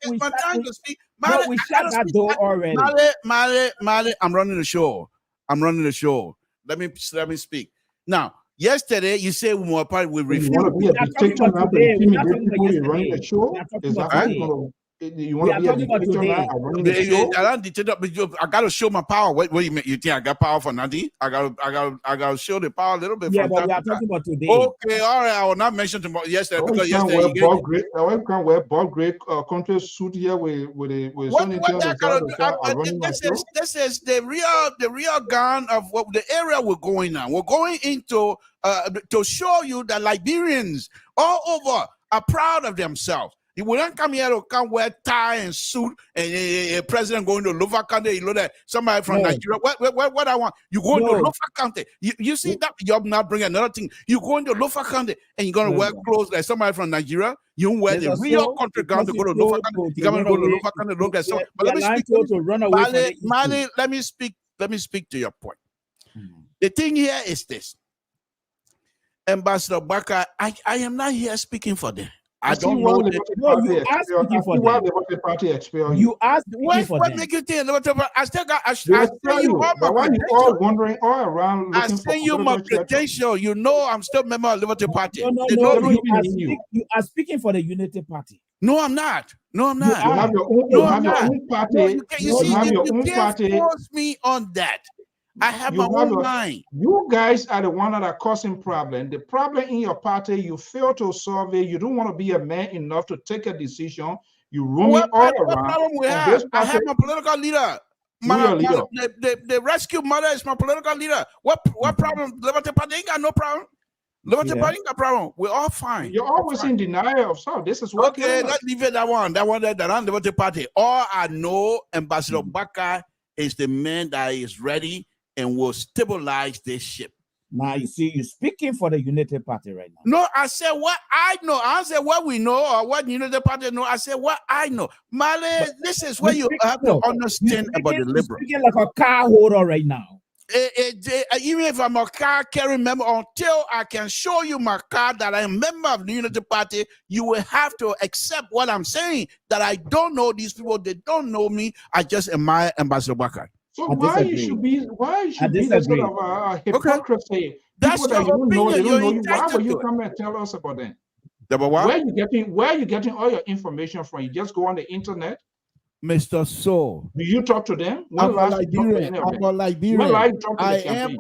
we shut that door already. Mali, I'm running the show. I'm running the show. Let me speak. Now, yesterday you say we were part. We refused. You want to be a dictator now to intimidate people in running the show? Is that how you want to be a dictator now and running the show? I got to show my power. What do you mean? You think I got power for nothing? I got to show the power a little bit. Yeah, from but time we are to time. talking about today. Okay, all right. I will not mention tomorrow. Yesterday because yesterday you Bob Gray country suit here with Sonny Tion this is the real gun of what the area we're going now. We're going into to show you that Liberians all over are proud of themselves. You will not come here to come wear tie and suit and a president going to Lofa County. You know that somebody from Nigeria. What I want? You go into Lofa County. You see that job now bring another thing. You go into Lofa County and you're gonna wear clothes like somebody from Nigeria. You wear the real country gown to go to Lofa County. You come and go to Lofa County. Look at but let me speak. Mali, let me speak. Let me speak to your point. The thing here is this. Ambassador Baka, I am not here speaking for them. I don't know. You asked speaking for them. You asked speaking for them. What make you think? I still got. I send you all my credentials. All wandering all around. I send you my credentials. You know, I'm still a member of Liberty Party. No. You are speaking for the Unity Party. No, I'm not. No, I'm not. You have your own party. You can't force me on that. I have my own mind. You guys are the one that are causing problem. The problem in your party, you fail to solve it. You don't want to be a man enough to take a decision. You roam it all around. What problem we have? I have my political leader. The rescue mother is my political leader. What problem? Liberty Party ain't got no problem. Liberty Party ain't got problem. We're all fine. You're always in denial of self. This is what. Okay, let's leave it that one. That on Liberty Party. All I know, Ambassador Baka is the man that is ready and will stabilize this ship. Now you see, you're speaking for the United Party right now. No, I said what I know. I said what we know or what United Party know. I said what I know. Male, this is where you have to understand about the liberal. You're speaking like a car holder right now. Even if I'm a car carrying member, until I can show you my card that I'm a member of the Unity Party, you will have to accept what I'm saying. That I don't know these people. They don't know me. I just admire Ambassador Bakar. So why you should be the sort of hypocrisy? Okay. That's people that your opinion. They don't know you. Why Entitled would you to it. come and tell us about them? What? Where you getting all your information from? You just go on the internet. Mr. So, do you talk to them? I'm a Liberian. I am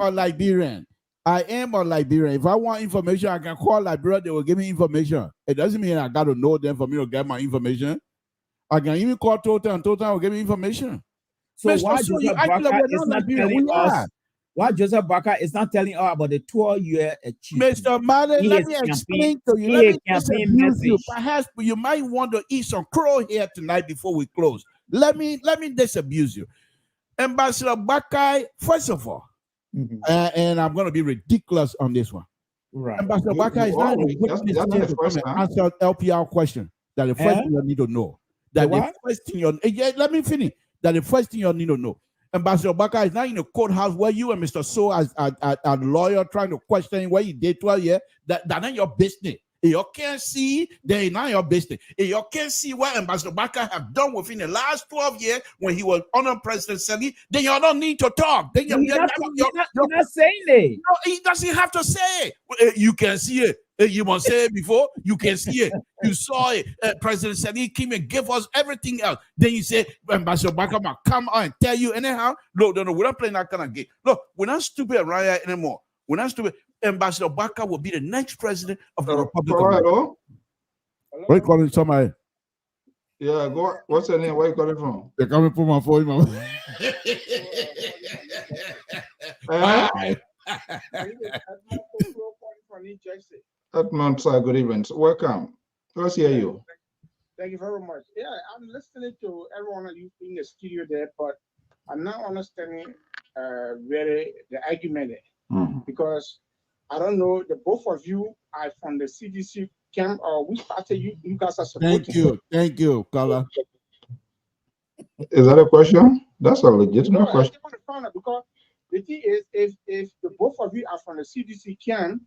a Liberian. If I want information, I can call Liberia. They will give me information. It doesn't mean I got to know them for me to get my information. I can even call Total and Total will give me information. So why Joseph Baka is not telling us? Why Joseph Baka is not telling us about the 12-year achievement? Mr. Male, let me explain to you. Let me disabuse you. Perhaps you might want to eat some crow here tonight before we close. Let me disabuse you. Ambassador Baka, first of all, and I'm going to be ridiculous on this one. Right. Ambassador Baka is not answer LPR question. That the first thing you need to know. That the first thing let me finish. That the first thing you need to know. Ambassador Baka is not in the courthouse where you and Mr. So as a lawyer trying to question what you did 12 years. That's not your business. If you can't see, then it's not your business. If you can't see what Ambassador Baka have done within the last 12 years when he was under President Seli, then you don't need to talk. Then you're not saying it. No, he doesn't have to say it. You can see it. You must say it before. You can see it. You saw it. President Seli came and gave us everything else. Then you say, Ambassador Baka might come out and tell you anyhow. No, we're not playing that kind of game. Look, we're not stupid around here anymore. We're not stupid. Ambassador Baka will be the next president of the Republic of Hello? Where are you calling somebody? Yeah, go. What's your name? Where are you calling from? They're coming from my phone, mama. Edmund, sir, good evening. Welcome. Let's hear you. Thank you very much. Yeah, I'm listening to everyone of you in the studio there, but I'm not understanding really the argument there. Because I don't know, the both of you are from the CDC camp or which party you guys are supporting. Thank you, Kala. Is that a question? That's a legitimate question. I want to find out because the thing is, if the both of you are from the CDC camp,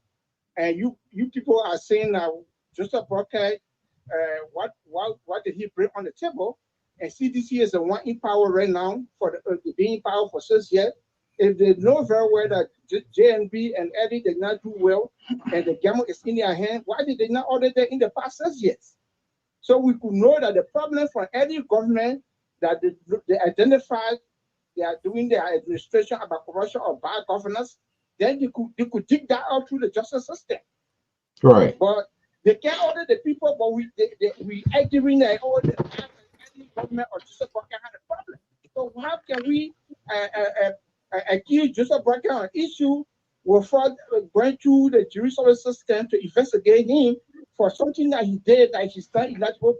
and you people are saying that Joseph Baka, what did he bring on the table? And CDC is the one in power right now for the being in power for 6 years. if they know very well that JNB and Eddie did not do well and the gamble is in their hand, why did they not order that in the past 6 years? So we could know that the problem for any government that they identified they are doing their administration about corruption or bad governance, then they could dig that out through the justice system. Right. But they can't order the people, but we arguing that any government or Joseph Boakai had a problem. So how can we accuse Joseph Boakai on issue without going through the judicial system to investigate him for something that he did that he's not eligible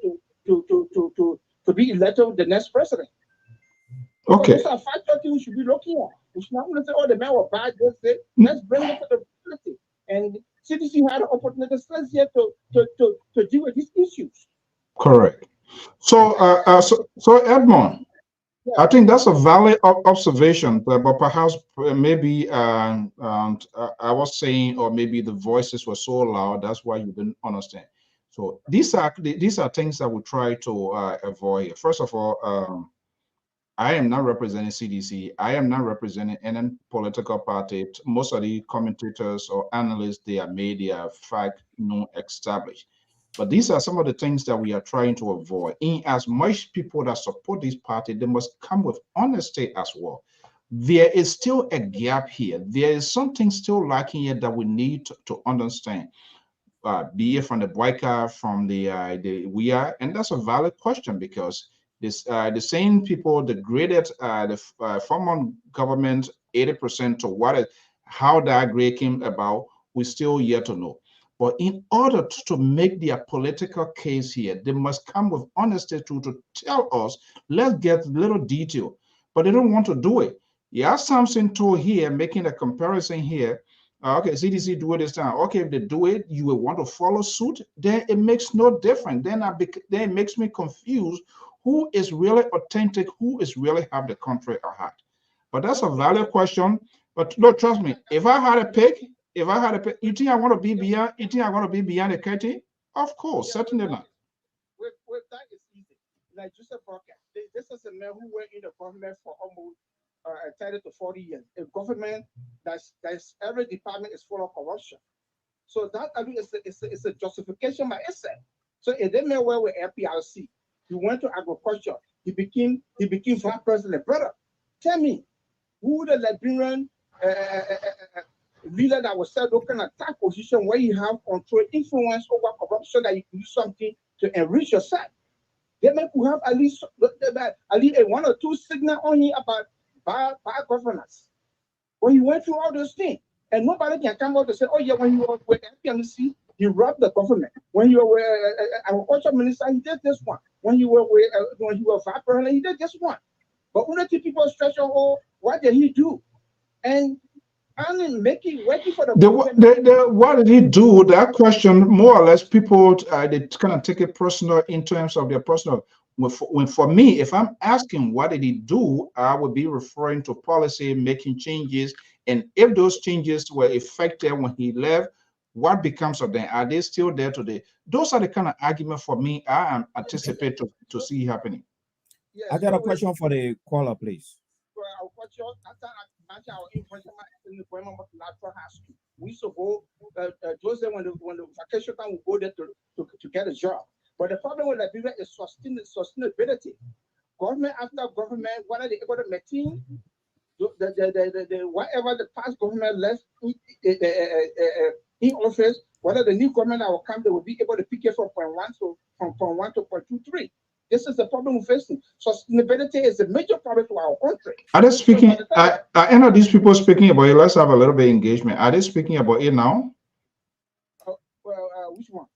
to be elected the next president? Okay. Those are factors we should be looking at. We should not say, oh, the man was bad, just say, let's bring it to the publicity. And CDC had an opportunity last year to deal with these issues. Correct. So Edmond, I think that's a valid observation, but perhaps maybe I was saying, or maybe the voices were so loud, that's why you didn't understand. So these are things that we try to avoid. First of all, I am not representing CDC. I am not representing any political party. Most of the commentators or analysts, they are made, they are fact, established. But these are some of the things that we are trying to avoid. In as much people that support this party, they must come with honesty as well. There is still a gap here. There is something still lacking here that we need to understand. Be it from the boycott, from the we are, and that's a valid question because this the same people that graded the former government 80% to how that grade came about, we still yet to know. But in order to make their political case here, they must come with honesty to tell us, let's get little detail. But they don't want to do it. Yeah, Samson told here, making a comparison here. Okay, CDC do it this time. Okay, if they do it, you will want to follow suit. Then it makes no difference. Then it makes me confused. Who is really authentic? Who is really have the country at heart? But that's a valid question. But no, trust me. If I had a pick, you think I want to be beyond? You think I want to be beyond the curtain? Of course, certainly not. With that, it's easy. Like Joseph Boakai, this is a man who went in the government for almost 30 to 40 years. A government that's every department is full of corruption. So that I mean, it's a justification by itself. So if they may well with FPRC, he went to agriculture. He became vice president. Brother, tell me, who the Liberian leader that was set up in a top position where you have control, influence over corruption that you can do something to enrich yourself? They may have at least a 1 or 2 signal on him about bad governance. When he went through all those things, and nobody can come out and say, oh yeah, when you were with FPNC, he robbed the government. When you were agriculture minister, he did this one. When you were vice president, he did this one. But only people stretch on, oh, what did he do? And I'm working for the what did he do? That question, more or less, people they kind of take it personal in terms of their personal. When for me, if I'm asking what did he do, I would be referring to policy, making changes, and if those changes were effective when he left, what becomes of them? Are they still there today? Those are the kind of argument for me I am anticipate to see happening. Yes, I got a question for the caller, please. We used to go, those days when the vacation time, we go there to get a job. But the problem with Liberia is sustainability. Government after government, whether they're able to maintain whatever the past government left in office, whether the new government that will come, they will be able to pick it from point 1 to 0.23. This is the problem we're facing. Sustainability is a major problem to our country. Are they speaking? I know these people speaking about it. Let's have a little bit of engagement. Are they speaking about it now? Which one?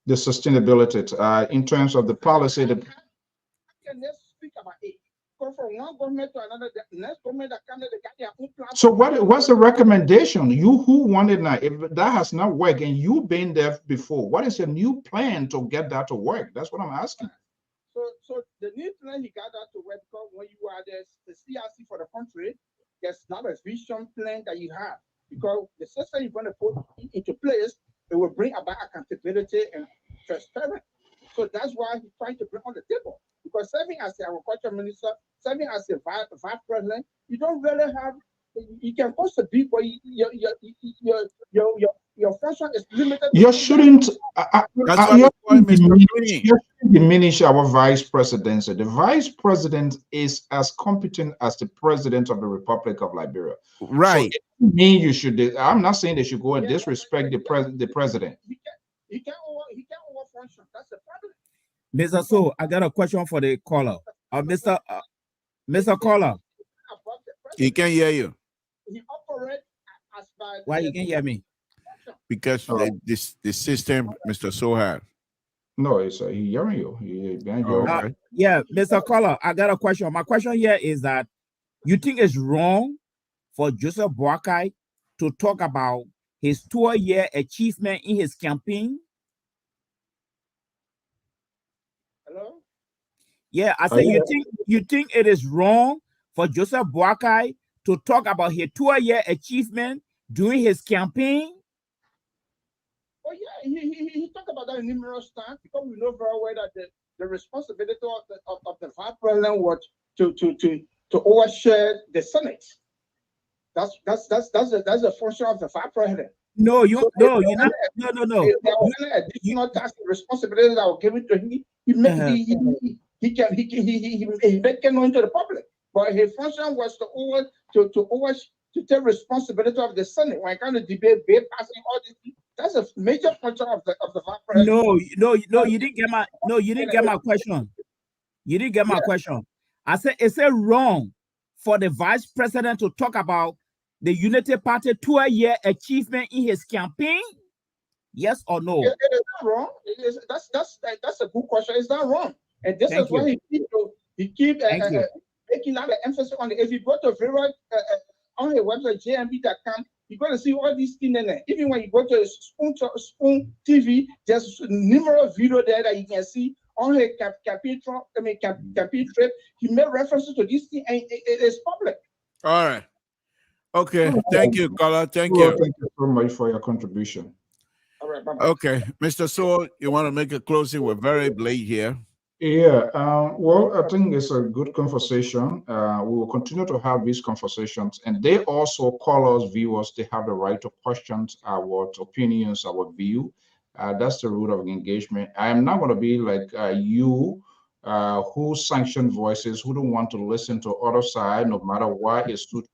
The sustainability in terms of the policy. How can they speak about it? Go from one government to another. The next government that comes, they got their own plan. So what's the recommendation? You who wanted now? If that has not worked and you've been there before, what is your new plan to get that to work? That's what I'm asking. So the new plan you got that to work because when you are the CRC for the country, there's not a vision plan that you have because the system you're going to put into place, it will bring about accountability and transparency. So that's why he's trying to bring on the table. Because serving as the agriculture minister, serving as the vice president, you don't really have you can post a beat, but your function is limited. You shouldn't. That's why we call him Mr. Clean. You shouldn't diminish our vice presidency. The vice president is as competent as the president of the Republic of Liberia. Right. So it mean you should. I'm not saying they should go and disrespect the president. He can't overfunction. That's the problem. Mr. So, I got a question for the caller. Mr. Caller. He can't hear you. He operates as by. Why you can't hear me? Because the system Mr. So had. No, it's he hearing you. Okay. Yeah, Mr. Caller, I got a question. My question here is that you think it's wrong for Joseph Boakai to talk about his 2-year achievement in his campaign? Hello? Yeah, I said you think it is wrong for Joseph Boakai to talk about his 2-year achievement during his campaign? Oh yeah, he talked about that numerous times because we know very well that the responsibility of the vice president was to overshare the Senate. That's the function of the vice president. No, you're not. No. There was additional task and responsibilities that were given to him. He make it known to the public, but his function was to take responsibility of the Senate when it comes to debate, passing all this. That's a major function of the vice president. No, you didn't get my question. You didn't get my question. I said, is it wrong for the vice president to talk about the Unity Party 2-year achievement in his campaign? Yes or no? It is not wrong. That's a good question. It's not wrong, and this is why he keep making out the emphasis on it. If you go to various on the website jmb.com, you're going to see all these things in there. Even when you go to Spoon TV, there's numerous videos there that you can see on his campaign trip. He made references to this thing, and it is public. All right. Okay. Thank you, caller. Thank you. you. Thank you so much for your contribution. All right. Bye-bye. Okay, Mr. So, you want to make a closing? We're very late here. Yeah, well, I think it's a good conversation. We will continue to have these conversations, and they also call us viewers. They have the right to question our opinions, our view. That's the root of engagement. I am not going to be like you, who sanction voices, who don't want to listen to other side, no matter what is too.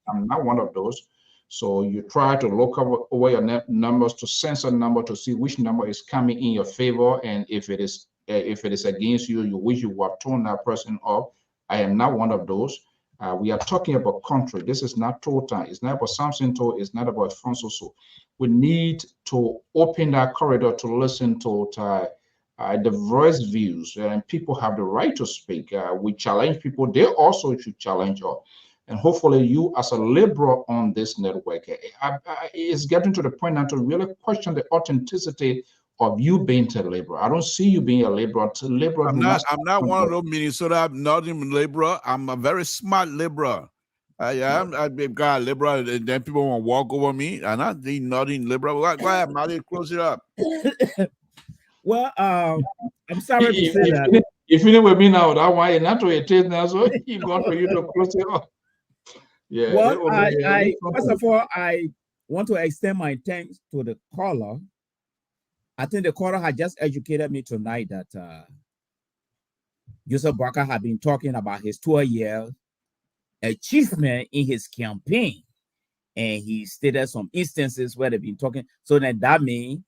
I'm not one of those. So you try to look over your numbers to censor number to see which number is coming in your favor, and if it is against you, you wish you would have torn that person off. I am not one of those. We are talking about country. This is not total. It's not about Samson. It's not about Fonso. We need to open that corridor to listen to diverse views, and people have the right to speak. We challenge people. They also should challenge us. And hopefully you as a liberal on this network, it's getting to the point now to really question the authenticity of you being a liberal. I don't see you being a liberal. I'm not one of those Minnesota northern liberal. I'm a very smart liberal. I've got a liberal, and then people want to walk over me. And I'm the northern liberal. Go ahead, Molly, close it up. Well, I'm sorry to say that. If you with me now, that why not to it is now, so he got for you to close it up. Yeah. Well, first of all, I want to extend my thanks to the caller. I think the caller had just educated me tonight that Joseph Boakai had been talking about his 2-year achievement in his campaign. And he stated some instances where they've been talking. So then that means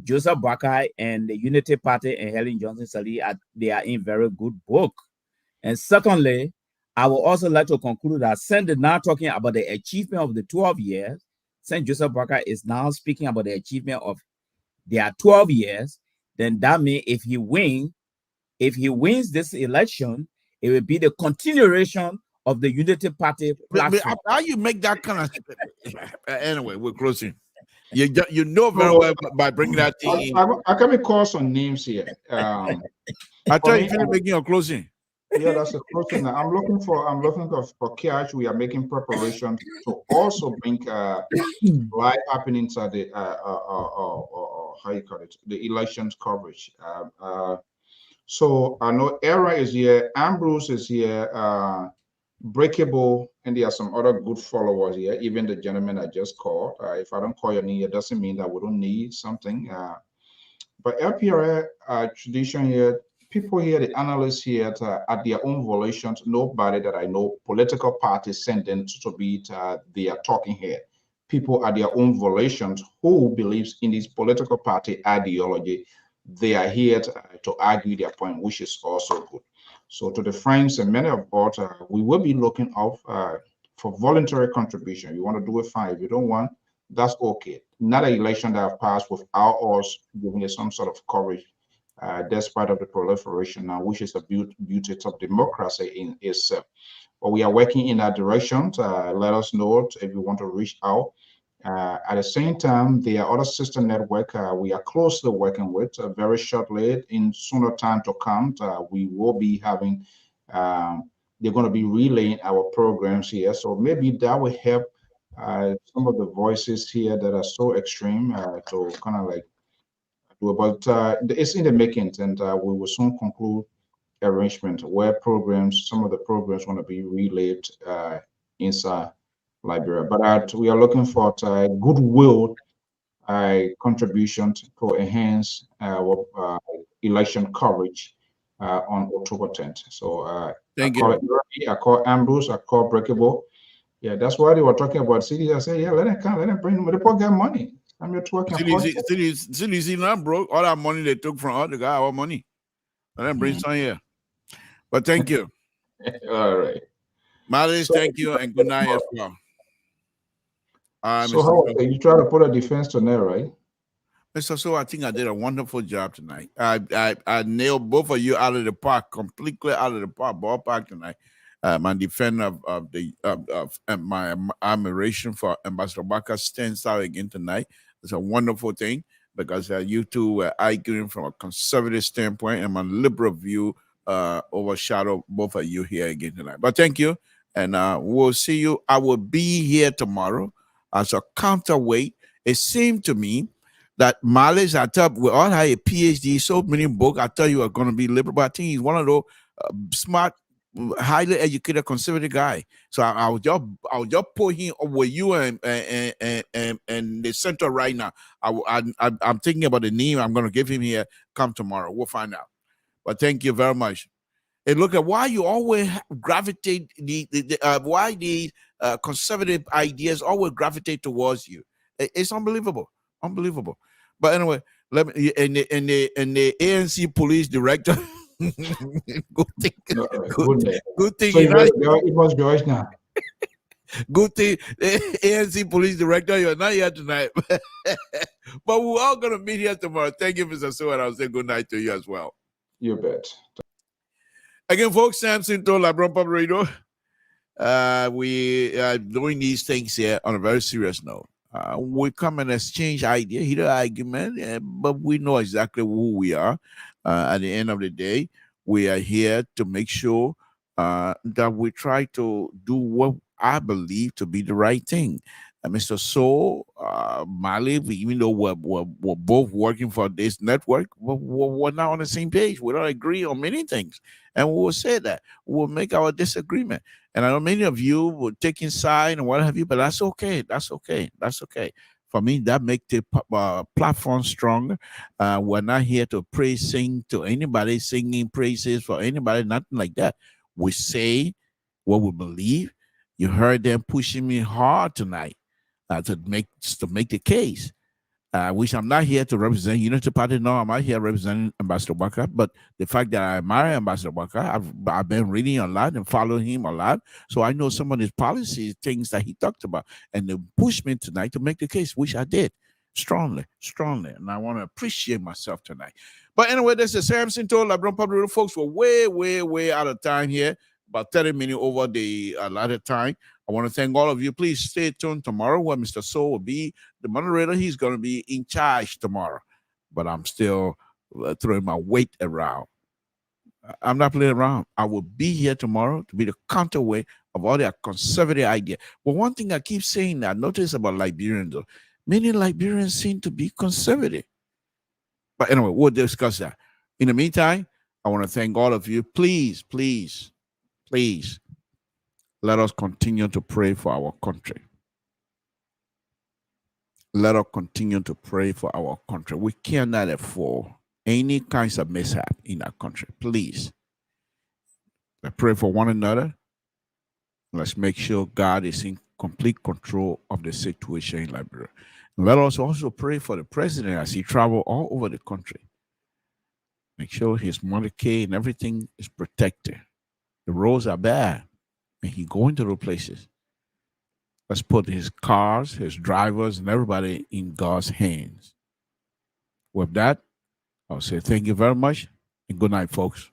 Joseph Boakai and the Unity Party and Helen Johnson-Sirleaf, they are in very good book. And secondly, I would also like to conclude that since they're now talking about the achievement of the 12 years, since Joseph Boakai is now speaking about the achievement of their 12 years, then that means if he wins this election, it will be the continuation of the Unity Party platform. How you make that kind of anyway, we're closing. You know very well by bringing that thing in. I can call some names here. I tell you, you're making a closing. Yeah, that's a closing. I'm looking for cash. We are making preparations to also bring live happenings at the how you call it, the elections coverage. So I know Era is here, Ambrose is here, Breakable, and there are some other good followers here. Even the gentleman I just called. If I don't call your name, it doesn't mean that we don't need something. But LPRA tradition here, people here, the analysts here, at their own volitions, nobody that I know, political parties send them to be they are talking here. People at their own volitions who believes in this political party ideology, they are here to argue their point, which is also good. So to the friends and many of us, we will be looking out for voluntary contribution. You want to do it, fine. If you don't want, that's okay. Not an election that have passed without us giving it some sort of coverage, despite of the proliferation now, which is a beauty of democracy in itself. But we are working in that direction. Let us know if you want to reach out. At the same time, there are other sister network we are closely working with. Very shortly, in sooner time to come, we will be having. They're going to be relaying our programs here, so maybe that will help some of the voices here that are so extreme to kind of like do. But it's in the making, and we will soon conclude arrangement where programs, some of the programs, want to be relayed inside Liberia. But we are looking for goodwill contribution to enhance our election coverage on October 10th. So I Thank call you. it Rocky, I call Ambrose, I call Breakable. Yeah, that's why they were talking about cities. I said, yeah, let them come, let them bring them. The poor got money. I'm here to work and Still easy not broke. All that money they took from us, they got our money. Let them bring some here. But thank you. All right. Malice, thank you, and good night as well. So how you try to put a defense on there, right? Mr. So I think I did a wonderful job tonight. I nailed both of you out of the park, completely out of the park, ballpark tonight. My defender of my admiration for Ambassador Barker stands out again tonight. It's a wonderful thing because you two were arguing from a conservative standpoint, and my liberal view overshadow both of you here again tonight. But thank you, and we'll see you. I will be here tomorrow as a counterweight. It seemed to me that Malice, I thought we all had a PhD, so many books. I thought you were going to be liberal, but I think he's one of those smart, highly educated, conservative guy. So I'll just put him with you and the center right now. I'm thinking about the name I'm going to give him here. Come tomorrow, we'll find out. But thank you very much. And look at why you always gravitate why the conservative ideas always gravitate towards you. It's unbelievable. Unbelievable. But anyway, let me and the ANC police director. Good thing. Good thing. So it was George now. Good thing, ANC police director, you're not here tonight. But we're all gonna meet here tomorrow. Thank you, Mr. Seward. I'll say good night to you as well. You bet. Again, folks, Samson told Labron Pub Radio. We are doing these things here on a very serious note. We come and exchange idea, hear the argument, but we know exactly who we are. At the end of the day, we are here to make sure that we try to do what I believe to be the right thing. Mr. So, Mali, even though we're both working for this network, we're not on the same page. We don't agree on many things. And we will say that. We'll make our disagreement. And I know many of you will take inside and what have you, but that's okay. That's okay. That's okay. For me, that makes the platform stronger. We're not here to sing to anybody, singing praises for anybody, nothing like that. We say what we believe. You heard them pushing me hard tonight to make the case. Which I'm not here to represent Unity Party. No, I'm not here representing Ambassador Barker. But the fact that I admire Ambassador Barker, I've been reading a lot and following him a lot. So I know some of his policies, things that he talked about. And they pushed me tonight to make the case, which I did strongly. And I want to appreciate myself tonight. But anyway, this is Samson told LeBron Public. Folks, we're way out of time here. About 30 minutes over the allotted time. I want to thank all of you. Please stay tuned tomorrow where Mr. So will be the moderator. He's going to be in charge tomorrow. But I'm still throwing my weight around. I'm not playing around. I will be here tomorrow to be the counterweight of all their conservative ideas. But one thing I keep saying that I notice about Liberians, though, many Liberians seem to be conservative. But anyway, we'll discuss that. In the meantime, I want to thank all of you. Please Let us continue to pray for our country. Let us continue to pray for our country. We cannot afford any kinds of mishap in our country. Please, let's pray for one another. Let's make sure God is in complete control of the situation in Liberia. Let us also pray for the president as he travels all over the country. Make sure his monarchy and everything is protected. The roads are bad, and he going to those places. Let's put his cars, his drivers, and everybody in God's hands. With that, I'll say thank you very much, and good night, folks.